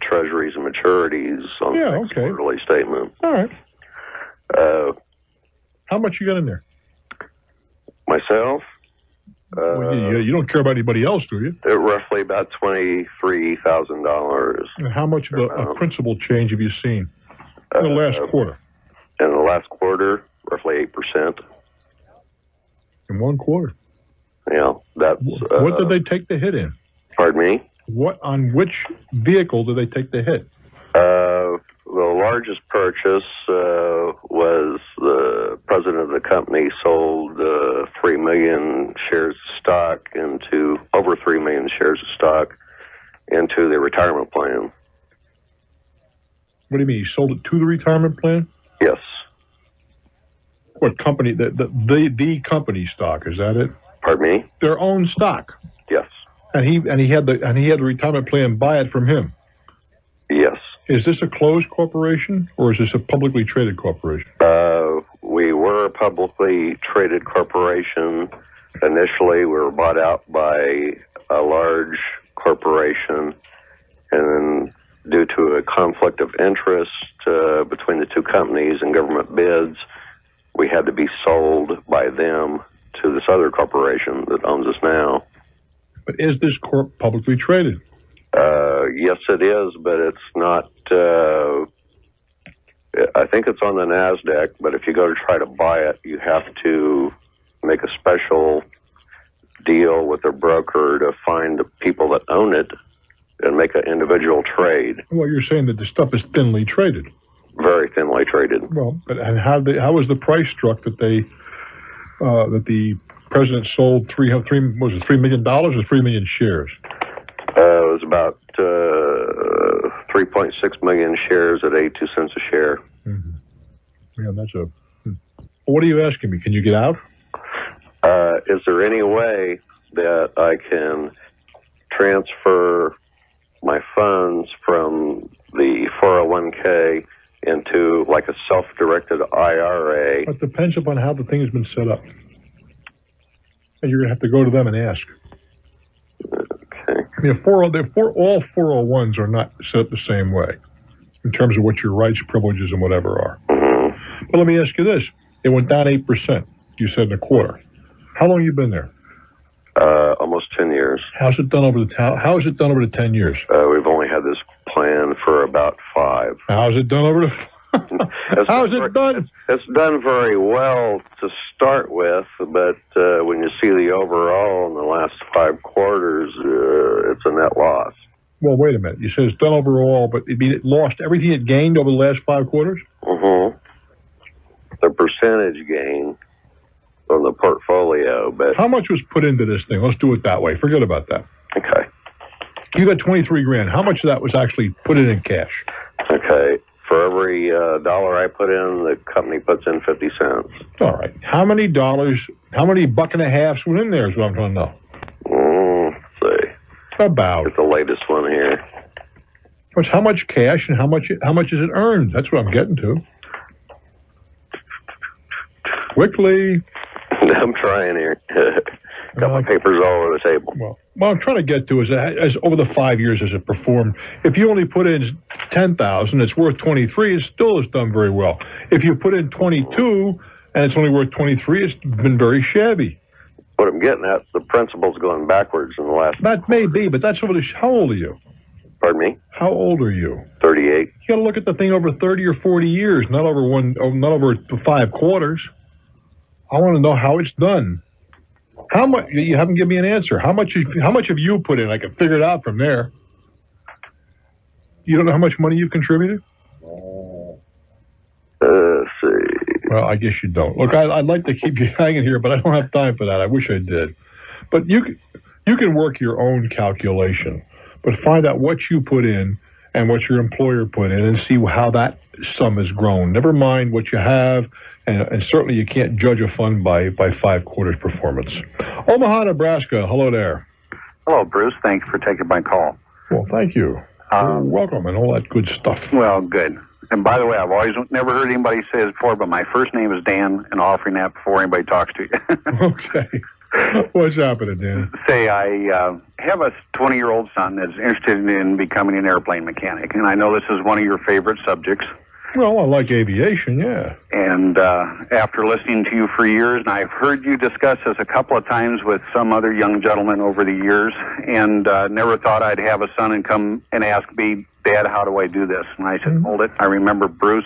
treasuries and maturities on the next quarterly statement. All right. How much you got in there? Myself? You don't care about anybody else, do you? Roughly about $23,000. And how much of a principal change have you seen in the last quarter? In the last quarter, roughly 8%. In one quarter? Yeah, that's... what did they take the hit in? Pardon me? On which vehicle did they take the hit? The largest purchase was the president of the company sold 3 million shares of stock over 3 million shares of stock into the retirement plan. What do you mean? He sold it to the retirement plan? Yes. What company? The company stock, is that it? Pardon me? Their own stock. Yes. And he had the retirement plan buy it from him. Yes. Is this a closed corporation or is this a publicly traded corporation? We were a publicly traded corporation. Initially, we were bought out by a large corporation, and then due to a conflict of interest between the two companies and government bids, we had to be sold by them to this other corporation that owns us now. But is this corp publicly traded? Yes, it is, but it's not. I think it's on the NASDAQ, but if you go to try to buy it, you have to make a special deal with a broker to find the people that own it and make an individual trade. Well, you're saying that the stuff is thinly traded. Very thinly traded. Well, and how was the price struck that the president sold $3 million or 3 million shares? It was about 3.6 million shares at 82 cents a share. Mm-hmm. Yeah, that's What are you asking me? Can you get out? Is there any way that I can transfer my funds from the 401k into like a self-directed IRA? It depends upon how the thing has been set up. And you're going to have to go to them and ask. Okay. I mean, all 401s are not set up the same way in terms of what your rights, privileges, and whatever are. Mm-hmm. But let me ask you this. It went down 8%, you said, in a quarter. How long have you been there? Almost 10 years. How is it done over the 10 years? We've only had this plan for about 5. How's it done over the... How's it done? It's done very well to start with, but when you see the overall in the last 5 quarters, it's a net loss. Well, wait a minute. You said it's done overall, but it lost everything it gained over the last 5 quarters? Mm-hmm. The percentage gain on the portfolio, but... How much was put into this thing? Let's do it that way. Forget about that. Okay. You got $23,000. How much of that was actually put in cash? Okay. For every dollar I put in, the company puts in 50 cents. All right. How many buck and a halves went in there is what I'm trying to know. Let's see. About. It's the latest one here. How much cash and how much is it earned? That's what I'm getting to. Quickly. I'm trying here. Got my papers all over the table. Well, what I'm trying to get to is, as over the 5 years as it performed, if you only put in 10,000, it's worth 23. It still has done very well. If you put in 22 and it's only worth 23, it's been very shabby. What I'm getting at, the principal's going backwards in the last. That may be, but that's over the. How old are you? Pardon me? How old are you? 38. You got to look at the thing over 30 or 40 years, not over 5 quarters. I want to know how it's done. How much? You haven't given me an answer. How much have you put in? I can figure it out from there. You don't know how much money you've contributed? Let's see. Well, I guess you don't. Look, I'd like to keep you hanging here, but I don't have time for that. I wish I did. But you can work your own calculation, but find out what you put in and what your employer put in and see how that sum has grown. Never mind what you have, and certainly you can't judge a fund by 5 quarters performance. Omaha, Nebraska. Hello there. Hello, Bruce. Thanks for taking my call. Well, thank you. You're welcome and all that good stuff. Well, good. And by the way, I've always never heard anybody say this before, but my first name is Dan, and offering that before anybody talks to you. Okay. What's happening, Dan? Say, I have a 20-year-old son that's interested in becoming an airplane mechanic, and I know this is one of your favorite subjects. Well, I like aviation, yeah. And after listening to you for years, and I've heard you discuss this a couple of times with some other young gentlemen over the years, and never thought I'd have a son and come and ask me, Dad, how do I do this? And I said, hold it. I remember Bruce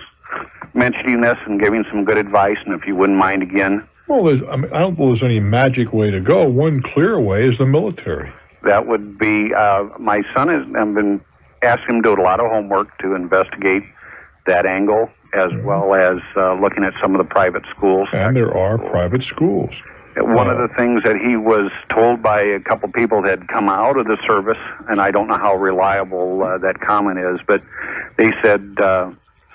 mentioning this and giving some good advice, and if you wouldn't mind again. Well, I don't know there's any magic way to go. One clear way is the military. That would be, my son I've been asking him to do a lot of homework to investigate that angle, as well as looking at some of the private schools. And there are private schools. One of the things that he was told by a couple people that had come out of the service, and I don't know how reliable that comment is, but they said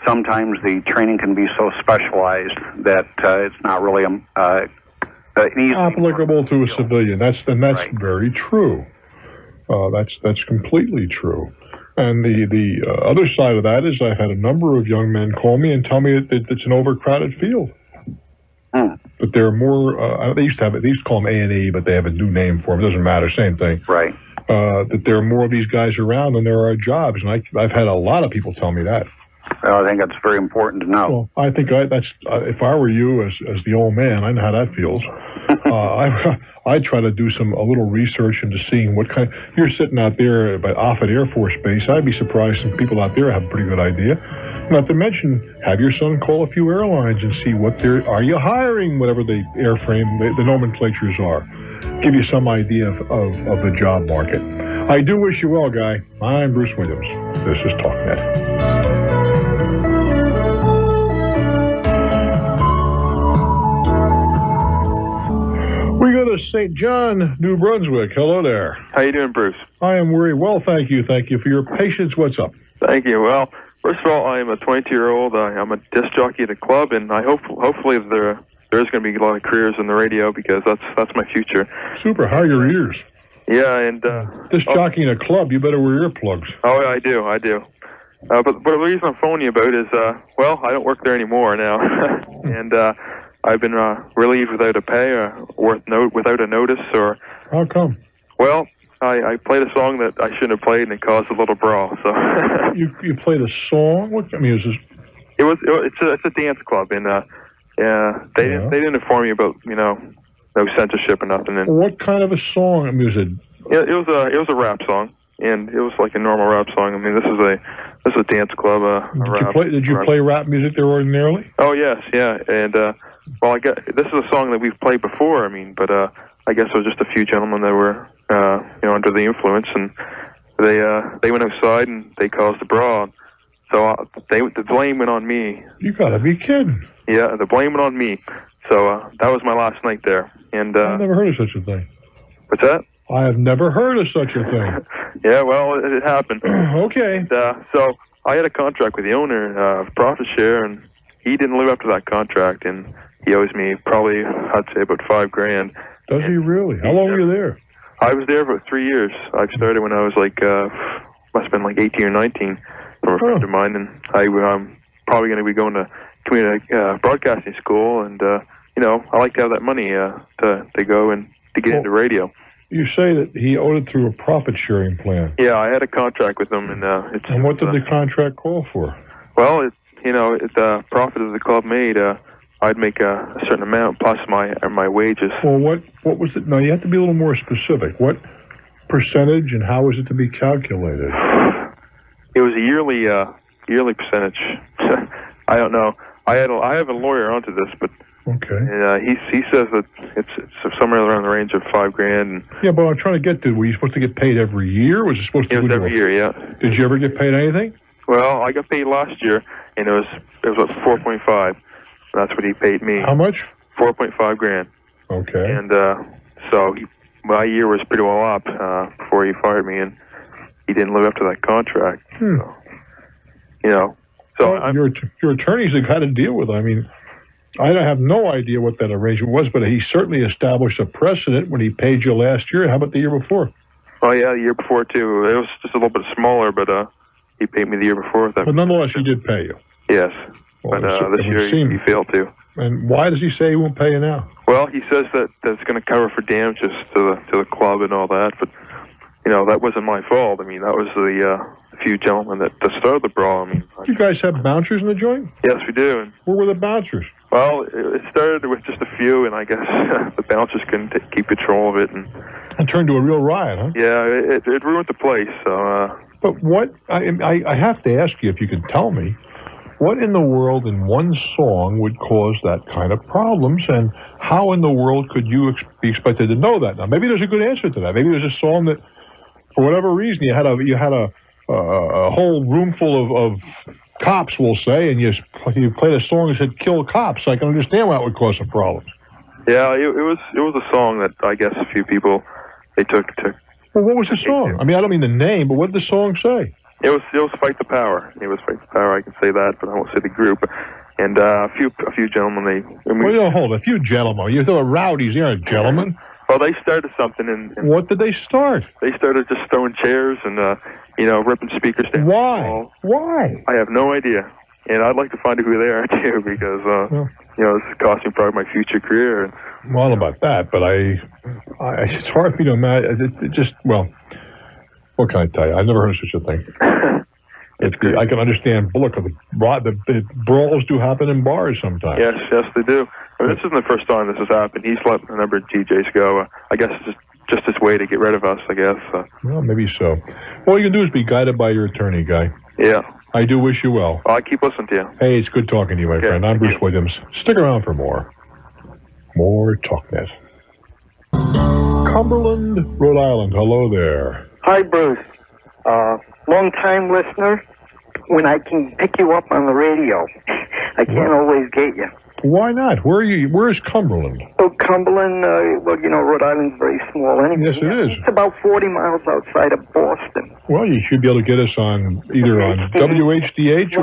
sometimes the training can be so specialized that it's not really easy applicable to a civilian. That's right. Very true. That's completely true. And the other side of that is I've had a number of young men call me and tell me that it's an overcrowded field. But there are more, they used to call them A&E, but they have a new name for them. It doesn't matter, same thing. Right. That there are more of these guys around than there are jobs. And I've had a lot of people tell me that. Well, I think that's very important to know. Well, I think that's if I were you as the old man, I know how that feels. I'd try to do a little research into seeing what kind. You're sitting out there at Offutt Air Force Base. I'd be surprised if people out there have a pretty good idea. Not to mention, have your son call a few airlines and see are you hiring, whatever the airframe, the nomenclatures are. Give you some idea of the job market. I do wish you well, Guy. I'm Bruce Williams. This is Talknet. We go to St. John, New Brunswick. Hello there. How you doing, Bruce? I am very well, thank you. Thank you for your patience. What's up? Thank you. Well, first of all, I am a 22-year-old. I'm a disc jockey at a club, and I hopefully there is going to be a lot of careers in the radio because that's my future. Super. How are your ears? Yeah, and disc jockeying at a club, you better wear earplugs. Oh, I do. But the reason I'm phoning you about is, I don't work there anymore now, and I've been relieved without a pay, without a notice, or. How come? Well, I played a song that I shouldn't have played, and it caused a little brawl. So. You played a song? What? I mean, is this? It's a dance club, and they didn't inform me about no censorship or nothing. And what kind of a song? I mean, it was a rap song, and it was like a normal rap song. I mean, this is a dance club. Did you play rap music there ordinarily? Oh yes, yeah, and well, this is a song that we've played before. I mean, but I guess there was just a few gentlemen that were under the influence, and they went outside and they caused a brawl. So the blame went on me. You gotta be kidding. Yeah, the blame went on me. So that was my last night there. And I've never heard of such a thing. What's that? I have never heard of such a thing. Yeah, well, it happened. Okay. And, so I had a contract with the owner of profit share, and he didn't live up to that contract, and he owes me probably, I'd say, about $5,000. Does he really? How long were you there? I was there for 3 years. I started when I was like, must have been like 18 or 19 from a friend of mine, and I'm probably going to be going to community broadcasting school, and I like to have that money to go and to get into radio. You say that he owed it through a profit-sharing plan. Yeah, I had a contract with him, and And what did the contract call for? Well, the profit that the club made, I'd make a certain amount plus my wages. Well, what was it? No, you have to be a little more specific. What percentage and how was it to be calculated? It was a yearly percentage. I don't know. I have a lawyer onto this, but he says that it's somewhere around the range of $5,000. And yeah, but I'm trying to get to. Were you supposed to get paid every year? Was it supposed to? It was every year. Yeah. Did you ever get paid anything? Well, I got paid last year, and it was what, 4.5. That's what he paid me. How much? $4.5 grand. Okay. And so my year was pretty well up before he fired me, and he didn't live up to that contract. So, your attorney's the guy to deal with. I mean, I have no idea what that arrangement was, but he certainly established a precedent when he paid you last year. How about the year before? Oh yeah, the year before too. It was just a little bit smaller, but he paid me the year before. But nonetheless, he did pay you. Yes, but this year he failed to. And why does he say he won't pay you now? Well, he says that it's going to cover for damages to the club and all that, but that wasn't my fault. I mean, that was the few gentlemen that started the brawl. I mean, you guys have bouncers in the joint? Yes, we do. And where were the bouncers? Well, it started with just a few, and I guess the bouncers couldn't keep control of it, and it turned to a real riot, huh? Yeah, it ruined the place. So. But what I have to ask you if you could tell me. What in the world in one song would cause that kind of problems, and how in the world could you be expected to know that? Now, maybe there's a good answer to that. Maybe there's a song that, for whatever reason, you had a whole room full of cops, we'll say, and you played a song that said "kill cops." I can understand why it would cause some problems. Yeah, it was a song that I guess a few people they took. Well, what was the song? I mean, I don't mean the name, but what did the song say? It was Fight the Power. It was Fight the Power. I can say that, but I won't say the group. And a few gentlemen. Hold a few gentlemen. You thought rowdies. They aren't gentlemen. Well, they started something. And what did they start? They started just throwing chairs and ripping speakers down. Why? Why? I have no idea. And I'd like to find out who they are too, because this is costing probably my future career. Well, I don't know about that, but it's hard for me to imagine. What can I tell you? I've never heard of such a thing. I can understand look, the brawls do happen in bars sometimes. Yes, they do. I mean, this isn't the first time this has happened. He's let a number of DJs go. I guess it's just his way to get rid of us, I guess. Well, maybe so. All you can do is be guided by your attorney, Guy. Yeah. I do wish you well. I keep listening to you. Hey, it's good talking to you, my friend. I'm Bruce Williams. Stick around for more. More Talknet. Cumberland, Rhode Island. Hello there. Hi, Bruce. Long-time listener. When I can pick you up on the radio, I can't always get you. Why not? Where are you? Where is Cumberland? Oh, Cumberland, Rhode Island's very small. Anyway, yes, it is. It's about 40 miles outside of Boston. Well, you should be able to get us on either on WHDH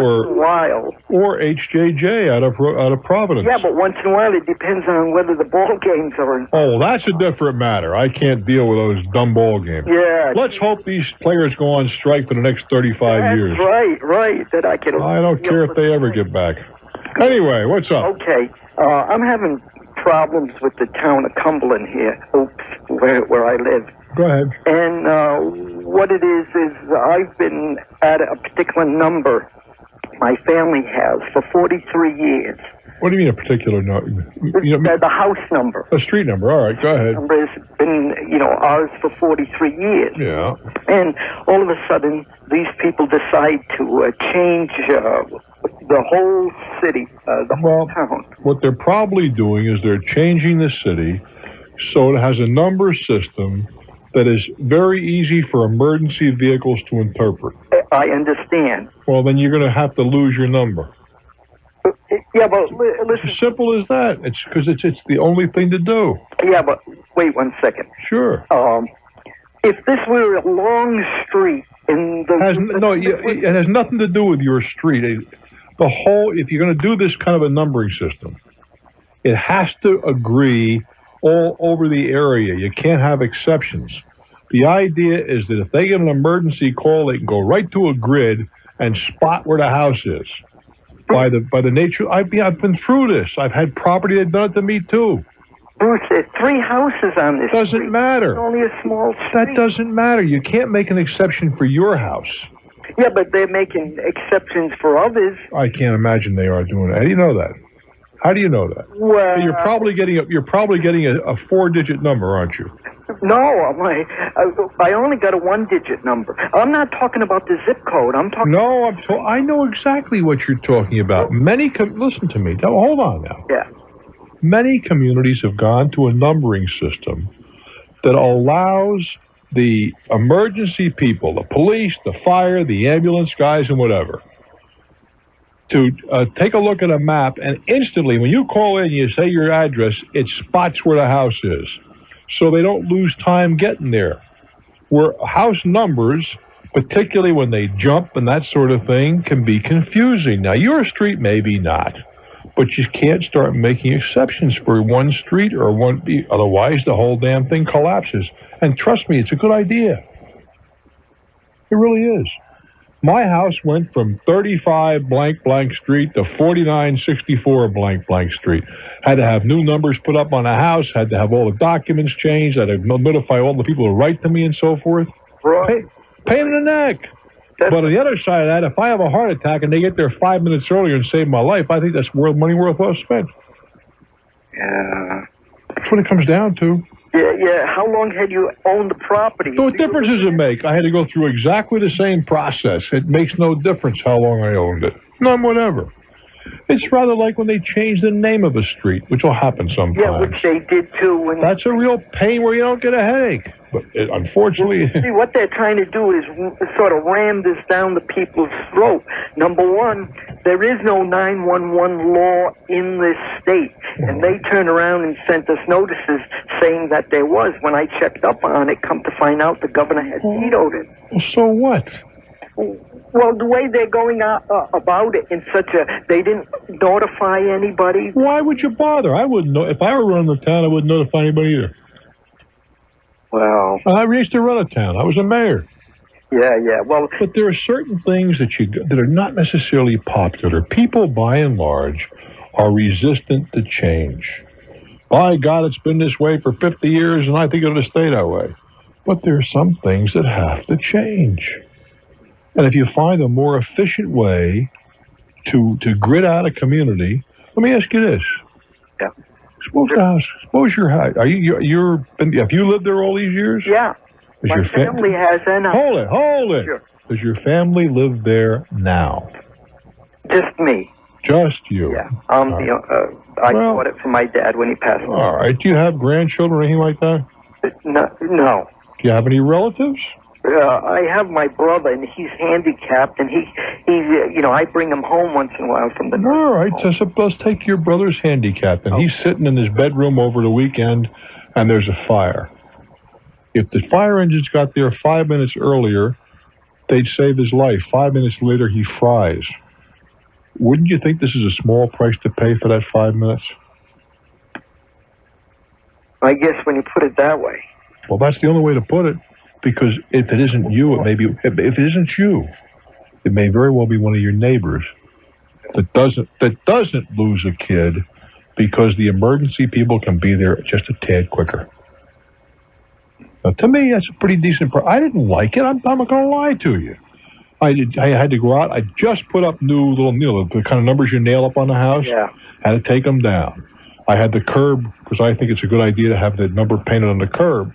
or HJJ out of Providence. Yeah, but once in a while it depends on whether the ball games are in. Oh, that's a different matter. I can't deal with those dumb ball games. Yeah. Let's hope these players go on strike for the next 35 years. Right. That I can. I don't care if they ever get back. Anyway, what's up? Okay, I'm having problems with the town of Cumberland here, where I live. Go ahead. And what it is I've been at a particular number, my family has, for 43 years. What do you mean a particular number? The house number. A street number. All right, go ahead. Number has been, ours for 43 years. Yeah. And all of a sudden, these people decide to change the whole city, the whole town. What they're probably doing is they're changing the city so it has a number system that is very easy for emergency vehicles to interpret. I understand. Well, then you're going to have to lose your number. Yeah, but listen. As simple as that. It's because it's the only thing to do. Yeah, but wait 1 second. Sure. If this were a long street in the... It has nothing to do with your street. If you're going to do this kind of a numbering system, it has to agree all over the area. You can't have exceptions. The idea is that if they get an emergency call, they can go right to a grid and spot where the house is. By the nature, I've been through this. I've had property that done it to me too. Bruce, there's 3 houses on this Doesn't street. matter. It's only a small street. That doesn't matter. You can't make an exception for your house. Yeah, but they're making exceptions for others. I can't imagine they are doing that. How do you know that? How do you know that? Well, you're probably getting a 4-digit number, aren't you? No, I only got a 1-digit number. I'm not talking about the zip code. I'm talking. No, I know exactly what you're talking about. Listen to me. Hold on now. Yeah. Many communities have gone to a numbering system that allows the emergency people, the police, the fire, the ambulance guys, and whatever, to take a look at a map, and instantly, when you call in, you say your address, it spots where the house is, so they don't lose time getting there. Where house numbers, particularly when they jump and that sort of thing, can be confusing. Now, your street maybe not, but you can't start making exceptions for one street or one, otherwise the whole damn thing collapses. And trust me, it's a good idea. It really is. My house went from 35 blank blank street to 4964 blank blank street. Had to have new numbers put up on the house, had to have all the documents changed, had to notify all the people who write to me and so forth. Right. Pain in the neck. But on the other side of that, if I have a heart attack and they get there 5 minutes earlier and save my life, I think that's money worth well spent. Yeah. That's what it comes down to. Yeah. How long had you owned the property? So what difference does it make? I had to go through exactly the same process. It makes no difference how long I owned it. None whatever. It's rather like when they change the name of a street, which will happen sometimes. Yeah, which they did too. That's a real pain where you don't get a headache. But unfortunately... See, what they're trying to do is sort of ram this down the people's throat. Number one, there is no 911 law in this state. And they turned around and sent us notices saying that there was. When I checked up on it, come to find out the governor had vetoed it. Well, so what? Well, the way they're going about it in such a... They didn't notify anybody. Why would you bother? I wouldn't know. If I were running the town, I wouldn't notify anybody either. Well... I used to run a town. I was a mayor. Yeah. Well... But there are certain things that are not necessarily popular. People, by and large, are resistant to change. By God, it's been this way for 50 years, and I think it'll stay that way. But there are some things that have to change. And if you find a more efficient way to grid out a community, let me ask you this. Yeah. Suppose your house. Have you lived there all these years? Yeah. My family has, and Hold it. Sure. Does your family live there now? Just me. Just you. Yeah. I bought it for my dad when he passed away. All right. Do you have grandchildren or anything like that? No. Do you have any relatives? I have my brother, and he's handicapped, and he's I bring him home once in a while from the... All right, so suppose take your brother's handicapped, and he's sitting in his bedroom over the weekend, and there's a fire. If the fire engines got there 5 minutes earlier, they'd save his life. 5 minutes later, he fries. Wouldn't you think this is a small price to pay for that 5 minutes? I guess when you put it that way. Well, that's the only way to put it. Because if it isn't you, it may be. If it isn't you, it may very well be one of your neighbors that doesn't lose a kid because the emergency people can be there just a tad quicker. Now, to me, that's a pretty decent price. I didn't like it. I'm not going to lie to you. I had to go out. I just put up new little, the kind of numbers you nail up on the house. Yeah. Had to take them down. I had the curb, because I think it's a good idea to have the number painted on the curb.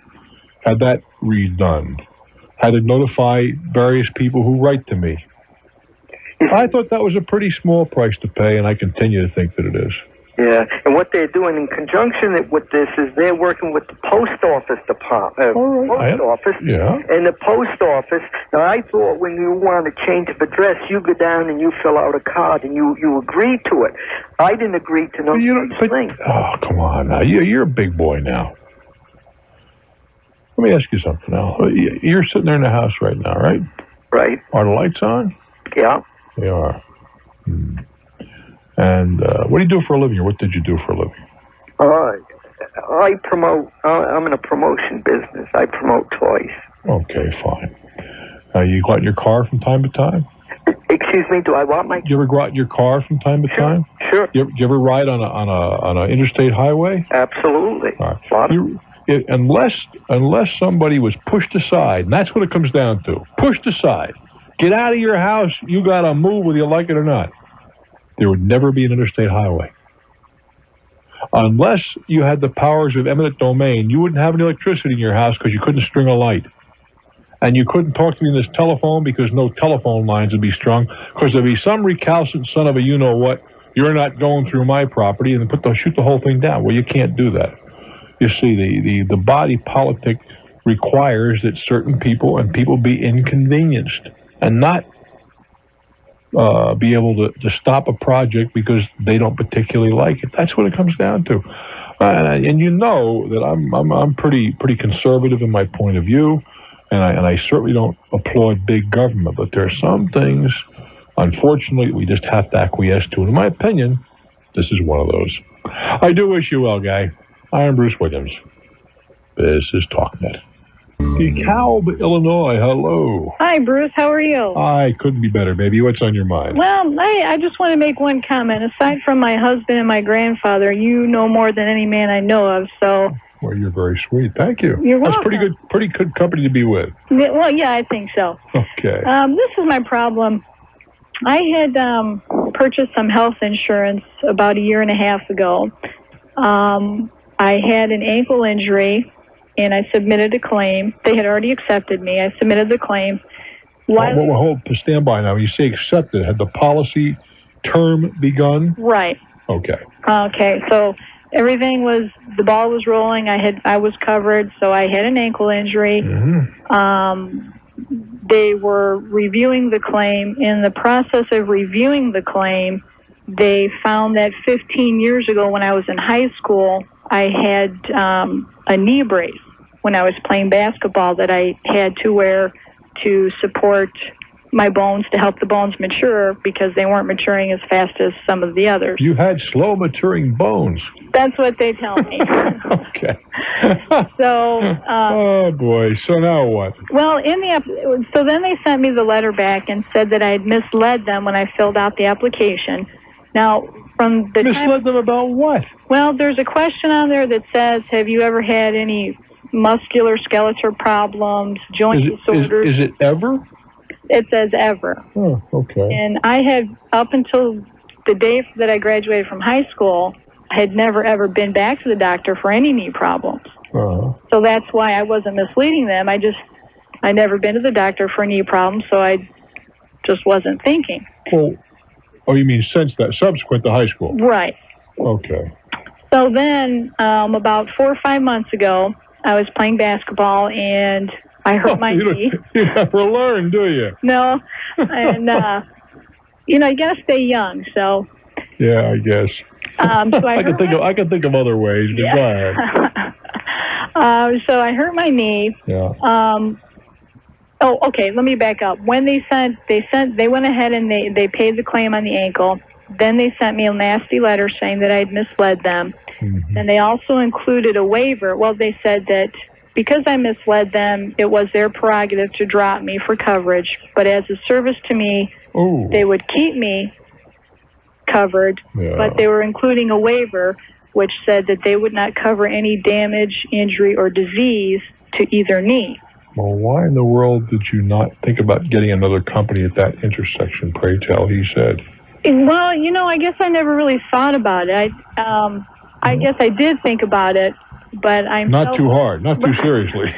Had that redone. Had to notify various people who write to me. I thought that was a pretty small price to pay, and I continue to think that it is. Yeah, and what they're doing in conjunction with this is they're working with the post office department. Yeah. And the post office. Now, I thought when you want to change of address, you go down and you fill out a card and you agree to it. I didn't agree to no such thing. Oh, come on now. You're a big boy now. Let me ask you something now. You're sitting there in the house right now, right? Right. Are the lights on? Yeah. They are. And what do you do for a living, or what did you do for a living? I promote. I'm in a promotion business. I promote toys. Okay, fine. You go out in your car from time to time? Excuse me. Do I want my? Do you ever go out in your car from time to time? Sure. You ever ride on a interstate highway? Absolutely. All right. Unless somebody was pushed aside, and that's what it comes down to. Pushed aside. Get out of your house. You got to move whether you like it or not. There would never be an interstate highway. Unless you had the powers of eminent domain, you wouldn't have any electricity in your house because you couldn't string a light. And you couldn't talk to me on this telephone because no telephone lines would be strung, because there'd be some recalcitrant son of a you-know-what, you're not going through my property, and shoot the whole thing down. Well, you can't do that. You see, the body politic requires that certain people be inconvenienced and not be able to stop a project because they don't particularly like it. That's what it comes down to. And you know that I'm pretty conservative in my point of view, and I certainly don't applaud big government. But there are some things, unfortunately, we just have to acquiesce to. And in my opinion, this is one of those. I do wish you well, Guy. I am Bruce Williams. This is Talknet. DeKalb, Illinois, hello. Hi, Bruce. How are you? I couldn't be better, baby. What's on your mind? Well, I just want to make one comment. Aside from my husband and my grandfather, you know more than any man I know of, so... Well, you're very sweet. Thank you. You're welcome. That's pretty good company to be with. Well, yeah, I think so. Okay. This is my problem. I had purchased some health insurance about 1.5 years ago. I had an ankle injury, and I submitted a claim. They had already accepted me. I submitted the claim. Stand by now. When you say accepted, had the policy term begun? Right. Okay. Okay, so everything the ball was rolling. I was covered, so I had an ankle injury. Mm-hmm. They were reviewing the claim. In the process of reviewing the claim, they found that 15 years ago when I was in high school, I had a knee brace when I was playing basketball that I had to wear to support my bones, to help the bones mature, because they weren't maturing as fast as some of the others. You had slow maturing bones. That's what they tell me. Okay. So. Oh boy. So now what? Well, so then they sent me the letter back and said that I had misled them when I filled out the application. Now, from the misled them about what? Well, there's a question on there that says, "Have you ever had any musculoskeletal problems, joint disorders?" Is it ever? It says ever. Oh, okay. And I had, up until the day that I graduated from high school, I had never ever been back to the doctor for any knee problems. Uh-huh. So that's why I wasn't misleading them. I never been to the doctor for knee problems, so I just wasn't thinking. Well, you mean subsequent to high school? Right. Okay. So then, about 4 or 5 months ago, I was playing basketball, and I hurt my knee. You never learn, do you? No. And, you got to stay young, so. Yeah, I guess. So I can think of other ways, but yeah. Go ahead. So I hurt my knee. Yeah. Okay, let me back up. When they went ahead and they paid the claim on the ankle. Then they sent me a nasty letter saying that I had misled them. Mm-hmm. And they also included a waiver. Well, they said that because I misled them, it was their prerogative to drop me for coverage. But as a service to me, they would keep me covered. Yeah. But they were including a waiver which said that they would not cover any damage, injury, or disease to either knee. Well, why in the world did you not think about getting another company at that intersection, pray tell, he said? Well, you know, I guess I never really thought about it. I guess I did think about it, but I'm not too hard, not too seriously.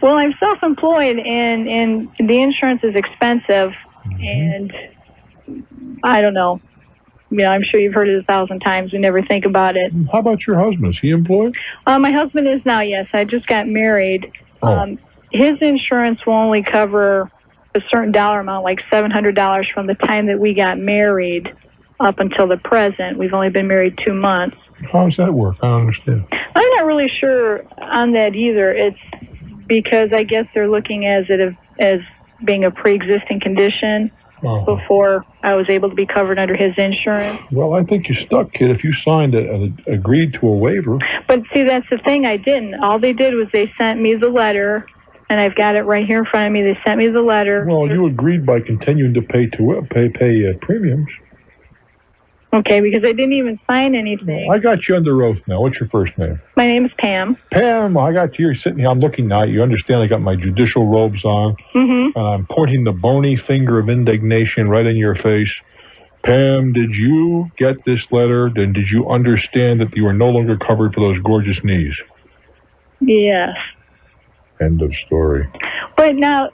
Well, I'm self-employed, and the insurance is expensive, and I don't know. You know, I'm sure you've heard it 1,000 times. We never think about it. How about your husband? Is he employed? My husband is now, yes. I just got married. His insurance will only cover a certain dollar amount, like $700 from the time that we got married up until the present. We've only been married 2 months. How does that work? I don't understand. I'm not really sure on that either. It's because I guess they're looking as being a pre-existing condition before I was able to be covered under his insurance. Well, I think you're stuck, kid. If you signed agreed to a waiver. But see, that's the thing. I didn't. All they did was they sent me the letter, and I've got it right here in front of me. They sent me the letter. Well, you agreed by continuing to pay premiums. Okay, because I didn't even sign anything. I got you under oath now. What's your first name? My name is Pam. Pam, I got you. You're sitting here. I'm looking now. You understand I got my judicial robes on. And I'm pointing the bony finger of indignation right in your face. Pam, did you get this letter? Then did you understand that you are no longer covered for those gorgeous knees? Yes. End of story. But now,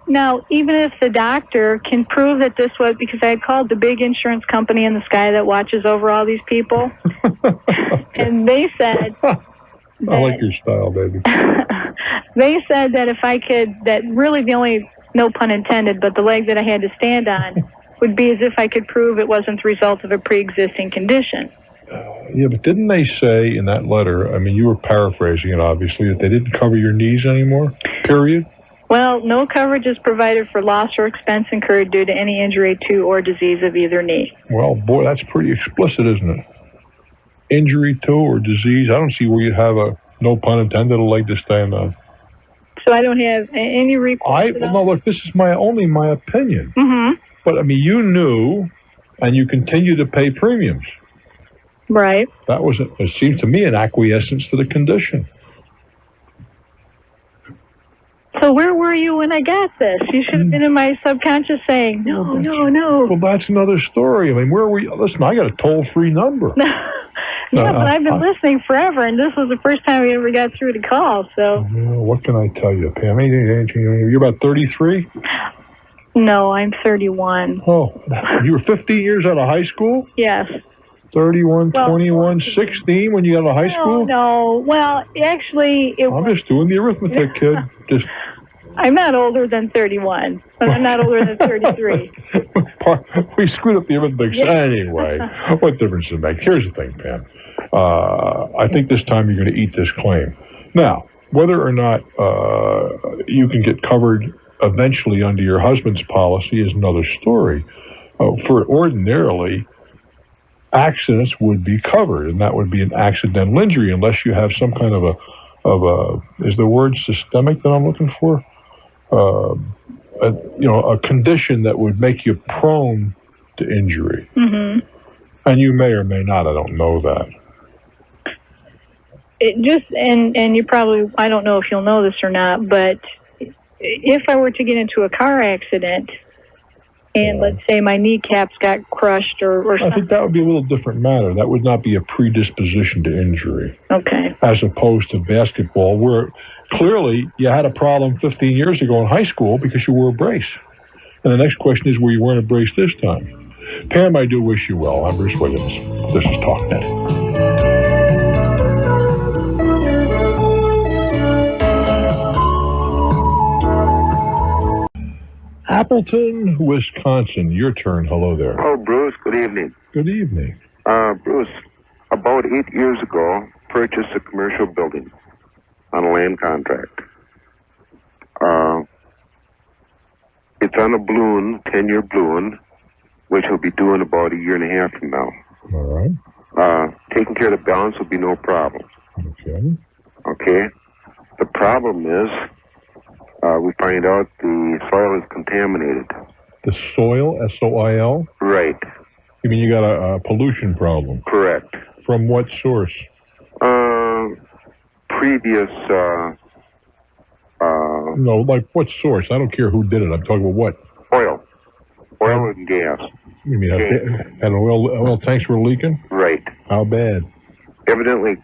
even if the doctor can prove that this was, because I had called the big insurance company in the sky that watches over all these people, and they said... I like your style, baby. They said that if I could, that really the only, no pun intended, but the leg that I had to stand on would be as if I could prove it wasn't the result of a pre-existing condition. Yeah, but didn't they say in that letter, I mean, you were paraphrasing it, obviously, that they didn't cover your knees anymore, period? Well, no coverage is provided for loss or expense incurred due to any injury to or disease of either knee. Well, boy, that's pretty explicit, isn't it? Injury to or disease, I don't see where you have a, no pun intended, a leg to stand on. So I don't have any recourse? No, look, this is only my opinion. But, I mean, you knew, and you continue to pay premiums. Right. That was, it seems to me, an acquiescence to the condition. So where were you when I got this? You should have been in my subconscious saying, no. Well, that's another story. I mean, where were you? Listen, I got a toll-free number. Yeah, but I've been listening forever, and this was the first time we ever got through to call, so... What can I tell you, Pam? You're about 33? No, I'm 31. Oh, you were 15 years out of high school? Yes. 31, 21, 16 when you got out of high school? No. Well, actually... I'm just doing the arithmetic, kid. I'm not older than 31, but I'm not older than 33. We screwed up the arithmetic. Anyway, what difference does it make? Here's the thing, Pam. I think this time you're going to eat this claim. Now, whether or not you can get covered eventually under your husband's policy is another story. For ordinarily, accidents would be covered, and that would be an accidental injury unless you have some kind of a is the word systemic that I'm looking for? A condition that would make you prone to injury. And you may or may not, I don't know that. It just, and you probably, I don't know if you'll know this or not, but if I were to get into a car accident and let's say my kneecaps got crushed or something. I think that would be a little different matter. That would not be a predisposition to injury. Okay. As opposed to basketball, where clearly you had a problem 15 years ago in high school because you wore a brace. And the next question is, were you wearing a brace this time? Pam, I do wish you well. I'm Bruce Williams. This is Talknet. Appleton, Wisconsin. Your turn. Hello there. Oh, Bruce, good evening. Good evening. Bruce, about 8 years ago, purchased a commercial building on a land contract. It's on a balloon, 10-year balloon, which will be due in about a year and a half from now. All right. Taking care of the balance will be no problem. Okay. The problem is, we find out the soil is contaminated. The soil, S-O-I-L? Right. You mean you got a pollution problem? Correct. From what source? Previous No, like what source? I don't care who did it. I'm talking about what? Oil and gas. You mean and oil tanks were leaking? Right. How bad? Evidently,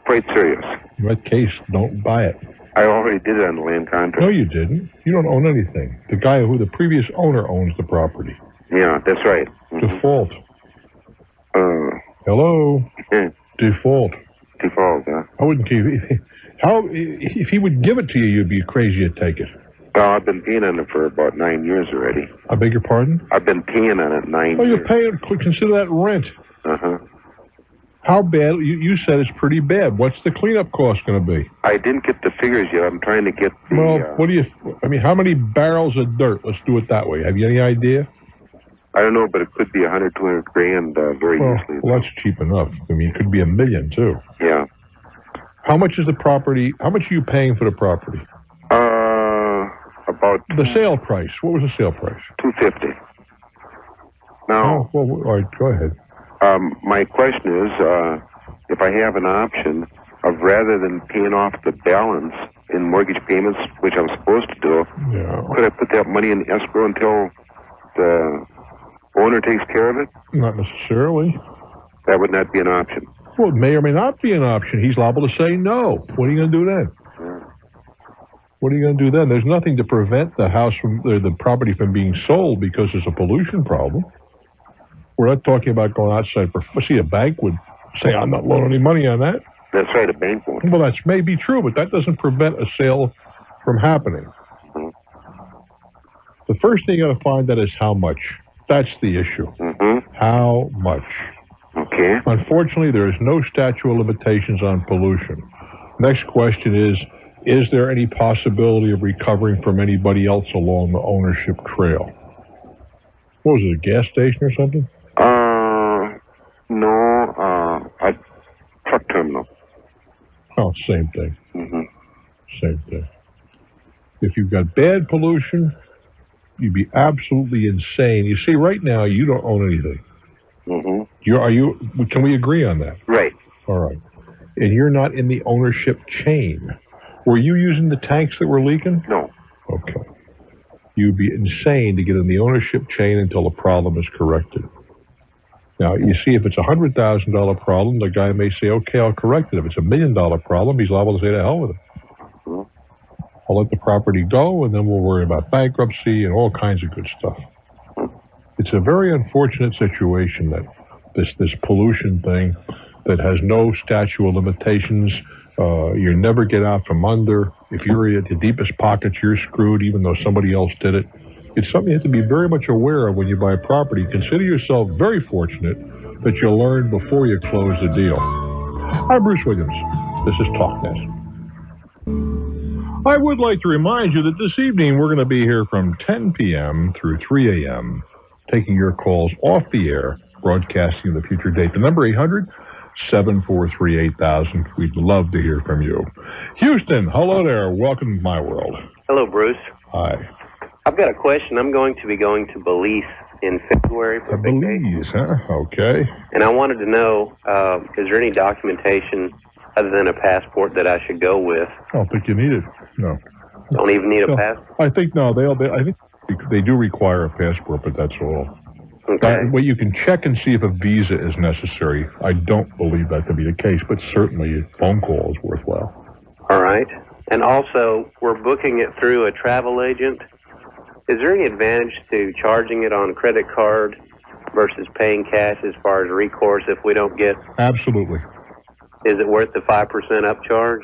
quite serious. In that case, don't buy it. I already did it on the land contract. No, you didn't. You don't own anything. The guy who the previous owner owns the property. Yeah, that's right. Default. Hello. Default. Default. Yeah. I wouldn't give. If he would give it to you, you'd be crazy to take it. Well, I've been paying on it for about 9 years already. I beg your pardon? I've been paying on it 9 years. Oh, you're paying. Consider that rent. How bad? You said it's pretty bad. What's the cleanup cost going to be? I didn't get the figures yet. I'm trying to get the... Well, what do you... I mean, how many barrels of dirt? Let's do it that way. Have you any idea? I don't know, but it could be 100, 200 grand very easily. Well, that's cheap enough. I mean, it could be $1 million, too. Yeah. How much is the property... How much are you paying for the property? About... The sale price. What was the sale price? $250. Now... Oh, well, all right, go ahead. My question is, if I have an option of rather than paying off the balance in mortgage payments, which I'm supposed to do, could I put that money in escrow until the owner takes care of it? Not necessarily. That would not be an option. Well, it may or may not be an option. He's liable to say no. What are you going to do then? What are you going to do then? There's nothing to prevent the house from the property from being sold because there's a pollution problem. We're not talking about going outside for... See, a bank would say, I'm not loaning any money on that. That's right, a bank would. Well, that's maybe true, but that doesn't prevent a sale from happening. The first thing you got to find out is how much. That's the issue. How much? Okay. Unfortunately, there is no statute of limitations on pollution. Next question is there any possibility of recovering from anybody else along the ownership trail? What was it, a gas station or something? No, a truck terminal. Oh, same thing. Same thing. If you've got bad pollution, you'd be absolutely insane. You see, right now, you don't own anything. Can we agree on that? Right. All right. And you're not in the ownership chain. Were you using the tanks that were leaking? No. Okay. You'd be insane to get in the ownership chain until the problem is corrected. Now, you see, if it's a $100,000 problem, the guy may say, okay, I'll correct it. If it's $1 million problem, he's liable to say, to hell with it. I'll let the property go, and then we'll worry about bankruptcy and all kinds of good stuff. It's a very unfortunate situation that this pollution thing that has no statute of limitations. You never get out from under. If you're at the deepest pockets, you're screwed, even though somebody else did it. It's something you have to be very much aware of when you buy property. Consider yourself very fortunate that you learned before you close the deal. I'm Bruce Williams. This is Talknet. I would like to remind you that this evening we're going to be here from 10 p.m. through 3 a.m., taking your calls off the air, broadcasting the future date. The number 800-743-8000. We'd love to hear from you. Houston, hello there. Welcome to my world. Hello, Bruce. Hi. I've got a question. I'm going to be going to Belize in February for Belize, huh? Okay. And I wanted to know, is there any documentation other than a passport that I should go with? I don't think you need it. No. Don't even need a passport? I think no. I think they do require a passport, but that's all. Okay. Well, you can check and see if a visa is necessary. I don't believe that to be the case, but certainly a phone call is worthwhile. All right. And also, we're booking it through a travel agent. Is there any advantage to charging it on credit card versus paying cash as far as recourse if we don't get... Absolutely. Is it worth the 5% upcharge?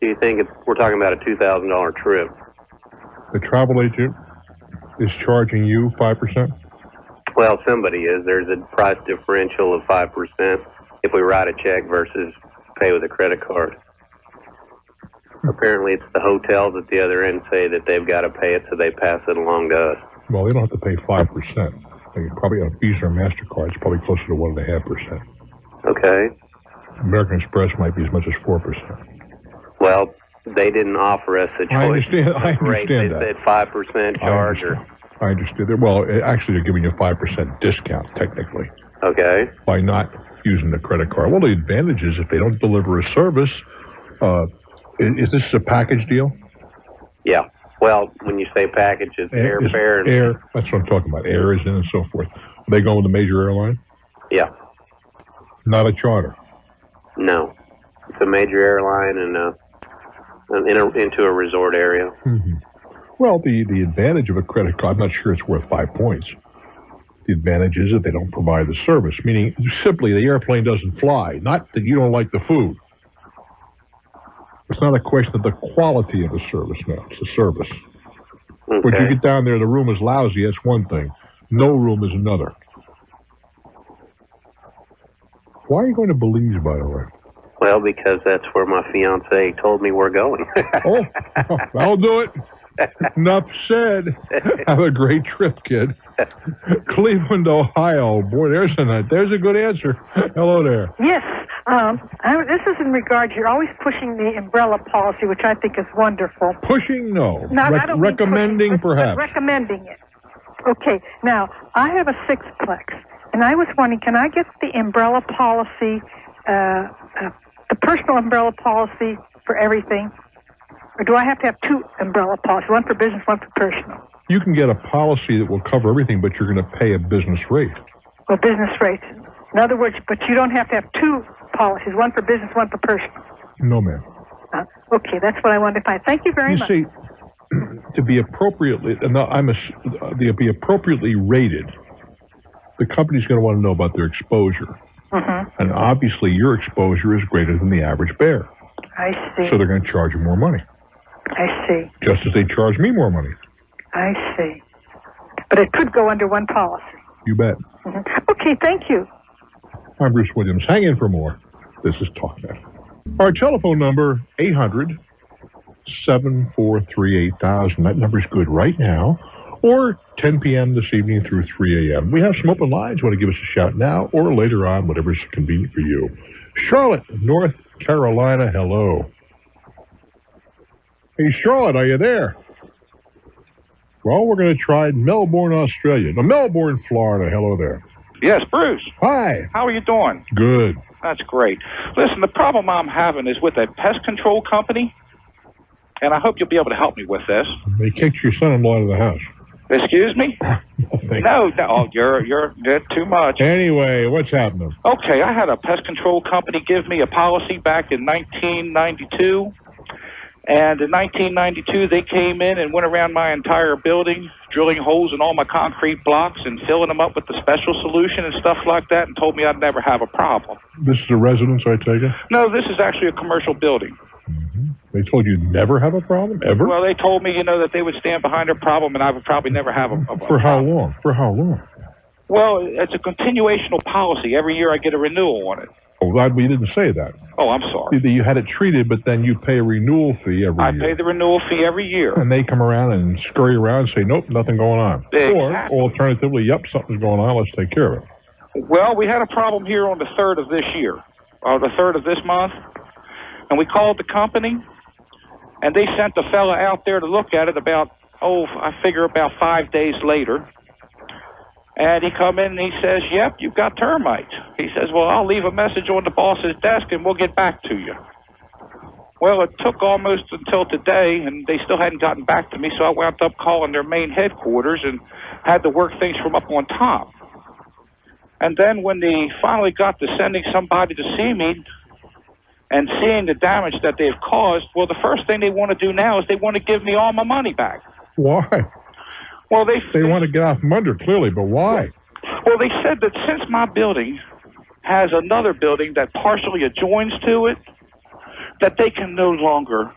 Do you think we're talking about a $2,000 trip? The travel agent is charging you 5%? Well, somebody is. There's a price differential of 5% if we write a check versus pay with a credit card. Apparently, it's the hotels at the other end say that they've got to pay it, so they pass it along to us. Well, they don't have to pay 5%. They probably on Visa or MasterCard, it's probably closer to 1.5%. Okay. American Express might be as much as 4%. Well, they didn't offer us a choice. I understand that. They said 5% charge. I understand. Well, actually, they're giving you a 5% discount, technically. Okay. By not using the credit card. Well, the advantage is if they don't deliver a service, is this a package deal? Yeah. Well, when you say package, it's airfare. And Air. That's what I'm talking about. Air is in and so forth. Are they going with a major airline? Yeah. Not a charter. No. It's a major airline and into a resort area. Mm-hmm. Well, the advantage of a credit card, I'm not sure it's worth 5 points. The advantage is that they don't provide the service, meaning simply the airplane doesn't fly, not that you don't like the food. It's not a question of the quality of the service now. It's the service. Okay. But you get down there, the room is lousy, that's one thing. No room is another. Why are you going to Belize, by the way? Well, because that's where my fiance told me we're going. Oh, I'll do it. Enough said. Have a great trip, kid. Cleveland, Ohio. Boy, there's a good answer. Hello there. Yes. This is in regard, you're always pushing the umbrella policy, which I think is wonderful. Pushing? No. I don't recommending, mean pushing, perhaps. but recommending it. Okay. Now, I have a sixplex, and I was wondering, can I get the umbrella policy, the personal umbrella policy for everything? Or do I have to have two umbrella policies, one for business, one for personal? You can get a policy that will cover everything, but you're going to pay a business rate. Well, business rates. In other words, but you don't have to have two policies, one for business, one for personal. No, ma'am. Okay, that's what I wanted to find. Thank you very much. You see, to be appropriately, be appropriately rated, the company's going to want to know about their exposure. Mm-hmm. And obviously, your exposure is greater than the average bear. I see. So they're going to charge you more money. I see. Just as they charge me more money. I see. But it could go under one policy. You bet. Mm-hmm. Okay, thank you. I'm Bruce Williams. Hang in for more. This is Talknet. Our telephone number, 800-743-8000. That number's good right now. Or 10 p.m. this evening through 3 a.m. We have some open lines. You want to give us a shout now or later on, whatever's convenient for you. Charlotte, North Carolina, hello. Hey, Charlotte, are you there? Well, we're going to try Melbourne, Australia. No, Melbourne, Florida. Hello there. Yes, Bruce. Hi. How are you doing? Good. That's great. Listen, the problem I'm having is with a pest control company, and I hope you'll be able to help me with this. They kicked your son-in-law out of the house. Excuse me? No. Oh, you're too much. Anyway, what's happening? Okay, I had a pest control company give me a policy back in 1992. And in 1992, they came in and went around my entire building, drilling holes in all my concrete blocks and filling them up with the special solution and stuff like that, and told me I'd never have a problem. This is a residence, I take it? No, this is actually a commercial building. Mm-hmm. They told you never have a problem, ever? Well, they told me, that they would stand behind their problem, and I would probably never have a problem. For how long? For how long? Well, it's a continuational policy. Every year I get a renewal on it. Oh, glad we didn't say that. Oh, I'm sorry. You had it treated, but then you pay a renewal fee every year. I pay the renewal fee every year. And they come around and scurry around and say, nope, nothing going on. Exactly. Or, alternatively, yep, something's going on, let's take care of it. Well, we had a problem here on the 3rd of this year, or the 3rd of this month, and we called the company, and they sent the fella out there to look at it about 5 days later. And he come in and he says, yep, you've got termites. He says, well, I'll leave a message on the boss's desk and we'll get back to you. Well, it took almost until today, and they still hadn't gotten back to me, so I wound up calling their main headquarters and had to work things from up on top. And then when they finally got to sending somebody to see me and seeing the damage that they've caused, well, the first thing they want to do now is they want to give me all my money back. Why? Well, they want to get out from under, clearly, but why? Well, they said that since my building has another building that partially adjoins to it, that they can no longer,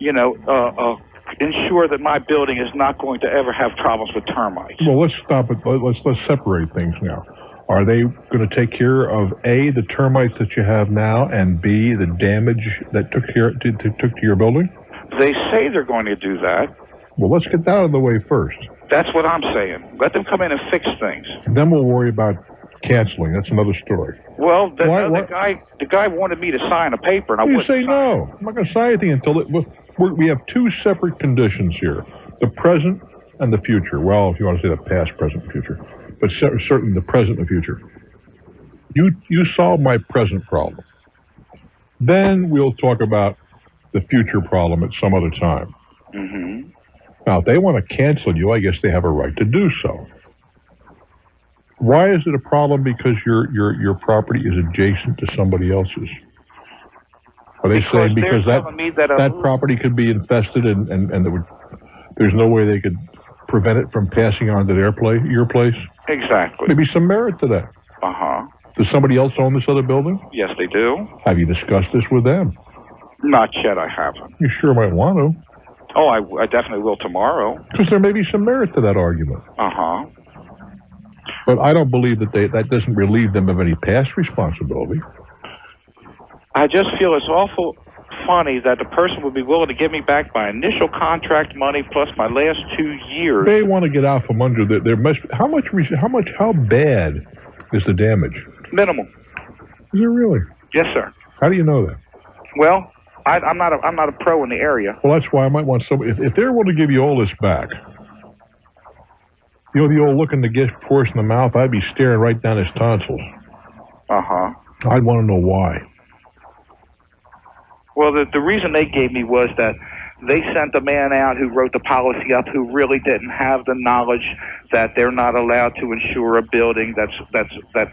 ensure that my building is not going to ever have problems with termites. Well, let's stop it. Let's separate things now. Are they going to take care of A, the termites that you have now, and B, the damage that took to your building? They say they're going to do that. Well, let's get that out of the way first. That's what I'm saying. Let them come in and fix things. Then we'll worry about canceling. That's another story. Well, the guy wanted me to sign a paper, and I wouldn't say no. I'm not going to sign anything until we have two separate conditions here: the present and the future. Well, if you want to say the past, present, future, but certainly the present and the future. You solve my present problem. Then we'll talk about the future problem at some other time. Mm-hmm. Now, if they want to cancel you, I guess they have a right to do so. Why is it a problem because your property is adjacent to somebody else's? Are they saying because that property could be infested and there's no way they could prevent it from passing on to your place? Exactly. Maybe some merit to that. Uh-huh. Does somebody else own this other building? Yes, they do. Have you discussed this with them? Not yet, I haven't. You sure might want to. Oh, I definitely will tomorrow. Because there may be some merit to that argument. Uh-huh. But I don't believe that doesn't relieve them of any past responsibility. I just feel it's awful funny that the person would be willing to give me back my initial contract money plus my last 2 years. They want to get out from under there must how bad is the damage? Minimal. Is it really? Yes, sir. How do you know that? Well, I'm not a pro in the area. Well, that's why I might want somebody if they're willing to give you all this back. You know the old look in the gift horse in the mouth? I'd be staring right down his tonsils. Uh-huh. I'd want to know why. Well, the reason they gave me was that they sent a man out who wrote the policy up who really didn't have the knowledge that they're not allowed to insure a building that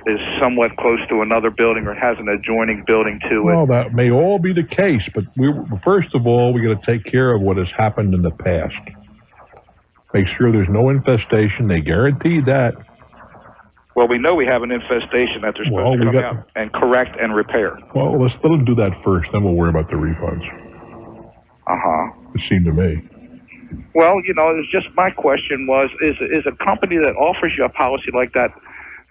is somewhat close to another building or has an adjoining building to it. Well, that may all be the case, but first of all, we got to take care of what has happened in the past. Make sure there's no infestation. They guaranteed that. Well, we know we have an infestation that they're supposed to come out and correct and repair. Well, let them do that first, then we'll worry about the refunds. Uh-huh. It seemed to me. Well, it's just my question was, is a company that offers you a policy like that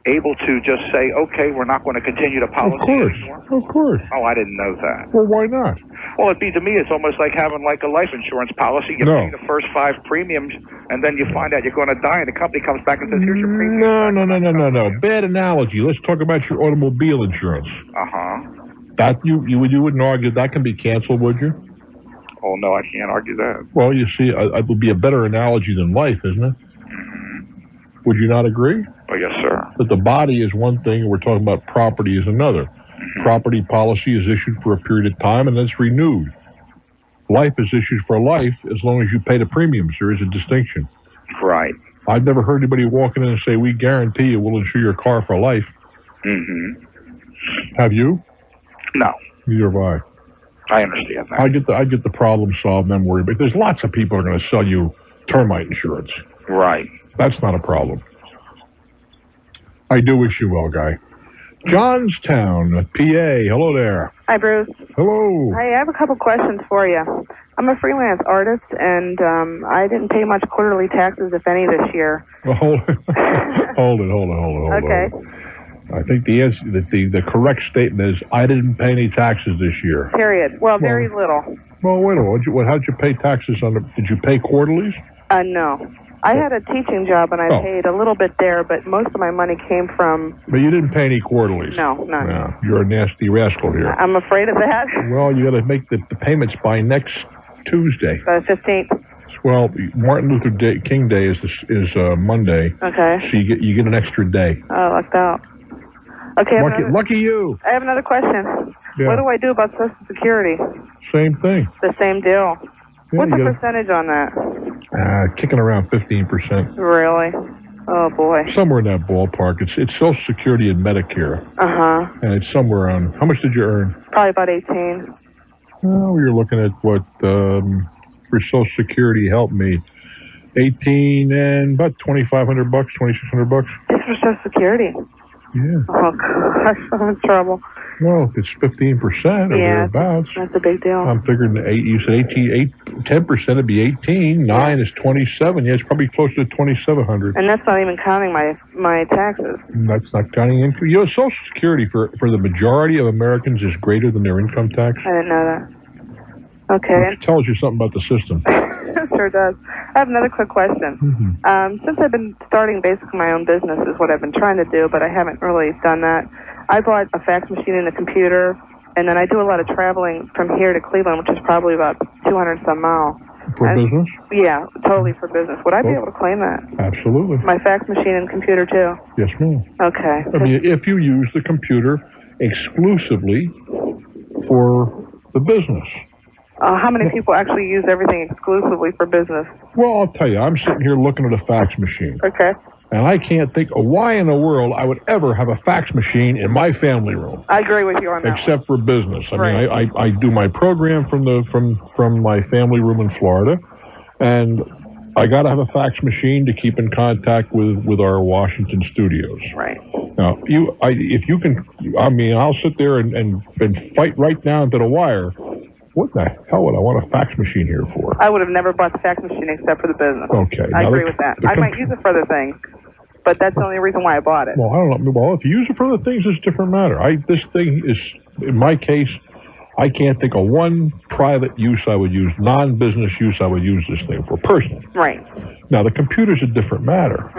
able to just say, okay, we're not going to continue the policy anymore? Of course. Oh, I didn't know that. Well, why not? Well, to me, it's almost like having like a life insurance policy. You pay the first 5 premiums, and then you find out you're going to die, and the company comes back and says, here's your premium. No. Bad analogy. Let's talk about your automobile insurance. Uh-huh. That you wouldn't argue that can be canceled, would you? Oh, no, I can't argue that. Well, you see, it would be a better analogy than life, isn't it? Mm-hmm. Would you not agree? Oh, yes, sir. But the body is one thing, and we're talking about property is another. Mm-hmm. Property policy is issued for a period of time, and then it's renewed. Life is issued for life as long as you pay the premiums. There is a distinction. Right. I've never heard anybody walk in and say, we guarantee you we'll insure your car for life. Mm-hmm. Have you? No. Neither have I. I understand that. I get the problem solved and I'm worried, but there's lots of people who are going to sell you termite insurance. Right. That's not a problem. I do wish you well, Guy. Johnstown, PA. Hello there. Hi, Bruce. Hello. Hi, I have a couple questions for you. I'm a freelance artist, and I didn't pay much quarterly taxes, if any, this year. Well, hold it. Okay. I think the answer, the correct statement is I didn't pay any taxes this year. Period. Well, very little. Well, wait a minute. How'd you pay taxes on did you pay quarterlies? No. I had a teaching job, and I paid a little bit there, but most of my money came from... But you didn't pay any quarterlies? No, none. No, you're a nasty rascal here. I'm afraid of that. Well, you got to make the payments by next Tuesday. The 15th. Well, Martin Luther King Day is Monday. Okay. So you get an extra day. Oh, lucked out. Okay. Lucky you. I have another question. Yeah. What do I do about Social Security? Same thing. The same deal. Yeah, what's the percentage on that? Kicking around 15%. Really? Oh, boy. Somewhere in that ballpark. It's Social Security and Medicare. Uh-huh. And it's somewhere on... How much did you earn? Probably about 18. Well, you're looking at what... for Social Security, help me. 18 and about $2,500, $2,600. Just for Social Security? Yeah. Oh, gosh, I'm in trouble. Well, if it's 15% or thereabouts. That's a big deal. I'm figuring you said 10% would be 18. 9 is 27. Yeah, it's probably closer to 2,700. And that's not even counting my taxes. That's not counting income. You know, Social Security for the majority of Americans is greater than their income tax. I didn't know that. Okay. Which tells you something about the system. Sure does. I have another quick question. Mm-hmm. Since I've been starting basically my own business is what I've been trying to do, but I haven't really done that. I bought a fax machine and a computer, and then I do a lot of traveling from here to Cleveland, which is probably about 200-some miles. For business? Yeah, totally for business. Would I be able to claim that? Absolutely. My fax machine and computer, too? Yes, ma'am. Okay. I mean, if you use the computer exclusively for the business. How many people actually use everything exclusively for business? Well, I'll tell you, I'm sitting here looking at a fax machine. Okay. And I can't think of why in the world I would ever have a fax machine in my family room. I agree with you on that. Except for business. I Right. mean, I do my program from my family room in Florida, and I got to have a fax machine to keep in contact with our Washington studios. Right. Now, if you can, I mean, I'll sit there and fight right down to the wire. What the hell would I want a fax machine here for? I would have never bought the fax machine except for the business. Okay. I now agree with that. I might use it for other things, but that's the only reason why I bought it. Well, I don't know. Well, if you use it for other things, it's a different matter. This thing is, in my case, I can't think of one private use I would use, non-business use I would use this thing for, personally. Right. Now, the computer's a different matter.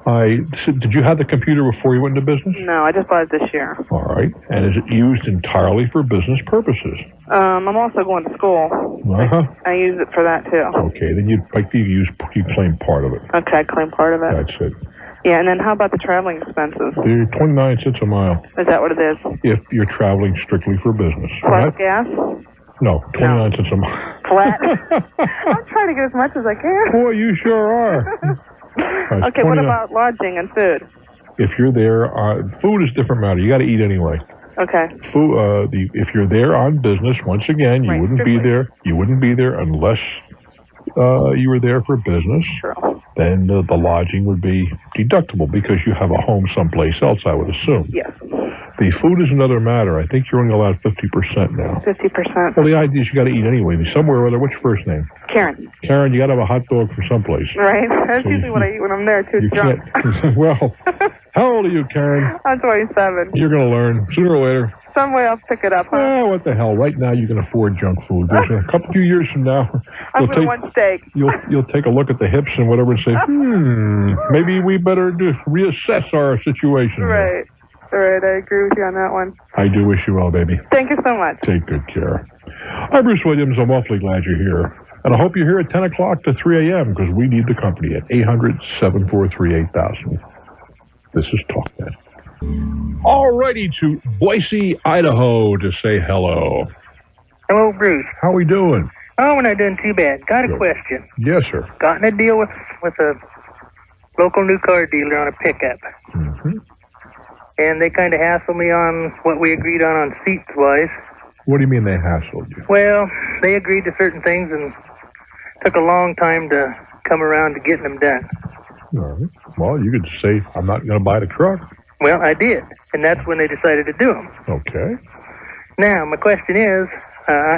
Did you have the computer before you went into business? No, I just bought it this year. All right. And is it used entirely for business purposes? I'm also going to school. Uh-huh. I use it for that too. Okay, then you claim part of it. Okay, I claim part of it. That's it. Yeah, and then how about the traveling expenses? They're 29 cents a mile. Is that what it is? If you're traveling strictly for business. Plus gas? No, 29 cents a mile. Flat? I'm trying to get as much as I can. Boy, you sure are. Okay, what about lodging and food? If you're there, food is a different matter. You got to eat anyway. Okay. Food. If you're there on business, once again, you wouldn't be there. You wouldn't be there unless you were there for business. True. Then the lodging would be deductible because you have a home someplace else, I would assume. Yes. The food is another matter. I think you're only allowed 50% now. 50%. Well, the idea is you got to eat anyway. Somewhere or other. What's your first name? Karen. Karen, you got to have a hot dog for someplace. Right. That's usually what I eat when I'm there, too drunk. Well, how old are you, Karen? I'm 27. You're going to learn sooner or later. Some way I'll pick it up, huh? Oh, what the hell? Right now, you can afford junk food. There's a few years from now, I'm going to want steak. You'll take a look at the hips and whatever and say, maybe we better reassess our situation. Right. All right, I agree with you on that one. I do wish you well, baby. Thank you so much. Take good care. I'm Bruce Williams. I'm awfully glad you're here. And I hope you're here at 10 o'clock to 3 a.m. because we need the company at 800-743-8000. This is Talknet. Alrighty, to Boise, Idaho to say hello. Hello, Bruce. How we doing? Oh, we're not doing too bad. Got a question. Yes, sir. Got in a deal with a local new car dealer on a pickup. Mm-hmm. And they kind of hassled me on what we agreed on seats-wise. What do you mean they hassled you? Well, they agreed to certain things and took a long time to come around to getting them done. All right. Well, you could say, I'm not going to buy the truck. Well, I did, and that's when they decided to do them. Okay. Now, my question is,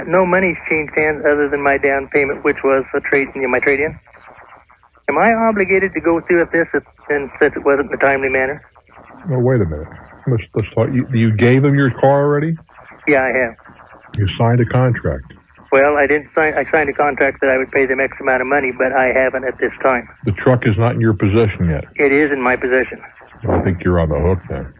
no money's changed hands other than my down payment, which was my trade-in. Am I obligated to go through with this since it wasn't in a timely manner? No, wait a minute. Let's talk. You gave them your car already? Yeah, I have. You signed a contract. Well, I didn't sign. I signed a contract that I would pay them X amount of money, but I haven't at this time. The truck is not in your possession yet. It is in my possession. I think you're on the hook then.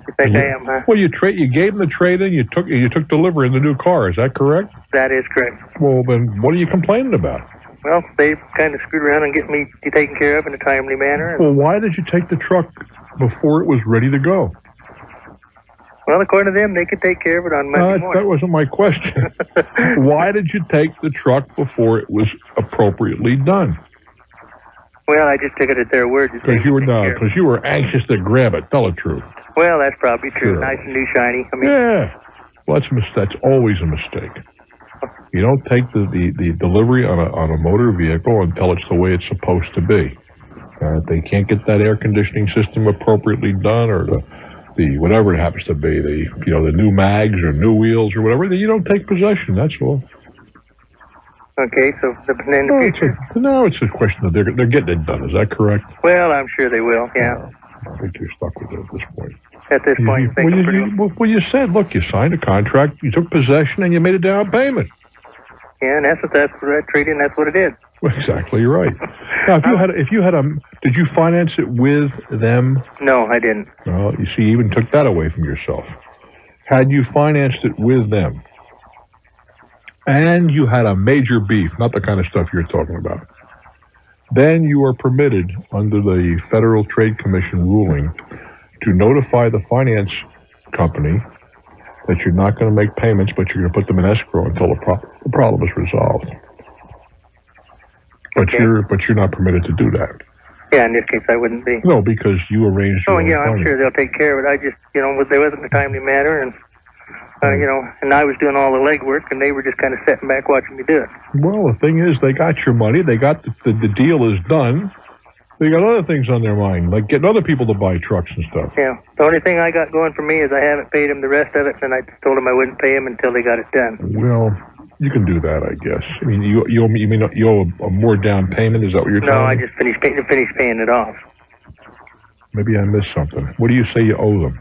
You think I am, huh? Well, you gave them the trade-in. You took delivery of the new car. Is that correct? That is correct. Well, then what are you complaining about? Well, they kind of screwed around and get me taken care of in a timely manner. Well, why did you take the truck before it was ready to go? Well, according to them, they could take care of it on Monday morning. That wasn't my question. Why did you take the truck before it was appropriately done? Well, I just took it at their word. Because you were anxious to grab it. Tell the truth. Well, that's probably true. Sure. Nice and new, shiny. Yeah. Well, that's always a mistake. You don't take the delivery on a motor vehicle until it's the way it's supposed to be. They can't get that air conditioning system appropriately done, or the whatever it happens to be, the new mags or new wheels or whatever. Then you don't take possession. That's all. Okay, so in the future? It's a question that they're getting it done. Is that correct? Well, I'm sure they will, yeah. I think you're stuck with it at this point. At this point, you said, look, you signed a contract, you took possession, and you made a down payment. Yeah, in essence, that's what trade-in, that's what it is. Well, exactly right. Now, did you finance it with them? No, I didn't. Well, you see, you even took that away from yourself. Had you financed it with them, and you had a major beef, not the kind of stuff you're talking about, then you are permitted under the Federal Trade Commission ruling to notify the finance company that you're not going to make payments, but you're going to put them in escrow until the problem is resolved. But you're not permitted to do that. Yeah, in this case, I wouldn't be. No, because you arranged your own I'm funding. sure they'll take care of it. I just, there wasn't a timely matter, and and I was doing all the legwork, and they were just kind of sitting back watching me do it. Well, the thing is, they got your money. They got the deal is done. They got other things on their mind, like getting other people to buy trucks and stuff. Yeah. The only thing I got going for me is I haven't paid them the rest of it, and I told them I wouldn't pay them until they got it done. Well, you can do that, I guess. I mean, you owe a more down payment? Is that what you're telling me? No, I just finished paying it off. Maybe I missed something. What do you say you owe them?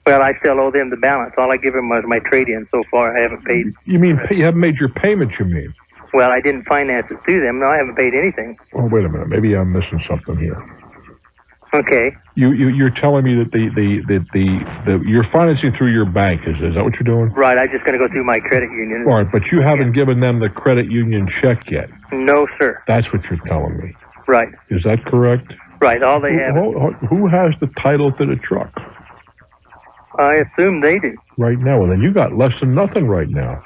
Well, I still owe them the balance. All I give them was my trade-in so far. I haven't paid. You mean you haven't made your payment, you mean? Well, I didn't finance it through them. No, I haven't paid anything. Oh, wait a minute. Maybe I'm missing something here. Okay. You're telling me that you're financing through your bank. Is that what you're doing? Right. I'm just going to go through my credit union. All right, but you haven't given them the credit union check yet. No, sir. That's what you're telling me. Right. Is that correct? Right. All they have. Who has the title to the truck? I assume they do. Right now. Well, then you got less than nothing right now.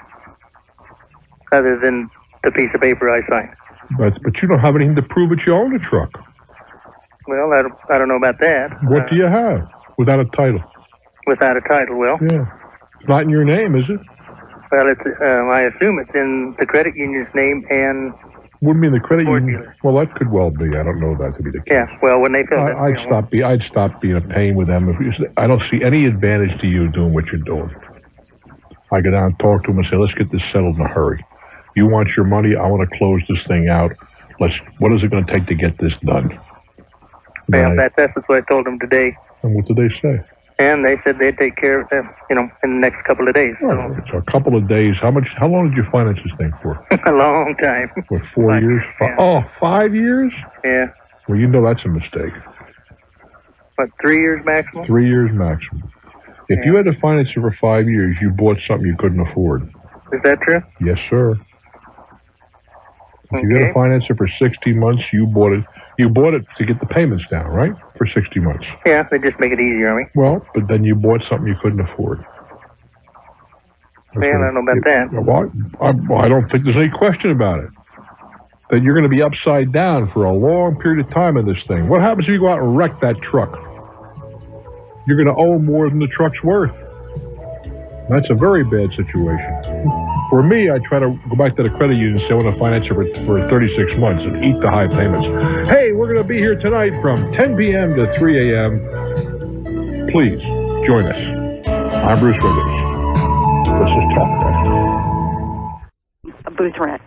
Other than the piece of paper I signed. But you don't have anything to prove that you own a truck. Well, I don't know about that. What do you have without a title? Without a title, well. Yeah. It's not in your name, is it? Well, it's. I assume it's in the credit union's name and. Wouldn't mean the credit union. Well, that could well be. I don't know that to be the case. Yeah. Well, when they fill that. I'd stop being a pain with them. I don't see any advantage to you doing what you're doing. I go down and talk to them and say, let's get this settled in a hurry. You want your money? I want to close this thing out. What is it going to take to get this done? Well, that's what I told them today. And what did they say? And they said they'd take care of it, in the next couple of days. So a couple of days. How long did you finance this thing for? A long time. What, 4 years? Yeah. Oh, 5 years? Yeah. Well, you know that's a mistake. What, 3 years maximum? 3 years maximum. If you had to finance it for 5 years, you bought something you couldn't afford. Is that true? Yes, sir. If you had to finance it for 60 months, you bought it. You bought it to get the payments down, right? For 60 months. Yeah, they just make it easier on me. Well, but then you bought something you couldn't afford. Man, I don't know about that. Well, I don't think there's any question about it. That you're going to be upside down for a long period of time in this thing. What happens if you go out and wreck that truck? You're going to owe more than the truck's worth. That's a very bad situation. For me, I try to go back to the credit union and say I want to finance it for 36 months and eat the high payments. Hey, we're going to be here tonight from 10 p.m. to 3 a.m. Please join us. I'm Bruce Withers. This is Talknet. A booth rent.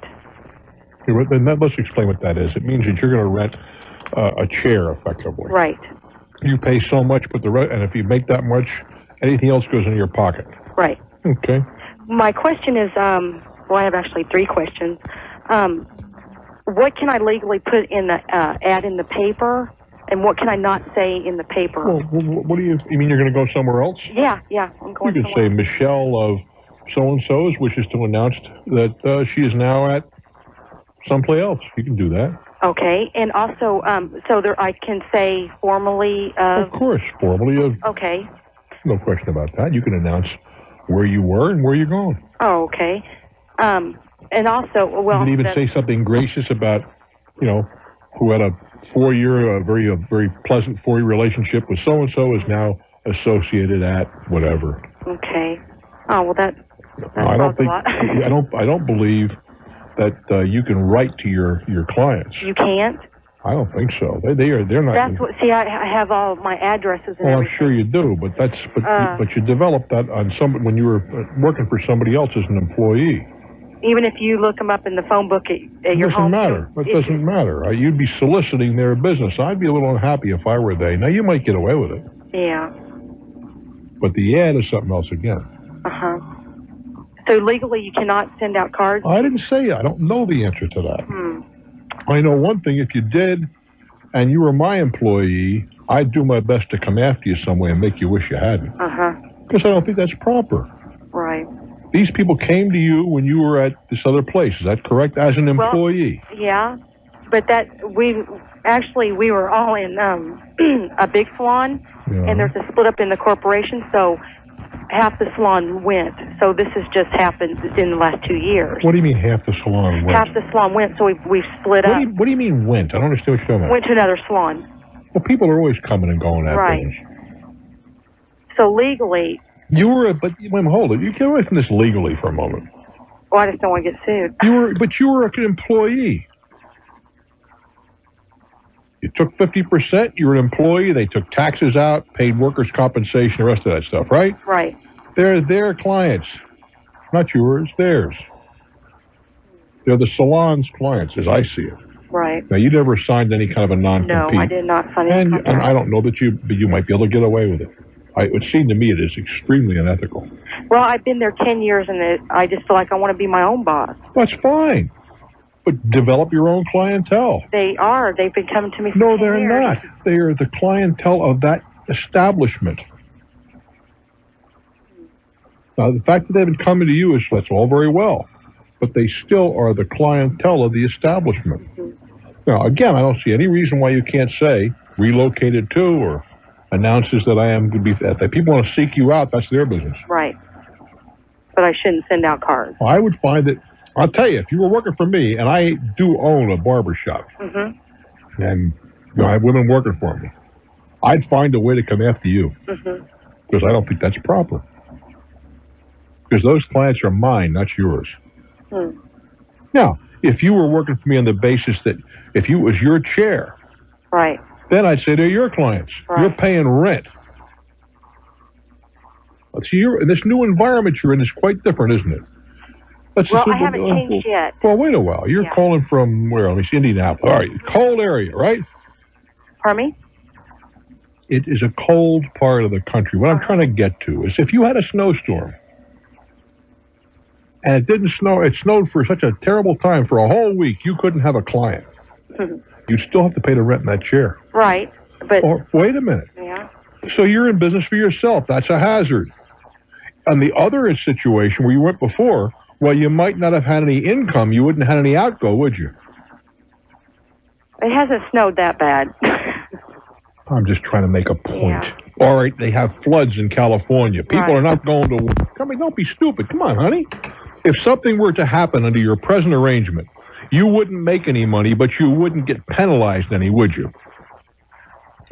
Then let's explain what that is. It means that you're going to rent a chair, effectively. Right. You pay so much, and if you make that much, anything else goes into your pocket. Right. Okay. My question is, I have actually 3 questions. What can I legally put in the ad in the paper, and what can I not say in the paper? Well, what do you mean? You're going to go somewhere else? Yeah, I'm going. You could say Michelle of so-and-so's wishes to announce that she is now at someplace else. You can do that. Okay, and also, I can say formally of... Of course, formally of... Okay. No question about that. You can announce where you were and where you're going. Oh, okay. And also, well... You can even say something gracious about, who had a 4-year, very pleasant 4-year relationship with so-and-so is now associated at whatever. Okay. Oh, well, that I don't think, a lot. I don't believe that you can write to your clients. You can't? I don't think so. They're not. That's what. See, I have all my addresses and everything. I'm sure you do, but but you developed that on when you were working for somebody else as an employee. Even if you look them up in the phone book at your home. It doesn't matter. You'd be soliciting their business. I'd be a little unhappy if I were they. Now you might get away with it. Yeah. But the ad is something else again. So legally, you cannot send out cards. I didn't say. I don't know the answer to that. I know one thing, if you did, and you were my employee, I'd do my best to come after you some way and make you wish you hadn't. Because I don't think that's proper. Right. These people came to you when you were at this other place, is that correct, as an employee? Well, yeah, but we were all in a big salon, and there's a split up in the corporation, so half the salon went. So this has just happened in the last 2 years. What do you mean half the salon went? Half the salon went, so we've split up. What do you mean went? I don't understand what you're talking about. Went to another salon. Well, people are always coming and going at Right. things. So legally, But wait, hold it. You get away from this legally for a moment. well, I just don't want to get sued. You were an employee. You took 50%, you were an employee, they took taxes out, paid workers' compensation, the rest of that stuff, right? Right. They're their clients. Not yours, theirs. They're the salon's clients, as I see it. Right. Now, you never signed any kind of a non-compete. No, I did not sign any And I don't know that but you might be able to get away with it. It would seem to me it is extremely unethical. Well, I've been there 10 years, and I just feel like I want to be my own boss. That's fine. But develop your own clientele. They are. They've been coming to me for No, 10 they're years. not. They are the clientele of that establishment. Now, the fact that they've been coming to you that's all very well, but they still are the clientele of the establishment. Now, again, I don't see any reason why you can't say relocated to or announces that I am going to be. If people want to seek you out, that's their business. Right. But I shouldn't send out cards. I would find that. I'll tell you, if you were working for me, and I do own a barber shop, Mm-hmm. and I have women working for me, I'd find a way to come after you Mm-hmm. because I don't think that's proper. Because those clients are mine, not yours. Hmm. Now, if you were working for me on the basis that if it was your chair, Right. then I'd say they're your clients. Right. You're paying rent. Let's see, in this new environment you're in is quite different, isn't it? Well, I haven't changed yet. Well, wait a while. You're Yeah. calling from where? Let me see, Indianapolis. All right, cold area, right? Pardon me? It is a cold part of the country. What I'm trying to get to is if you had a snowstorm and it didn't snow, it snowed for such a terrible time for a whole week, you couldn't have a client. You'd still have to pay the rent in that chair. Right. But Or, wait a minute. yeah. So you're in business for yourself. That's a hazard. And the other situation where you went before, well, you might not have had any income. You wouldn't have had any outgo, would you? It hasn't snowed that bad. I'm just trying to make a point. All right, they have floods in California. People are not going to work. I mean, don't be stupid. Come on, honey. If something were to happen under your present arrangement, you wouldn't make any money, but you wouldn't get penalized any, would you?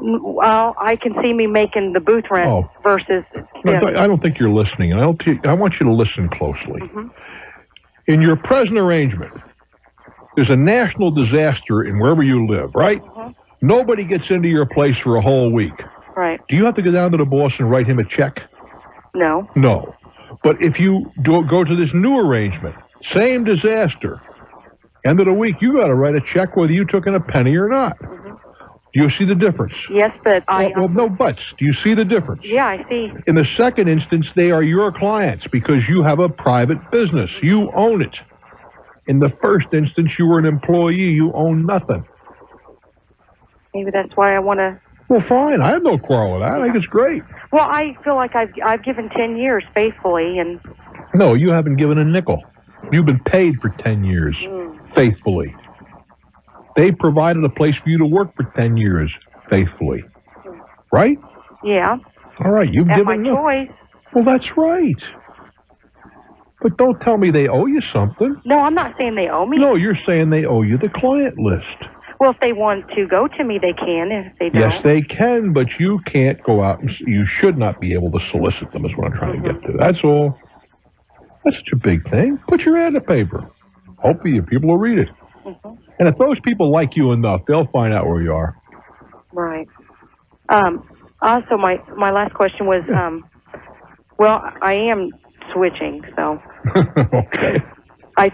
Well, I can see me making the booth rent versus. No, I don't think you're listening, and I want you to listen closely. In your present arrangement, there's a national disaster in wherever you live, right? Nobody gets into your place for a whole week. Right. Do you have to go down to the boss and write him a check? No. No. But if you go to this new arrangement, same disaster, end of the week, you got to write a check whether you took in a penny or not. Do you see the difference? Yes, but Well, no buts. Do you see the difference? Yeah, I see. In the second instance, they are your clients because you have a private business. You own it. In the first instance, you were an employee. You own nothing. Maybe that's why I want to. Well, fine. I have no quarrel with that. I think it's great. Well, I feel like I've given 10 years faithfully, and No, you haven't given a nickel. You've been paid for 10 years faithfully. They provided a place for you to work for 10 years faithfully. Right? yeah, All right. You've at my given choice. Well, that's right. But don't tell me they owe you something. No, I'm not saying they owe me. No, you're saying they owe you the client list. Well, if they want to go to me, they can. If they don't, Yes, they can, but you can't go out and you should not be able to solicit them is what I'm trying to get to. That's all. That's such a big thing. Put your ad in the paper. Hopefully your people will read it. And if those people like you enough, they'll find out where you are. Right. Also, my last question was, well, I am switching, so Okay. I.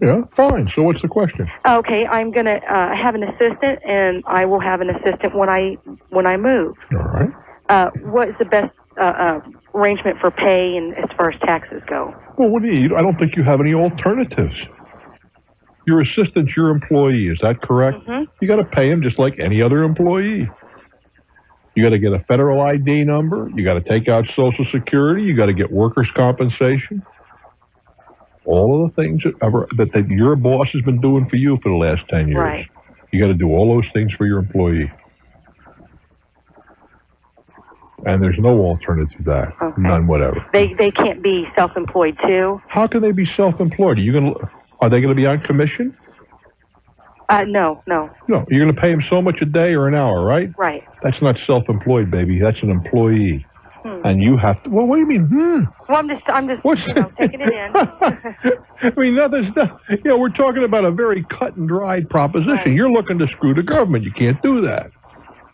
Yeah, fine. So what's the question? Okay, I'm gonna have an assistant, and I will have an assistant when I move. All right. What is the best arrangement for pay and as far as taxes go? Well, what do you? I don't think you have any alternatives. Your assistant's your employee. Is that correct? You got to pay him just like any other employee. You got to get a federal ID number. You got to take out Social Security. You got to get workers' compensation. All of the things that your boss has been doing for you for the last 10 years. Right. You got to do all those things for your employee. And there's no alternative to that. Okay. None whatever. They can't be self-employed too? How can they be self-employed? Are they going to be on commission? No. No, you're going to pay them so much a day or an hour, right? Right. That's not self-employed, baby. That's an employee. And you have to. Well, what do you mean? Well, I'm just taking it in. I mean, we're talking about a very cut and dried proposition. Right. You're looking to screw the government. You can't do that.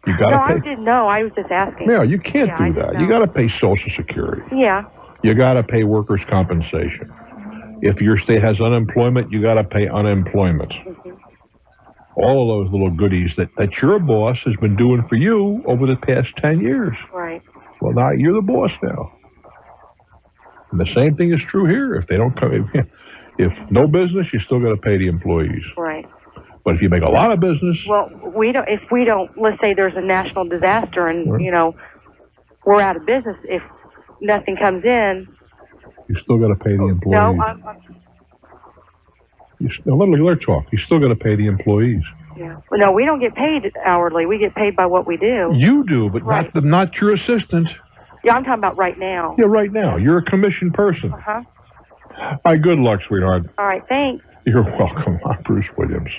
You got to pay. I didn't know. I was just asking. No, you can't do that. You got to pay Social Security. Yeah. You got to pay workers' compensation. If your state has unemployment, you got to pay unemployment. Mm-hmm. All of those little goodies that your boss has been doing for you over the past 10 years. Right. Well, now you're the boss now. And the same thing is true here. If they don't come, if no business, you still got to pay the employees. Right. But if you make a lot of business, well, if we don't, let's say there's a national disaster and we're out of business. If nothing comes in, you still got to pay the employees. No, let her talk. You still got to pay the employees. Yeah. Well, no, we don't get paid hourly. We get paid by what we do. You do, but not your assistant. Yeah, I'm talking about right now. Yeah, right now. You're a commissioned person. Uh-huh. All right, good luck, sweetheart. All right, thanks. You're welcome. I'm Bruce Williams.